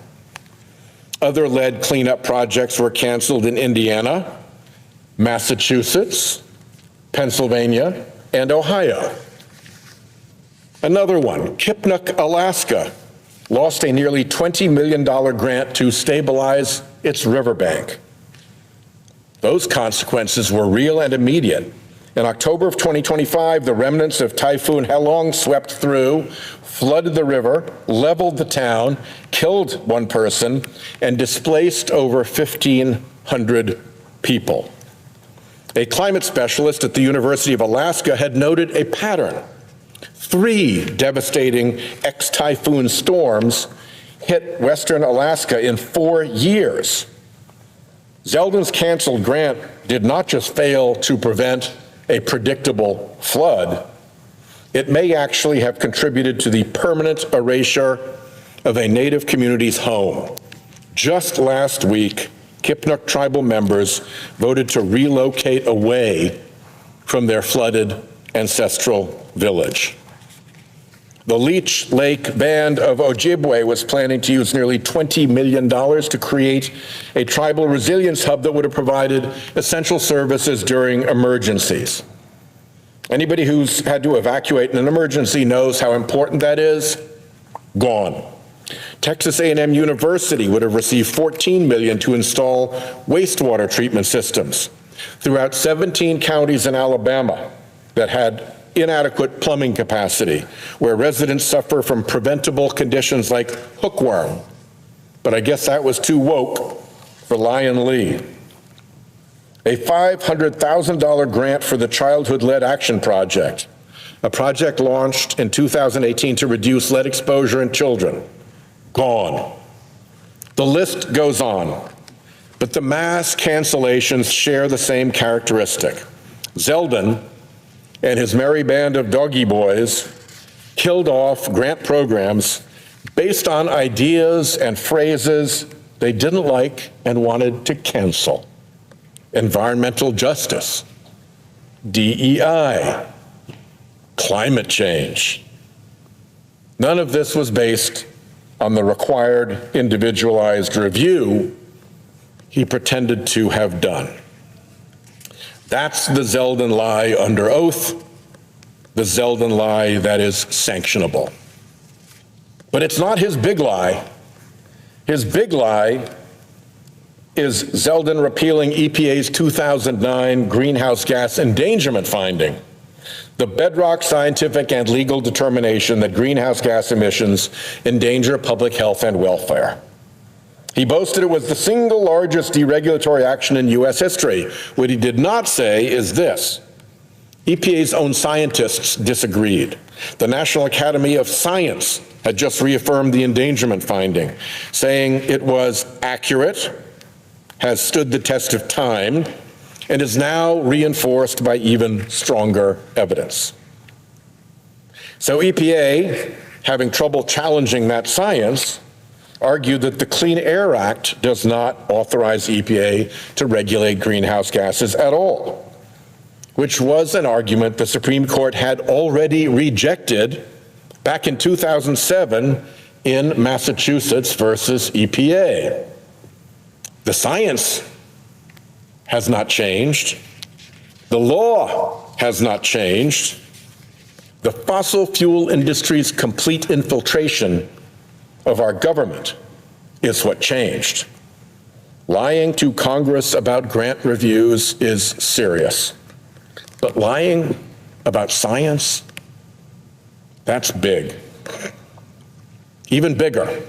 Other lead cleanup projects were canceled in Indiana, Massachusetts, Pennsylvania, and Ohio. Another one, Kipnuk, Alaska, lost a nearly $20 million grant to stabilize its riverbank. Those consequences were real and immediate. In October of 2025, the remnants of Typhoon Helong swept through, flooded the river, leveled the town, killed one person, and displaced over 1,500 people. A climate specialist at the University of Alaska had noted a pattern. 3 devastating ex-typhoon storms hit western Alaska in 4 years. Zeldin's canceled grant did not just fail to prevent a predictable flood, it may actually have contributed to the permanent erasure of a Native community's home. Just last week, Kipnuk tribal members voted to relocate away from their flooded ancestral village. The Leech Lake Band of Ojibwe was planning to use nearly $20 million to create a tribal resilience hub that would have provided essential services during emergencies. Anybody who's had to evacuate in an emergency knows how important that is. Gone. Texas A&M University would have received $14 million to install wastewater treatment systems throughout 17 counties in Alabama that had inadequate plumbing capacity, where residents suffer from preventable conditions like hookworm. But I guess that was too woke for Lion Lee. A $500,000 grant for the Childhood Lead Action Project, a project launched in 2018 to reduce lead exposure in children. Gone. The list goes on, but the mass cancellations share the same characteristic. Zeldin and his merry band of doggy boys killed off grant programs based on ideas and phrases they didn't like and wanted to cancel. Environmental justice, DEI, climate change. None of this was based on the required individualized review he pretended to have done. That's the Zeldin lie under oath, the Zeldin lie that is sanctionable. But it's not his big lie. His big lie is Zeldin repealing EPA's 2009 greenhouse gas endangerment finding, the bedrock scientific and legal determination that greenhouse gas emissions endanger public health and welfare. He boasted it was the single largest deregulatory action in U.S. history. What he did not say is this: EPA's own scientists disagreed. The National Academy of Science had just reaffirmed the endangerment finding, saying it was accurate, has stood the test of time, and is now reinforced by even stronger evidence. So EPA, having trouble challenging that science, argued that the Clean Air Act does not authorize EPA to regulate greenhouse gases at all, which was an argument the Supreme Court had already rejected back in 2007 in Massachusetts versus EPA. The science has not changed. The law has not changed. The fossil fuel industry's complete infiltration of our government is what changed. Lying to Congress about grant reviews is serious. But lying about science, that's big. Even bigger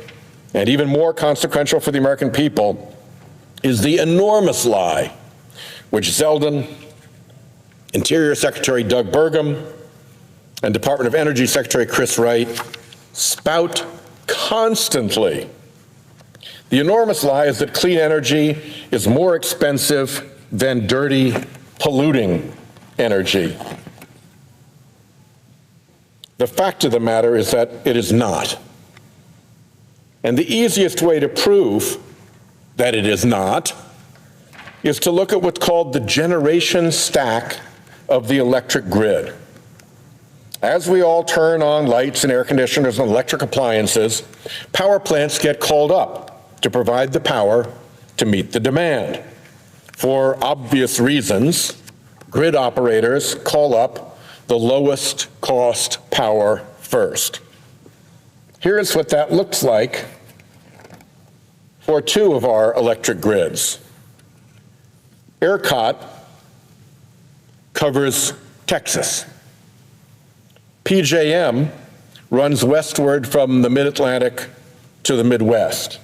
and even more consequential for the American people is the enormous lie which Zeldin, Interior Secretary Doug Burgum, and Department of Energy Secretary Chris Wright spout constantly. The enormous lie is that clean energy is more expensive than dirty, polluting energy. The fact of the matter is that it is not. And the easiest way to prove that it is not is to look at what's called the generation stack of the electric grid. As we all turn on lights and air conditioners and electric appliances, power plants get called up to provide the power to meet the demand. For obvious reasons, grid operators call up the lowest cost power first. Here's what that looks like for two of our electric grids. ERCOT covers Texas. PJM runs westward from the Mid-Atlantic to the Midwest.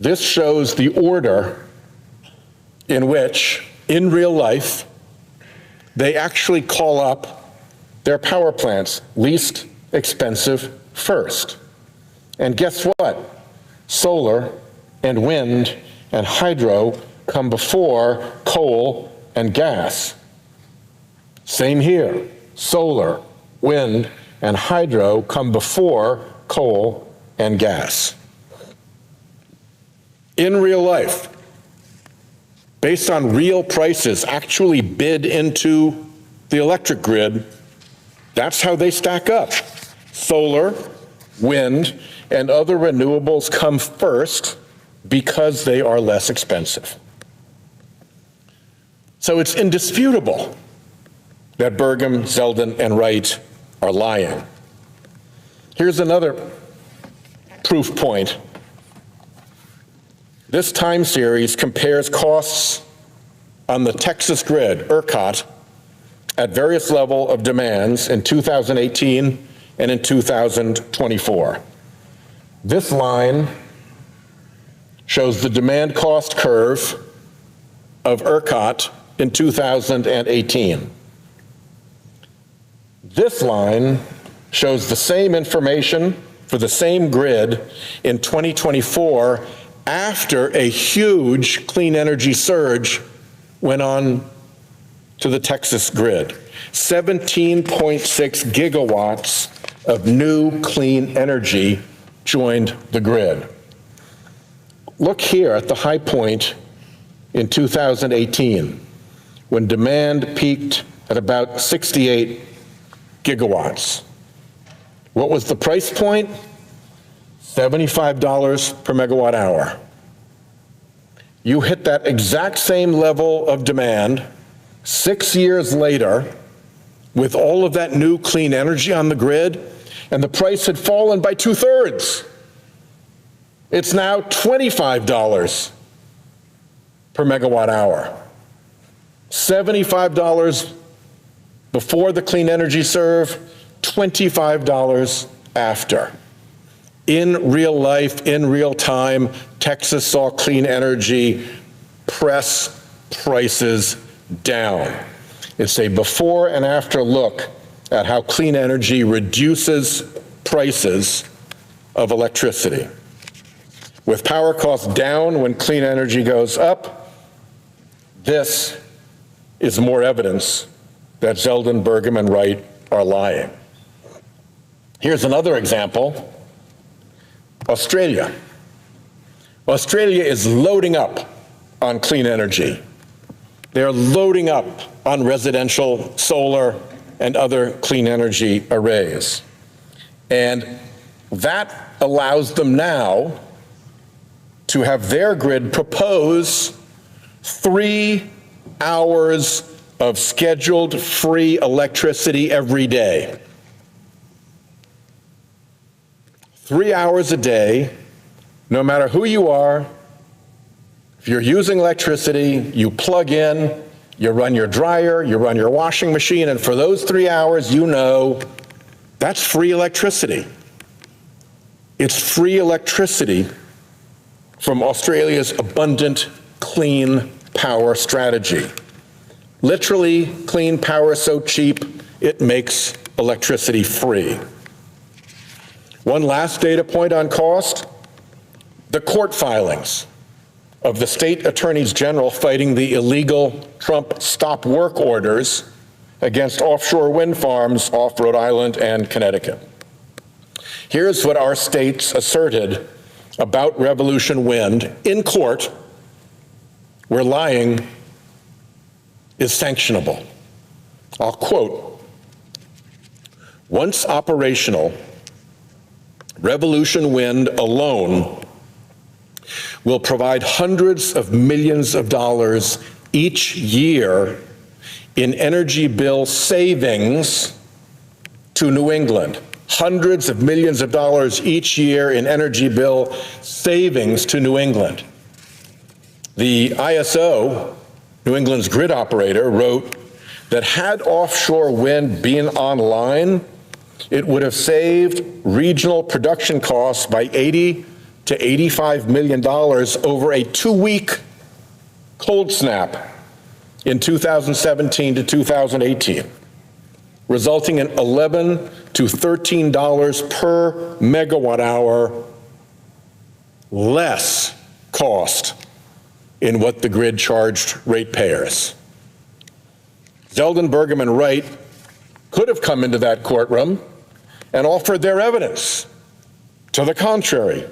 This shows the order in which, in real life, they actually call up their power plants least expensive first. And guess what? Solar and wind and hydro come before coal and gas. Same here. Solar, wind, and hydro come before coal and gas. In real life, based on real prices actually bid into the electric grid, that's how they stack up. Solar, wind, and other renewables come first because they are less expensive. So it's indisputable that Burgum, Zeldin, and Wright are lying. Here's another proof point. This time series compares costs on the Texas grid, ERCOT, at various levels of demands in 2018 and in 2024. This line shows the demand cost curve of ERCOT in 2018. This line shows the same information for the same grid in 2024 after a huge clean energy surge went on to the Texas grid. 17.6 gigawatts of new clean energy joined the grid. Look here at the high point in 2018, when demand peaked at about 68 gigawatts. What was the price point? $75 per megawatt hour. You hit that exact same level of demand 6 years later with all of that new clean energy on the grid, and the price had fallen by 2/3. It's now $25 per megawatt hour. $75 before the clean energy surge, $25 after. In real life, in real time, Texas saw clean energy press prices down. It's a before and after look at how clean energy reduces prices of electricity. With power costs down when clean energy goes up, this is more evidence that Zeldin, Burgum, and Wright are lying. Here's another example. Australia. Australia is loading up on clean energy. They're loading up on residential solar and other clean energy arrays. And that allows them now to have their grid propose 3 hours of scheduled free electricity every day. 3 hours a day, no matter who you are. If you're using electricity, you plug in, you run your dryer, you run your washing machine, and for those 3 hours, you know that's free electricity. It's free electricity from Australia's abundant clean power strategy. Literally, clean power is so cheap, it makes electricity free. One last data point on cost, the court filings of the state attorneys general fighting the illegal Trump stop work orders against offshore wind farms off Rhode Island and Connecticut. Here's what our states asserted about Revolution Wind in court, where lying is sanctionable. I'll quote, "Once operational, Revolution Wind alone will provide hundreds of millions of dollars each year in energy bill savings to New England. Hundreds of millions of dollars each year in energy bill savings to New England." The ISO, New England's grid operator, wrote that had offshore wind been online, it would have saved regional production costs by $80 to $85 million over a 2-week cold snap in 2017 to 2018, resulting in $11 to $13 per megawatt hour less cost in what the grid charged ratepayers. Zeldin, Burgum, and Wright could have come into that courtroom and offered their evidence to the contrary,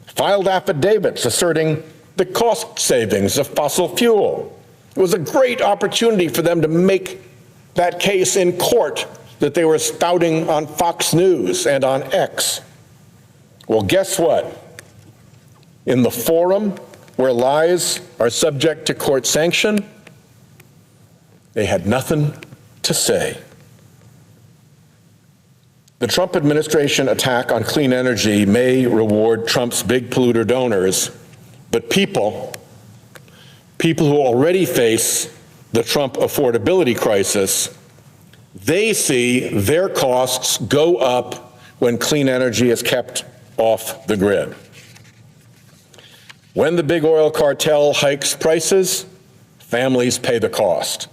filed affidavits asserting the cost savings of fossil fuel. It was a great opportunity for them to make that case in court that they were spouting on Fox News and on X. Well, guess what? In the forum where lies are subject to court sanction, they had nothing to say. The Trump administration attack on clean energy may reward Trump's big polluter donors, but people who already face the Trump affordability crisis, they see their costs go up when clean energy is kept off the grid. When the big oil cartel hikes prices, families pay the cost.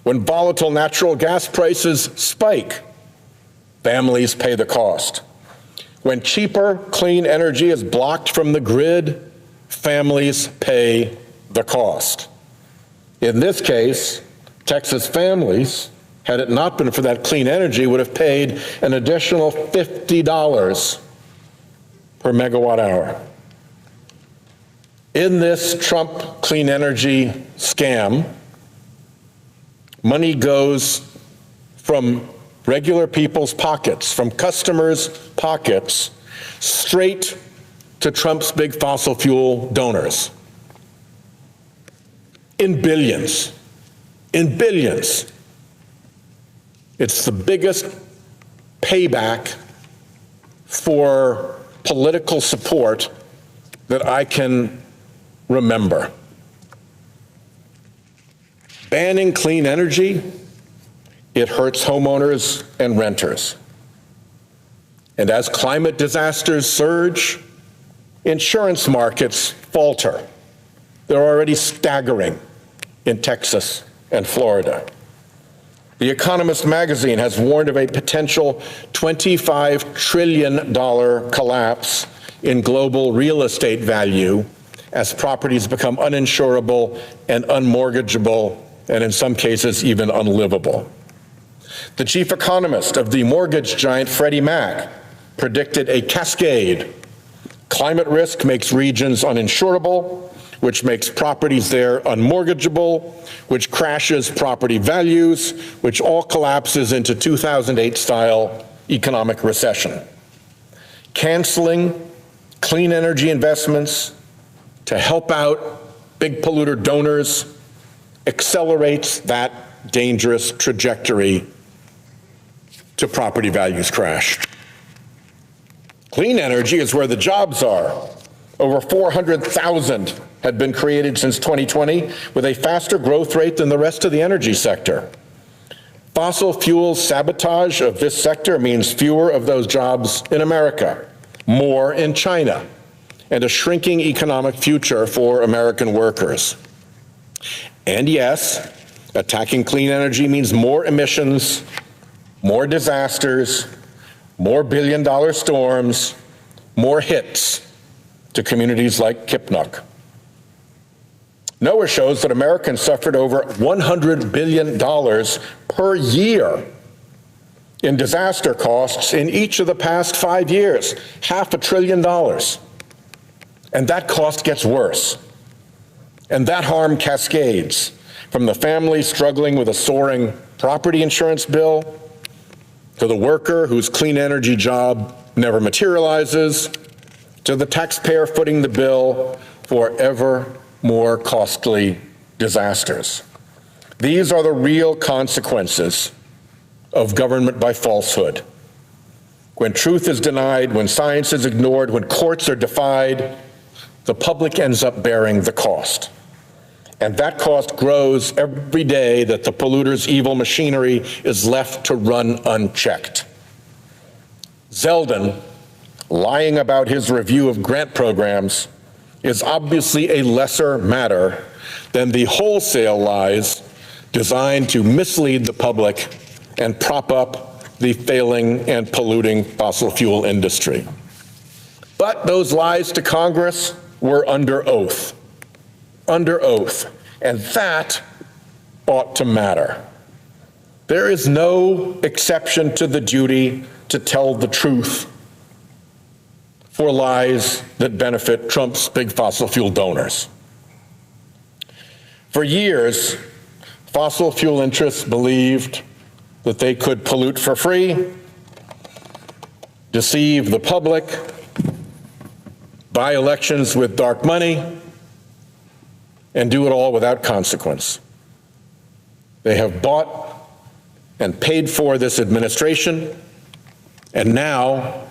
When volatile natural gas prices spike, families pay the cost. When cheaper, clean energy is blocked from the grid, families pay the cost. In this case, Texas families, had it not been for that clean energy, would have paid an additional $50 per megawatt hour. In this Trump clean energy scam, money goes from regular people's pockets, from customers' pockets, straight to Trump's big fossil fuel donors. In billions. In billions. It's the biggest payback for political support that I can remember. Banning clean energy, it hurts homeowners and renters. And as climate disasters surge, insurance markets falter. They're already staggering in Texas and Florida. The Economist magazine has warned of a potential $25 trillion collapse in global real estate value as properties become uninsurable and unmortgageable, and in some cases even unlivable. The chief economist of the mortgage giant Freddie Mac predicted a cascade. Climate risk makes regions uninsurable, which makes properties there unmortgageable, which crashes property values, which all collapses into 2008-style economic recession. canceling clean energy investments to help out big polluter donors accelerates that dangerous trajectory to property values crash. Clean energy is where the jobs are. Over 400,000 have been created since 2020, with a faster growth rate than the rest of the energy sector. Fossil fuel sabotage of this sector means fewer of those jobs in America, more in China, and a shrinking economic future for American workers. And yes, attacking clean energy means more emissions, more disasters, more billion-dollar storms, more hits to communities like Kipnuk. NOAA shows that Americans suffered over $100 billion per year in disaster costs in each of the past 5 years, $500 billion. And that cost gets worse. And that harm cascades from the family struggling with a soaring property insurance bill, to the worker whose clean energy job never materializes, to the taxpayer footing the bill for ever more costly disasters. These are the real consequences of government by falsehood. When truth is denied, when science is ignored, when courts are defied, the public ends up bearing the cost. And that cost grows every day that the polluter's evil machinery is left to run unchecked. Zeldin, lying about his review of grant programs, is obviously a lesser matter than the wholesale lies designed to mislead the public and prop up the failing and polluting fossil fuel industry. But those lies to Congress were under oath, and that ought to matter. There is no exception to the duty to tell the truth for lies that benefit Trump's big fossil fuel donors. For years, fossil fuel interests believed that they could pollute for free, deceive the public, buy elections with dark money, and do it all without consequence. They have bought and paid for this administration, and now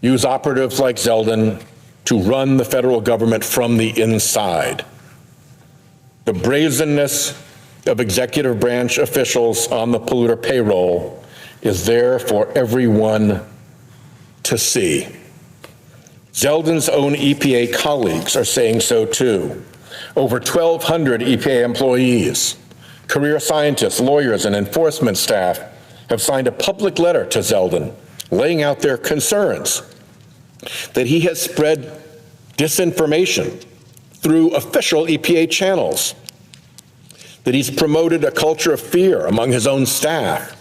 use operatives like Zeldin to run the federal government from the inside. The brazenness of executive branch officials on the polluter payroll is there for everyone to see. Zeldin's own EPA colleagues are saying so too. Over 1,200 EPA employees, career scientists, lawyers, and enforcement staff have signed a public letter to Zeldin laying out their concerns that he has spread disinformation through official EPA channels, that he's promoted a culture of fear among his own staff,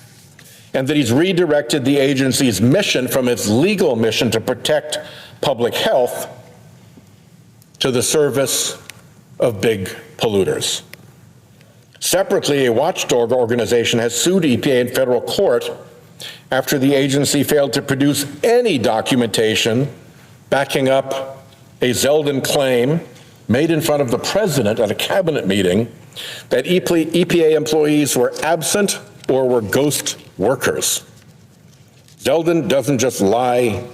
and that he's redirected the agency's mission from its legal mission to protect public health to the service of big polluters. Separately, a watchdog organization has sued EPA in federal court after the agency failed to produce any documentation backing up a Zeldin claim made in front of the president at a cabinet meeting that EPA employees were absent or were ghost workers. Zeldin doesn't just lie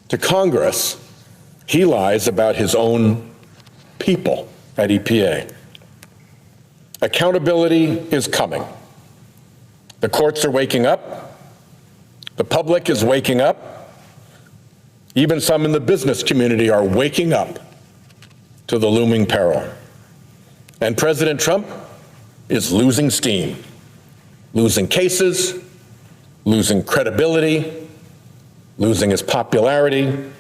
to Congress, he lies about his own people at EPA. Accountability is coming. The courts are waking up. The public is waking up. Even some in the business community are waking up to the looming peril. And President Trump is losing steam, losing cases, losing credibility, losing his popularity,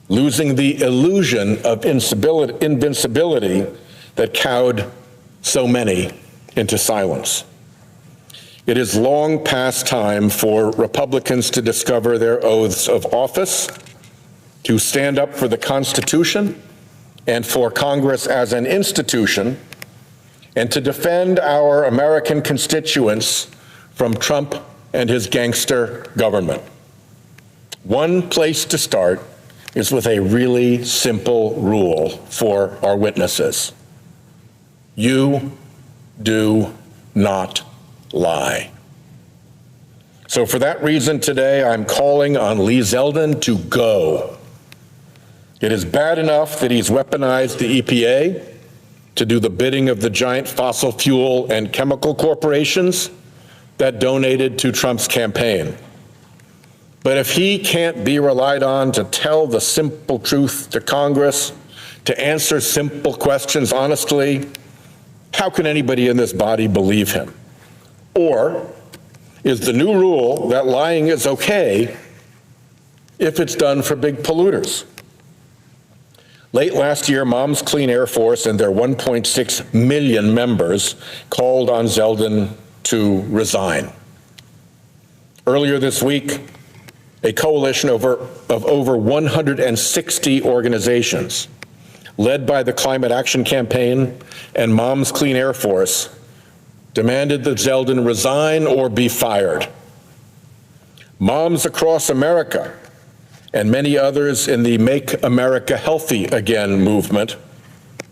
losing the illusion of invincibility that cowed so many into silence. It is long past time for Republicans to discover their oaths of office, to stand up for the Constitution and for Congress as an institution, and to defend our American constituents from Trump and his gangster government. One place to start is with a really simple rule for our witnesses. You do not lie. So for that reason today, I'm calling on Lee Zeldin to go. It is bad enough that he's weaponized the EPA to do the bidding of the giant fossil fuel and chemical corporations that donated to Trump's campaign. But if he can't be relied on to tell the simple truth to Congress, to answer simple questions honestly, how can anybody in this body believe him? Or is the new rule that lying is okay if it's done for big polluters? Late last year, Moms Clean Air Force and their 1.6 million members called on Zeldin to resign. Earlier this week, a coalition of over 160 organizations, led by the Climate Action Campaign and Moms Clean Air Force, demanded that Zeldin resign or be fired. Moms across America and many others in the Make America Healthy Again movement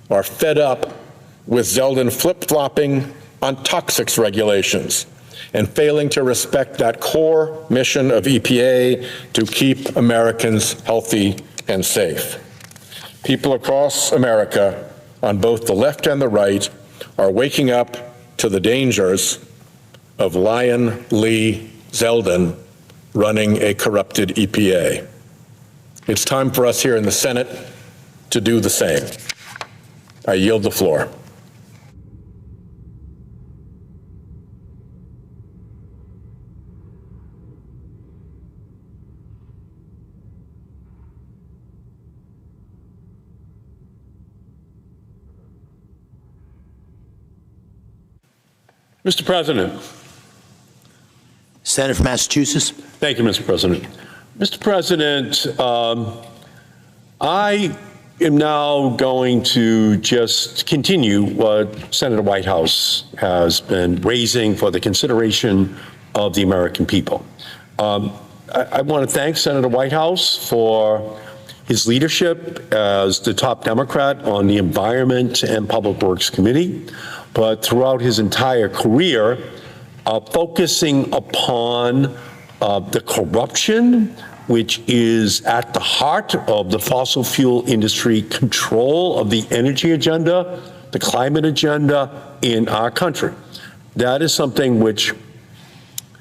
are fed up with Zeldin flip-flopping on toxics regulations and failing to respect that core mission of EPA to keep Americans healthy and safe. People across America, on both the left and the right, are waking up to the dangers of Lion Lee Zeldin running a corrupted EPA. It's time for us here in the Senate to do the same. I yield the floor. Mr. President. Senator from Massachusetts. Thank you, Mr. President. Mr. President, I am now going to just continue what Senator Whitehouse has been raising for the consideration of the American people. I want to thank Senator Whitehouse for his leadership as the top Democrat on the Environment and Public Works Committee, but throughout his entire career, focusing upon the corruption which is at the heart of the fossil fuel industry control of the energy agenda, the climate agenda in our country. That is something which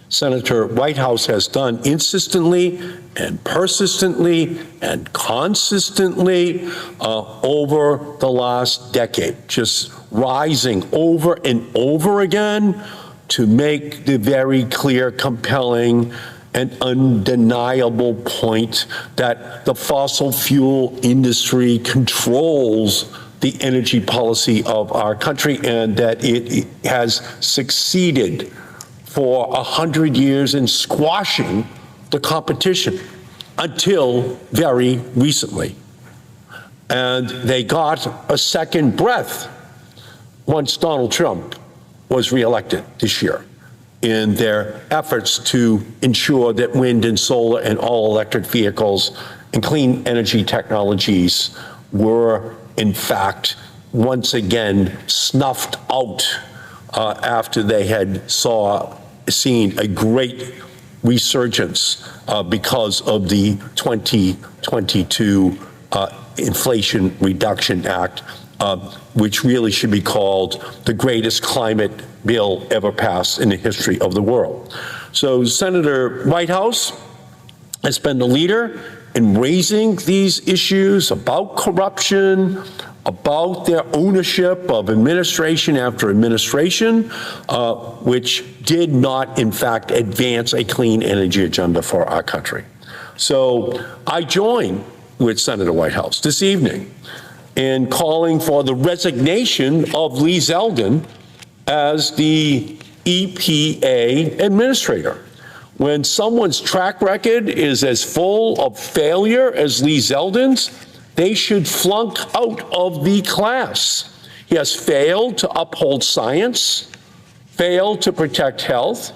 Senator Whitehouse has done insistently and persistently and consistently over the last decade, just rising over and over again to make the very clear, compelling, and undeniable point that the fossil fuel industry controls the energy policy of our country and that it has succeeded for 100 years in squashing the competition until very recently. And they got a second breath once Donald Trump was reelected this year in their efforts to ensure that wind and solar and all electric vehicles and clean energy technologies were, in fact, once again snuffed out after they had seen a great resurgence because of the 2022 Inflation Reduction Act, which really should be called the greatest climate bill ever passed in the history of the world. So Senator Whitehouse has been the leader in raising these issues about corruption, about their ownership of administration after administration, which did not, in fact, advance a clean energy agenda for our country. So I join with Senator Whitehouse this evening in calling for the resignation of Lee Zeldin as the EPA administrator. When someone's track record is as full of failure as Lee Zeldin's, they should flunk out of the class. He has failed to uphold science, failed to protect health,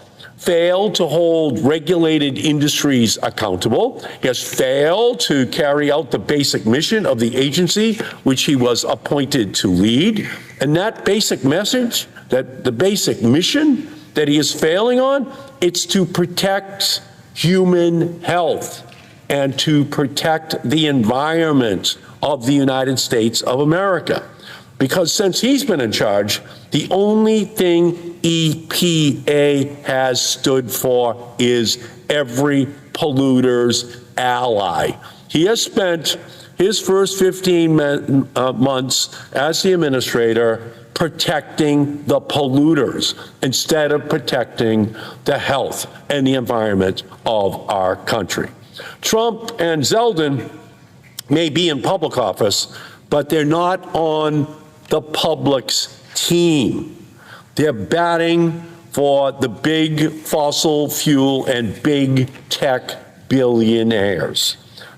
failed to hold regulated industries accountable. He has failed to carry out the basic mission of the agency which he was appointed to lead. And that basic message, that the basic mission that he is failing on, it's to protect human health and to protect the environment of the United States of America. Because since he's been in charge, the only thing EPA has stood for is every polluter's ally. He has spent his first 15 months as the administrator protecting the polluters instead of protecting the health and the environment of our country. Trump and Zeldin may be in public office, but they're not on the public's team. They're batting for the big fossil fuel and big tech billionaires.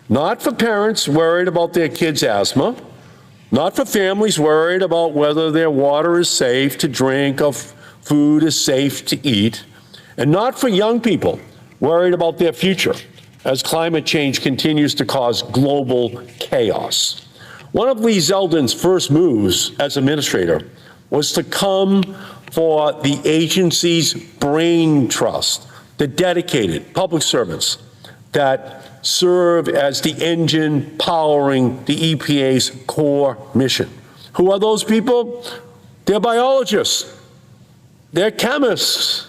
Not for parents worried about their kids' asthma, not for families worried about whether their water is safe to drink or food is safe to eat, and not for young people worried about their future as climate change continues to cause global chaos. One of Lee Zeldin's first moves as administrator was to come for the agency's brain trust, the dedicated public servants that serve as the engine powering the EPA's core mission. Who are those people? They're biologists, they're chemists,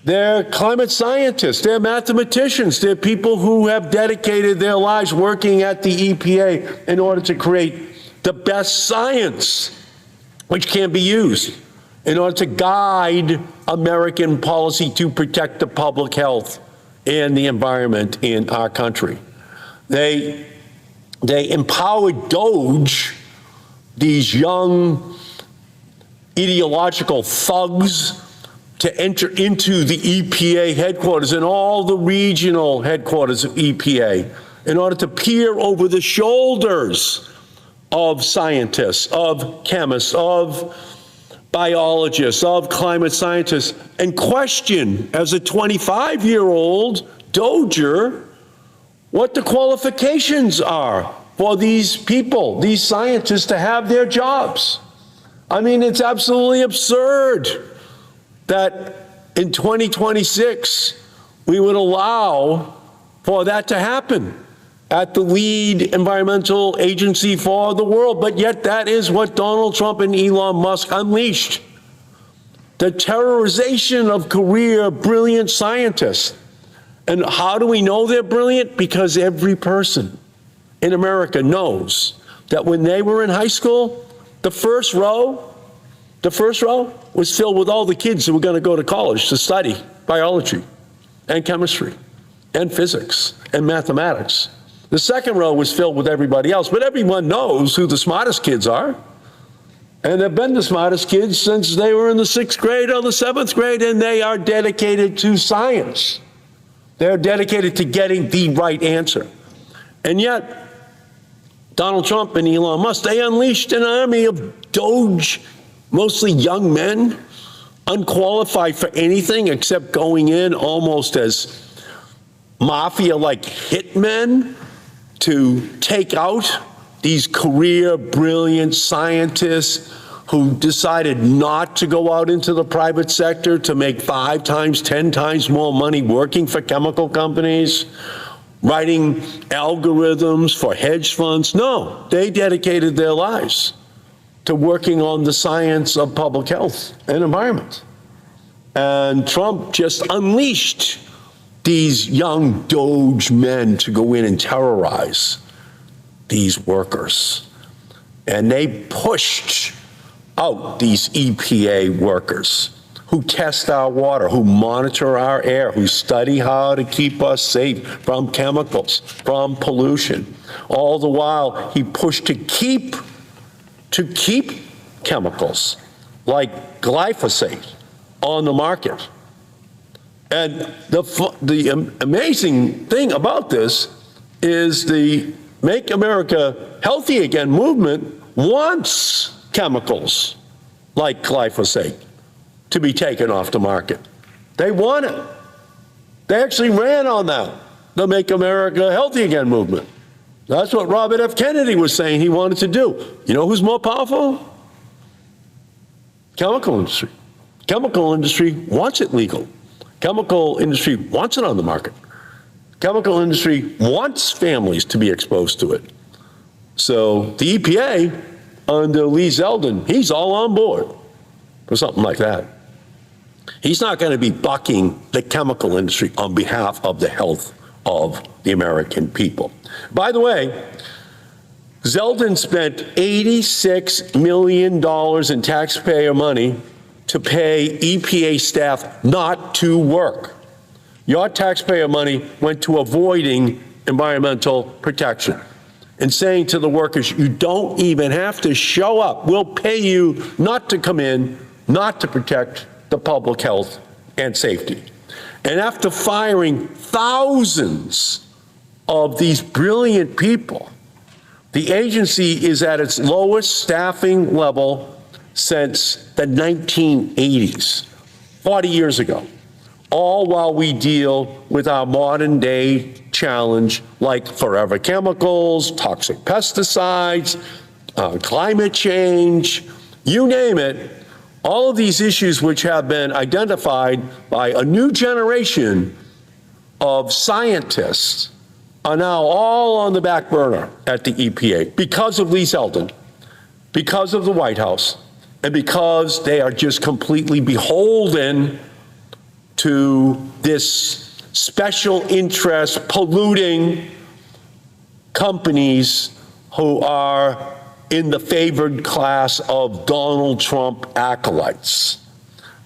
they're climate scientists, they're mathematicians, they're people who have dedicated their lives working at the EPA in order to create the best science which can be used in order to guide American policy to protect the public health and the environment in our country. They empowered DOGE, these young ideological thugs, to enter into the EPA headquarters and all the regional headquarters of EPA in order to peer over the shoulders of scientists, of chemists, of biologists, of climate scientists, and question, as a 25-year-old Doger, what the qualifications are for these people, these scientists, to have their jobs. I mean, it's absolutely absurd that in 2026 we would allow for that to happen at the lead environmental agency for the world, but yet that is what Donald Trump and Elon Musk unleashed. The terrorization of career brilliant scientists. And how do we know they're brilliant? Because every person in America knows that when they were in high school, the first row was filled with all the kids who were going to go to college to study biology and chemistry and physics and mathematics. The second row was filled with everybody else, but everyone knows who the smartest kids are. And they've been the smartest kids since they were in the 6th grade or the 7th grade, and they are dedicated to science. They're dedicated to getting the right answer. And yet, Donald Trump and Elon Musk, they unleashed an army of Doge, mostly young men, unqualified for anything except going in almost as mafia-like hitmen to take out these career brilliant scientists who decided not to go out into the private sector to make 5 times, 10 times more money working for chemical companies, writing algorithms for hedge funds. No, they dedicated their lives to working on the science of public health and environment. And Trump just unleashed these young Doge men to go in and terrorize these workers. And they pushed out these EPA workers who test our water, who monitor our air, who study how to keep us safe from chemicals, from pollution. All the while, he pushed to keep chemicals like glyphosate on the market. And the amazing thing about this is the Make America Healthy Again movement wants chemicals like glyphosate to be taken off the market. They won it. They actually ran on that, the Make America Healthy Again movement. That's what Robert F. Kennedy was saying he wanted to do. You know who's more powerful? Chemical industry. Chemical industry wants it legal. Chemical industry wants it on the market. Chemical industry wants families to be exposed to it. So the EPA, under Lee Zeldin, he's all on board for something like that. He's not going to be bucking the chemical industry on behalf of the health of the American people. By the way, Zeldin spent $86 million in taxpayer money to pay EPA staff not to work. Your taxpayer money went to avoiding environmental protection and saying to the workers, you don't even have to show up. We'll pay you not to come in, not to protect the public health and safety. And after firing thousands of these brilliant people, the agency is at its lowest staffing level since the 1980s, 40 years ago, all while we deal with our modern day challenge like forever chemicals, toxic pesticides, climate change, you name it. All of these issues which have been identified by a new generation of scientists are now all on the back burner at the EPA because of Lee Zeldin, because of the White House, and because they are just completely beholden to this special interest polluting companies who are in the favored class of Donald Trump acolytes.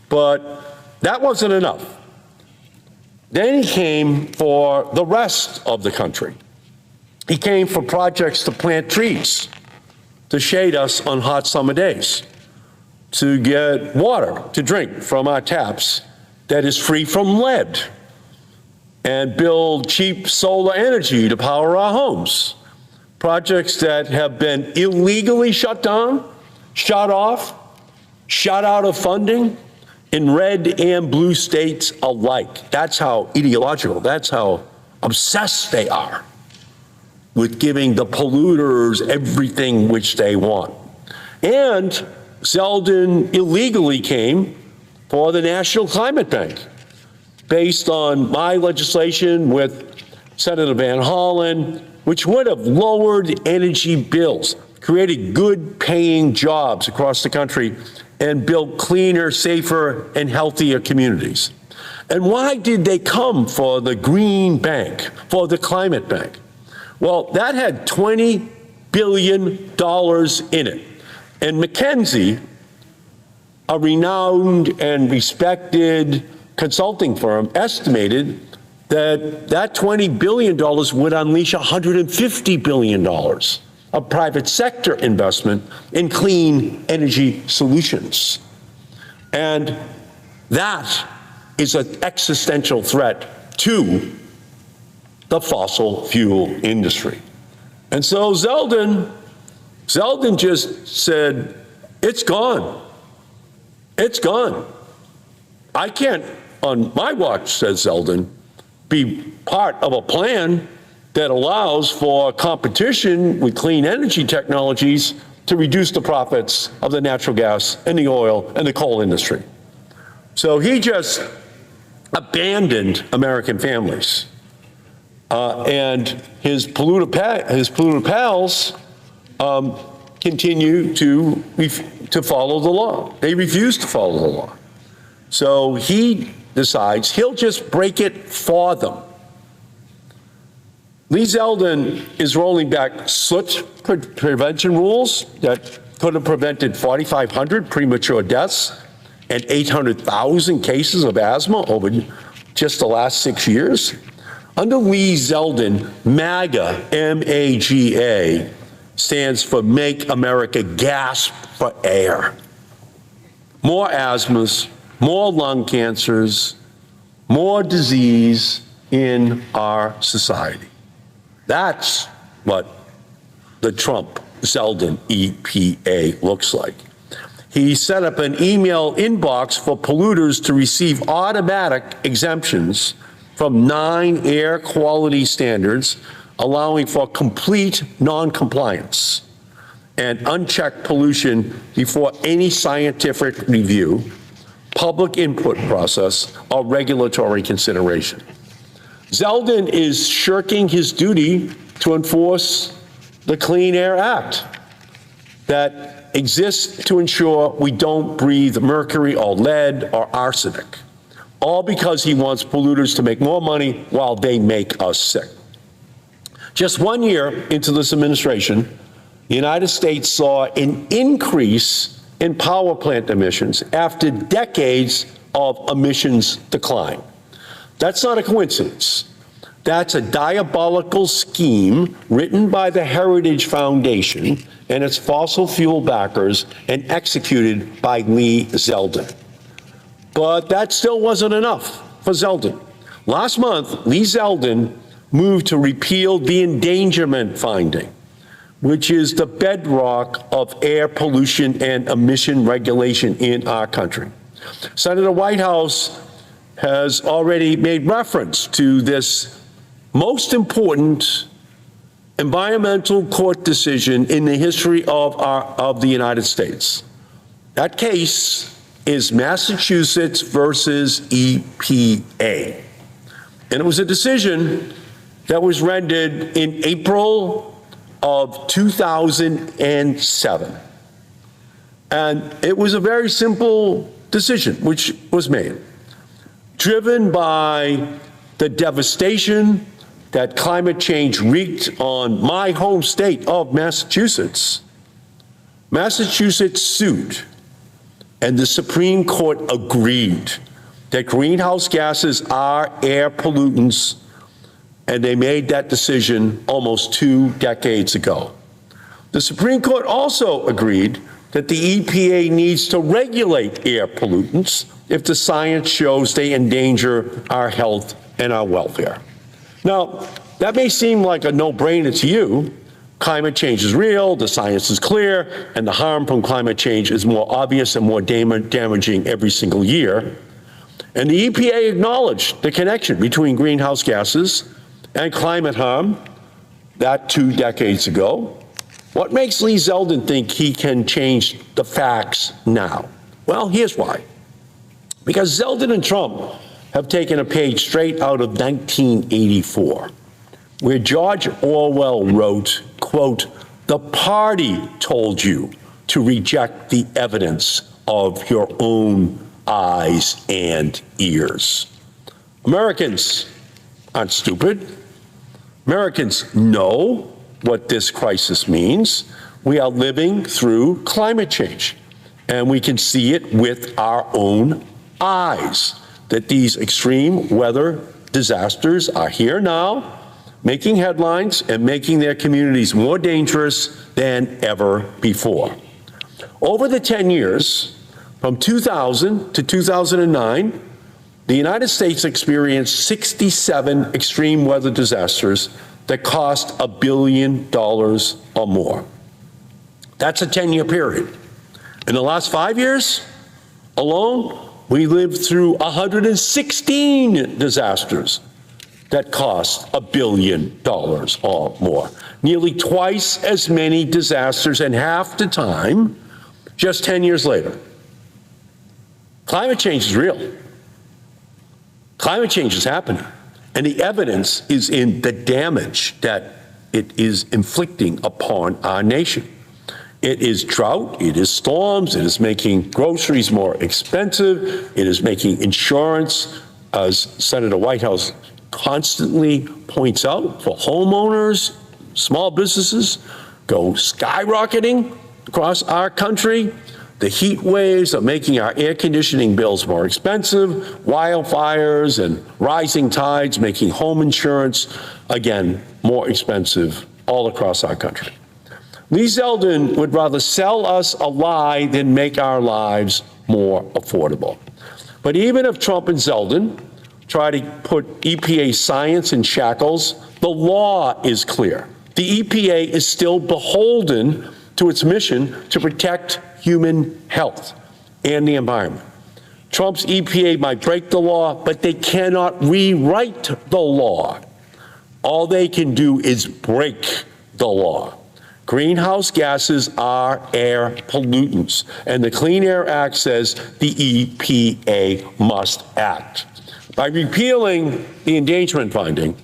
But that wasn't enough. Then he came for the rest of the country. He came for projects to plant trees, to shade us on hot summer days, to get water to drink from our taps that is free from lead, and build cheap solar energy to power our homes. Projects that have been illegally shut down, shut off, shut out of funding in red and blue states alike. That's how ideological, that's how obsessed they are with giving the polluters everything which they want. And Zeldin illegally came for the National Climate Bank, based on my legislation with Senator Van Hollen, which would have lowered energy bills, created good-paying jobs across the country, and built cleaner, safer, and healthier communities. And why did they come for the Green Bank, for the Climate Bank? Well, that had $20 billion in it. And McKinsey, a renowned and respected consulting firm, estimated that $20 billion would unleash $150 billion of private sector investment in clean energy solutions. And that is an existential threat to the fossil fuel industry. And so Zeldin just said, it's gone. It's gone. I can't, on my watch, says Zeldin, be part of a plan that allows for competition with clean energy technologies to reduce the profits of the natural gas and the oil and the coal industry. So he just abandoned American families. And his polluter pals continue to follow the law. They refuse to follow the law. So he decides he'll just break it for them. Lee Zeldin is rolling back soot prevention rules that could have prevented 4,500 premature deaths and 800,000 cases of asthma over just the last 6 years. Under Lee Zeldin, MAGA, M-A-G-A, stands for Make America Gasp for Air. More asthmas, more lung cancers, more disease in our society. That's what the Trump-Zeldin EPA looks like. He set up an email inbox for polluters to receive automatic exemptions from 9 air quality standards, allowing for complete non-compliance and unchecked pollution before any scientific review, public input process, or regulatory consideration. Zeldin is shirking his duty to enforce the Clean Air Act that exists to ensure we don't breathe mercury or lead or arsenic, all because he wants polluters to make more money while they make us sick. Just 1 year into this administration, the United States saw an increase in power plant emissions after decades of emissions decline. That's not a coincidence. That's a diabolical scheme written by the Heritage Foundation and its fossil fuel backers and executed by Lee Zeldin. But that still wasn't enough for Zeldin. Last month, Lee Zeldin moved to repeal the endangerment finding, which is the bedrock of air pollution and emission regulation in our country. Senator Whitehouse has already made reference to this most important environmental court decision in the history of the United States. That case is Massachusetts versus EPA. And it was a decision that was rendered in April of 2007. And it was a very simple decision which was made, driven by the devastation that climate change wreaked on my home state of Massachusetts. Massachusetts sued, and the Supreme Court agreed that greenhouse gases are air pollutants, and they made that decision almost 2 decades ago. The Supreme Court also agreed that the EPA needs to regulate air pollutants if the science shows they endanger our health and our welfare. Now, that may seem like a no-brainer to you. Climate change is real, the science is clear, and the harm from climate change is more obvious and more damaging every single year. And the EPA acknowledged the connection between greenhouse gases and climate harm, that 2 decades ago. What makes Lee Zeldin think he can change the facts now? Well, here's why. Because Zeldin and Trump have taken a page straight out of 1984, where George Orwell wrote, quote, "The party told you to reject the evidence of your own eyes and ears." Americans aren't stupid. Americans know what this crisis means. We are living through climate change, and we can see it with our own eyes, that these extreme weather disasters are here now, making headlines and making their communities more dangerous than ever before. Over the 10 years, from 2000 to 2009, the United States experienced 67 extreme weather disasters that cost $1 billion or more. That's a 10-year period. In the last 5 years alone, we lived through 116 disasters that cost $1 billion or more. Nearly twice as many disasters in half the time, just 10 years later. Climate change is real. Climate change is happening. And the evidence is in the damage that it is inflicting upon our nation. It is drought, it is storms, it is making groceries more expensive, it is making insurance, as Senator Whitehouse constantly points out, for homeowners, small businesses, go skyrocketing across our country. The heat waves are making our air conditioning bills more expensive, wildfires and rising tides making home insurance, again, more expensive all across our country. Lee Zeldin would rather sell us a lie than make our lives more affordable. But even if Trump and Zeldin try to put EPA science in shackles, the law is clear. The EPA is still beholden to its mission to protect human health and the environment. Trump's EPA might break the law, but they cannot rewrite the law. All they can do is break the law. Greenhouse gases are air pollutants, and the Clean Air Act says the EPA must act. By repealing the endangerment finding,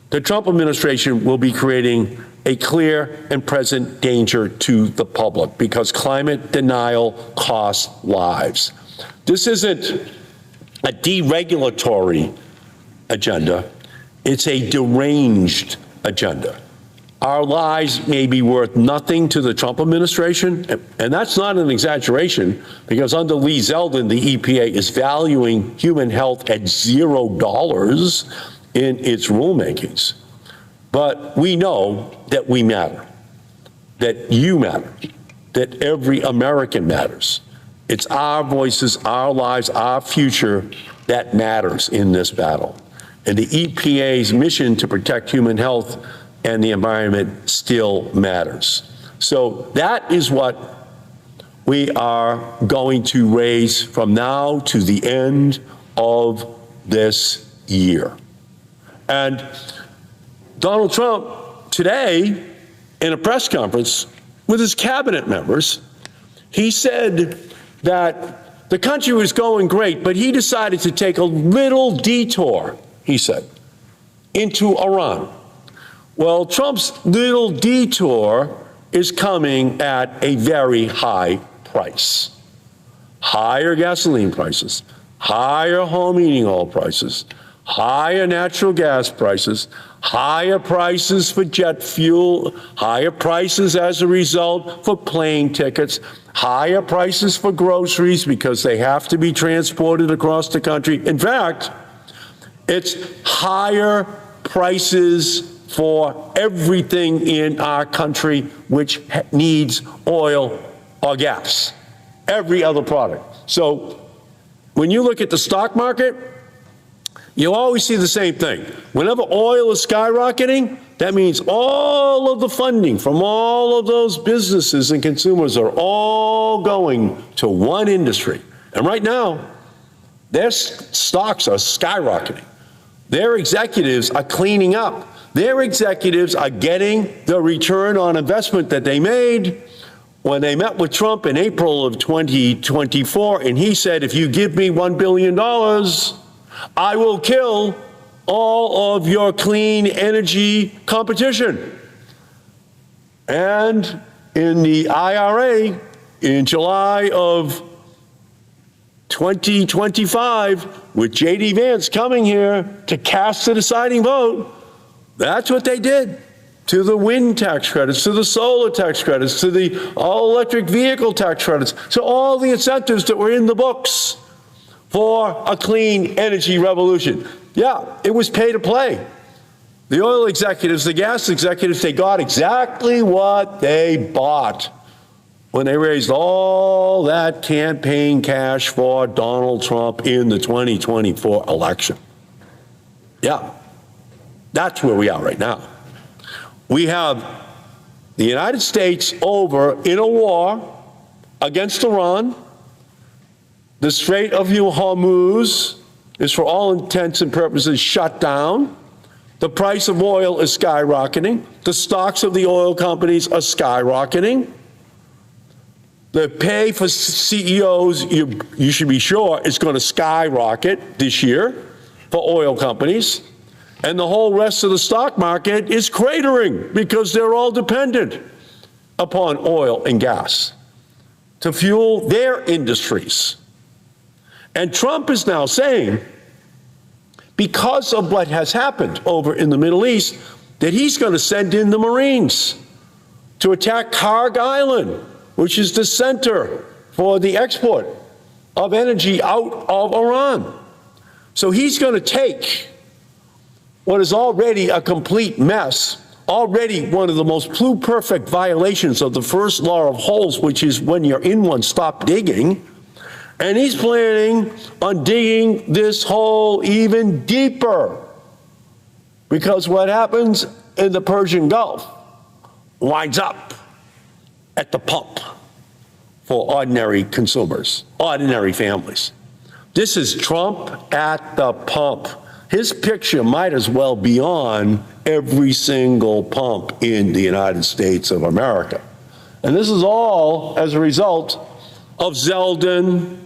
the Trump administration will be creating a clear and present danger to the public because climate denial costs lives. This isn't a deregulatory agenda, it's a deranged agenda. Our lives may be worth nothing to the Trump administration, and that's not an exaggeration, because under Lee Zeldin, the EPA is valuing human health at $0 in its rulemakings. But we know that we matter, that you matter, that every American matters. It's our voices, our lives, our future that matters in this battle. And the EPA's mission to protect human health and the environment still matters. So that is what we are going to raise from now to the end of this year. And Donald Trump today, in a press conference with his cabinet members, he said that the country was going great, but he decided to take a little detour, he said, into Iran. Well, Trump's little detour is coming at a very high price. Higher gasoline prices, higher home heating oil prices, higher natural gas prices, higher prices for jet fuel, higher prices as a result for plane tickets, higher prices for groceries because they have to be transported across the country. In fact, it's higher prices for everything in our country which needs oil or gas, every other product. So when you look at the stock market, you always see the same thing. Whenever oil is skyrocketing, that means all of the funding from all of those businesses and consumers are all going to one industry. And right now, their stocks are skyrocketing. Their executives are cleaning up. Their executives are getting the return on investment that they made when they met with Trump in April of 2024, and he said, if you give me $1 billion, I will kill all of your clean energy competition. And in the IRA, in July of 2025, with J.D. Vance coming here to cast the deciding vote, that's what they did to the wind tax credits, to the solar tax credits, to the all-electric vehicle tax credits, to all the incentives that were in the books for a clean energy revolution. Yeah, it was pay to play. The oil executives, the gas executives, they got exactly what they bought when they raised all that campaign cash for Donald Trump in the 2024 election. Yeah. That's where we are right now. We have the United States over in a war against Iran. The Strait of Hormuz is, for all intents and purposes, shut down. The price of oil is skyrocketing. The stocks of the oil companies are skyrocketing. The pay for CEOs, you should be sure, is going to skyrocket this year for oil companies. And the whole rest of the stock market is cratering because they're all dependent upon oil and gas to fuel their industries. And Trump is now saying, because of what has happened over in the Middle East, that he's going to send in the Marines to attack Kharg Island, which is the center for the export of energy out of Iran. So he's going to take what is already a complete mess, already one of the most pluperfect violations of the first law of holes, which is when you're in one, stop digging. And he's planning on digging this hole even deeper. Because what happens in the Persian Gulf winds up at the pump for ordinary consumers, ordinary families. This is Trump at the pump. His picture might as well be on every single pump in the United States of America. And this is all as a result of Zeldin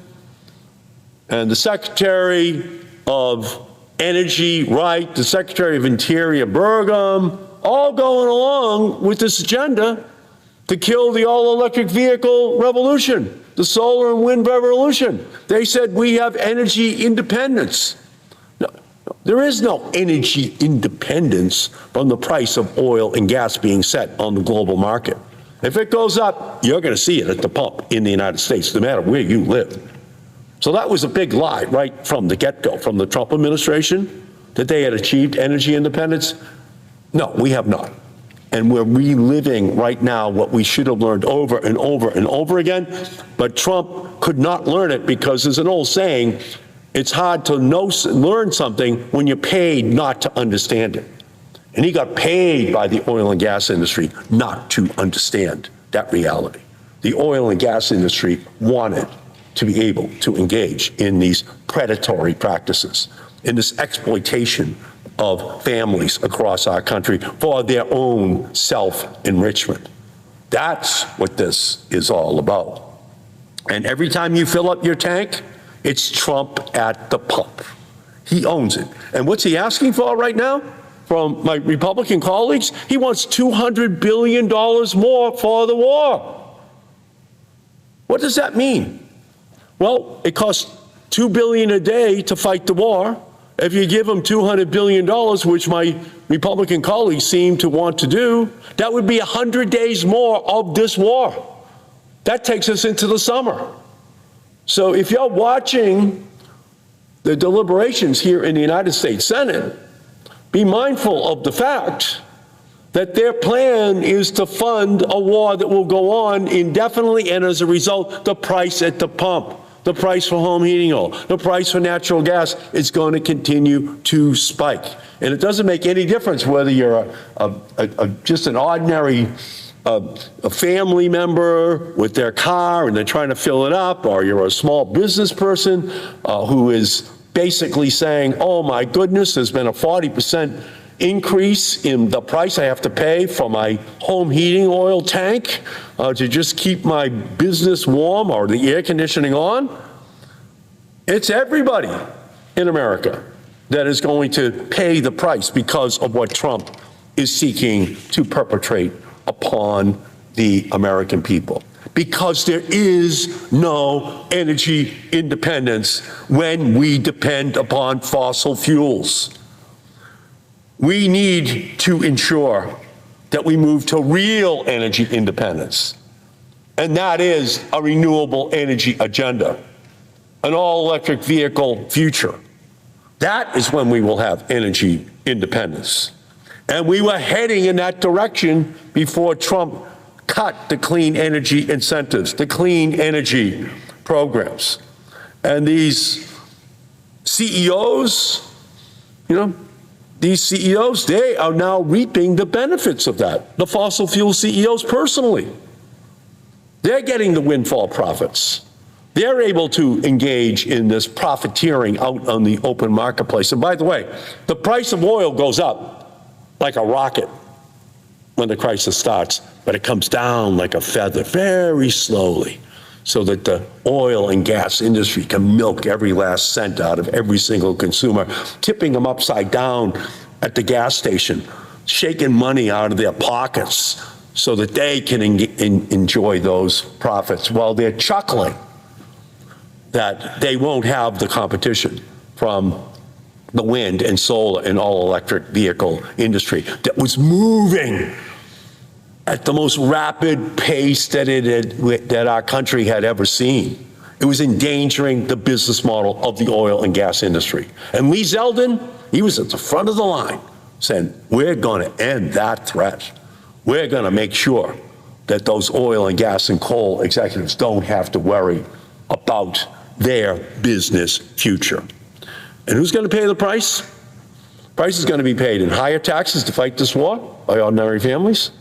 and the Secretary of Energy, Wright, the Secretary of Interior, Burgum, all going along with this agenda to kill the all-electric vehicle revolution, the solar and wind revolution. They said we have energy independence. No, there is no energy independence from the price of oil and gas being set on the global market. If it goes up, you're going to see it at the pump in the United States, no matter where you live. So that was a big lie right from the get-go, from the Trump administration, that they had achieved energy independence. No, we have not. And we're reliving right now what we should have learned over and over and over again. But Trump could not learn it because there's an old saying, it's hard to learn something when you're paid not to understand it. And he got paid by the oil and gas industry not to understand that reality. The oil and gas industry wanted to be able to engage in these predatory practices, in this exploitation of families across our country for their own self-enrichment. That's what this is all about. And every time you fill up your tank, it's Trump at the pump. He owns it. And what's he asking for right now from my Republican colleagues? He wants $200 billion more for the war. What does that mean? Well, it costs $2 billion a day to fight the war. If you give them $200 billion, which my Republican colleagues seem to want to do, that would be 100 days more of this war. That takes us into the summer. So if you're watching the deliberations here in the United States Senate, be mindful of the fact that their plan is to fund a war that will go on indefinitely, and as a result, the price at the pump, the price for home heating oil, the price for natural gas is going to continue to spike. And it doesn't make any difference whether you're just an ordinary a family member with their car and they're trying to fill it up, or you're a small business person who is basically saying, oh my goodness, there's been a 40% increase in the price I have to pay for my home heating oil tank to just keep my business warm or the air conditioning on. It's everybody in America that is going to pay the price because of what Trump is seeking to perpetrate upon the American people. Because there is no energy independence when we depend upon fossil fuels. We need to ensure that we move to real energy independence. And that is a renewable energy agenda, an all-electric vehicle future. That is when we will have energy independence. And we were heading in that direction before Trump cut the clean energy incentives, the clean energy programs. And these CEOs, these CEOs, they are now reaping the benefits of that. The fossil fuel CEOs personally. They're getting the windfall profits. They're able to engage in this profiteering out on the open marketplace. And by the way, the price of oil goes up like a rocket when the crisis starts, but it comes down like a feather very slowly so that the oil and gas industry can milk every last cent out of every single consumer, tipping them upside down at the gas station, shaking money out of their pockets so that they can enjoy those profits while they're chuckling that they won't have the competition from the wind and solar and all-electric vehicle industry that was moving at the most rapid pace that our country had ever seen. It was endangering the business model of the oil and gas industry. And Lee Zeldin, he was at the front of the line saying, we're going to end that threat. We're going to make sure that those oil and gas and coal executives don't have to worry about their business future. And who's going to pay the price? The price is going to be paid in higher taxes to fight this war by ordinary families,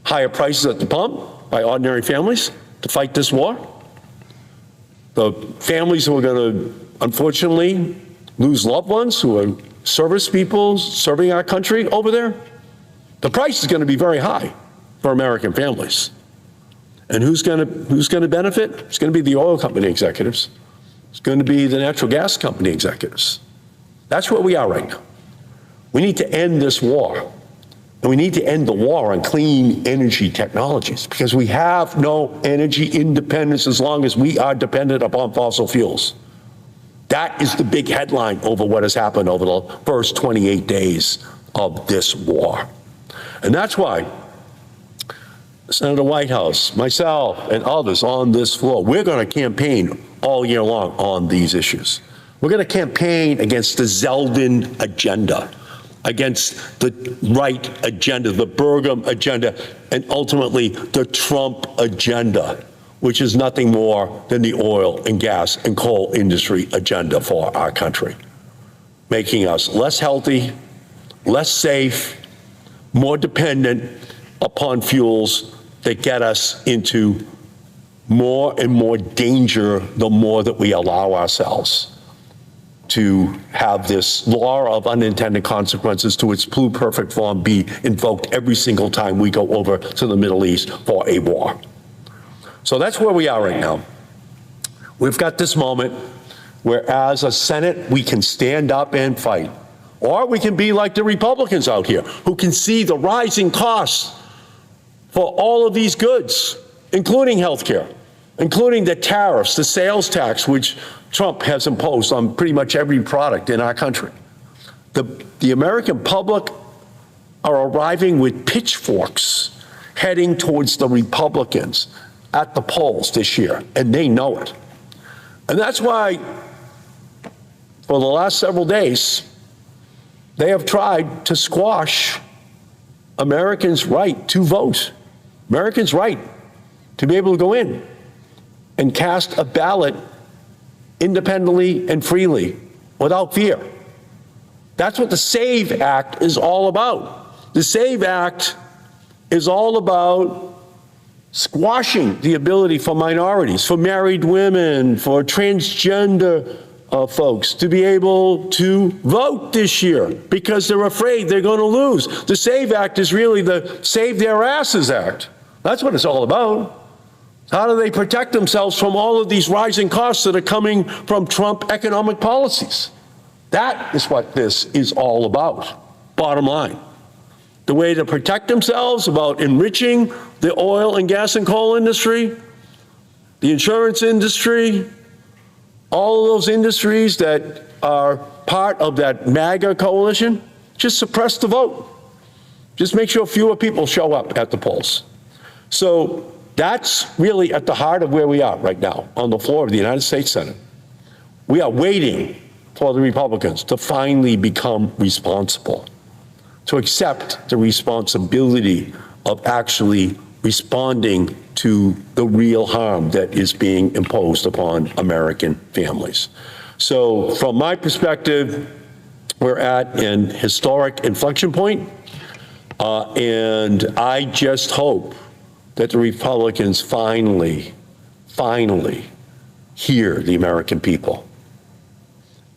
higher prices at the pump by ordinary families to fight this war, The families who are going to, unfortunately, lose loved ones who are service people serving our country over there, the price is going to be very high for American families. And who's going to benefit? It's going to be the oil company executives. It's going to be the natural gas company executives. That's where we are right now. We need to end this war. And we need to end the war on clean energy technologies, because we have no energy independence as long as we are dependent upon fossil fuels. That is the big headline over what has happened over the first 28 days of this war. And that's why Senator Whitehouse, myself, and others on this floor, we're going to campaign all year long on these issues. We're going to campaign against the Zeldin agenda, against the right agenda, the Burgum agenda, and ultimately the Trump agenda, which is nothing more than the oil and gas and coal industry agenda for our country, making us less healthy, less safe, more dependent upon fuels that get us into more and more danger the more that we allow ourselves to have this law of unintended consequences to its pluperfect form be invoked every single time we go over to the Middle East for a war. So that's where we are right now. We've got this moment where, as a Senate, we can stand up and fight. Or we can be like the Republicans out here, who can see the rising costs for all of these goods, including health care, including the tariffs, the sales tax, which Trump has imposed on pretty much every product in our country. The American public are arriving with pitchforks heading towards the Republicans at the polls this year, and they know it. And that's why, for the last several days, they have tried to squash Americans' right to vote, Americans' right to be able to go in and cast a ballot independently and freely without fear. That's what the SAVE Act is all about. The SAVE Act is all about squashing the ability for minorities, for married women, for transgender folks to be able to vote this year because they're afraid they're going to lose. The SAVE Act is really the Save Their Asses Act. That's what it's all about. How do they protect themselves from all of these rising costs that are coming from Trump economic policies? That is what this is all about, bottom line. The way to protect themselves about enriching the oil and gas and coal industry, the insurance industry, all of those industries that are part of that MAGA coalition, just suppress the vote. Just make sure fewer people show up at the polls. So that's really at the heart of where we are right now on the floor of the United States Senate. We are waiting for the Republicans to finally become responsible, to accept the responsibility of actually responding to the real harm that is being imposed upon American families. So from my perspective, we're at an historic inflection point, and I just hope that the Republicans finally hear the American people.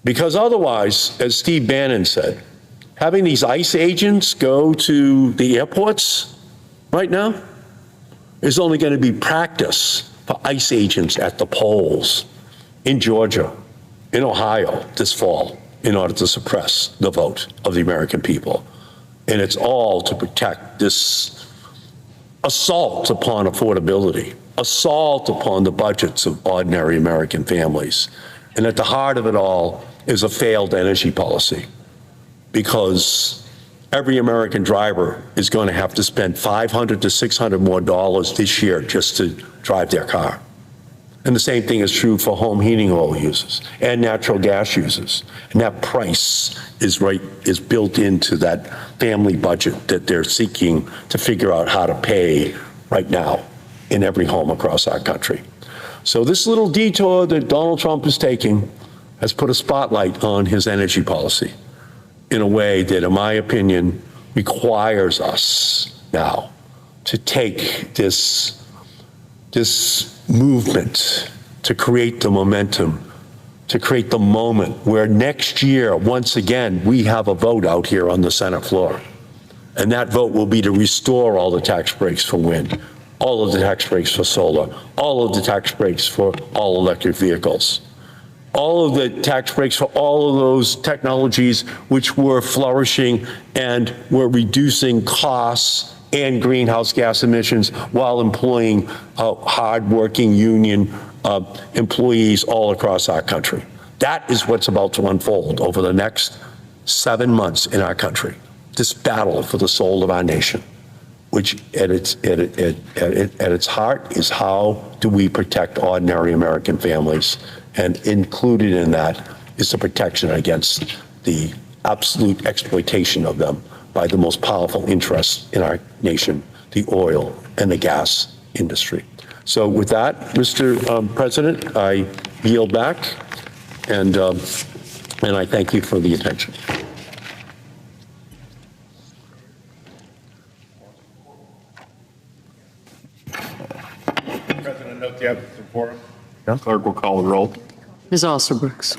Because otherwise, as Steve Bannon said, having these ICE agents go to the airports right now is only going to be practice for ICE agents at the polls in Georgia, in Ohio this fall, in order to suppress the vote of the American people. And it's all to protect this assault upon affordability, assault upon the budgets of ordinary American families. And at the heart of it all is a failed energy policy, because every American driver is going to have to spend $500 to $600 more this year just to drive their car. And the same thing is true for home heating oil users and natural gas users. And that price is built into that family budget that they're seeking to figure out how to pay right now in every home across our country. So this little detour that Donald Trump is taking has put a spotlight on his energy policy in a way that, in my opinion, requires us now to take this movement to create the momentum, to create the moment where next year, once again, we have a vote out here on the Senate floor. And that vote will be to restore all the tax breaks for wind, all of the tax breaks for solar, all of the tax breaks for all electric vehicles, all of the tax breaks for all of those technologies which were flourishing and were reducing costs and greenhouse gas emissions while employing hard-working union employees all across our country. That is what's about to unfold over the next 7 months in our country. This battle for the soul of our nation, which at its heart is how do we protect ordinary American families, and included in that is the protection against the absolute exploitation of them by the most powerful interests in our nation, the oil and the gas industry. So with that, Mr. President, I yield back, and I thank you for the attention. President, note the absence of quorum. Clerk will call the roll. Ms. Alsobrooks.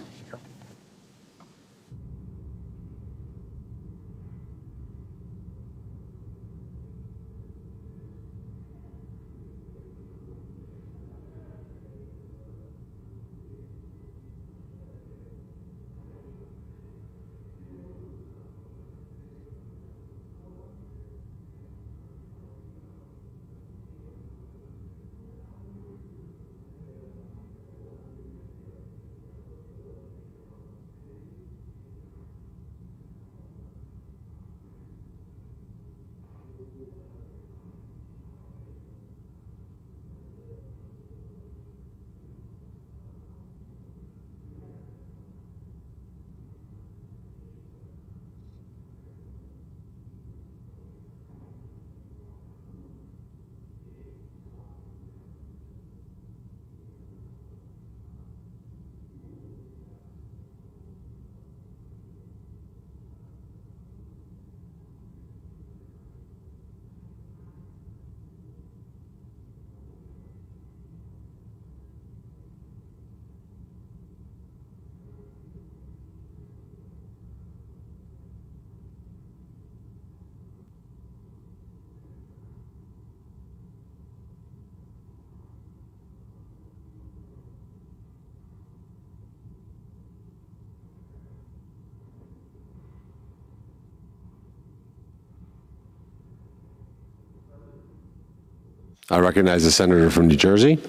I recognize the senator from New Jersey.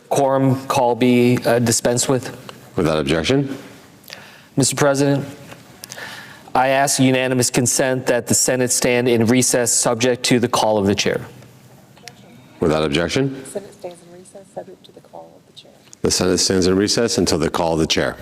Quorum call be dispensed with. Without objection. Mr. President, I ask unanimous consent that the Senate stand in recess subject to the call of the chair. Without objection. The Senate stands in recess subject to the call of the chair. The Senate stands in recess until the call of the chair.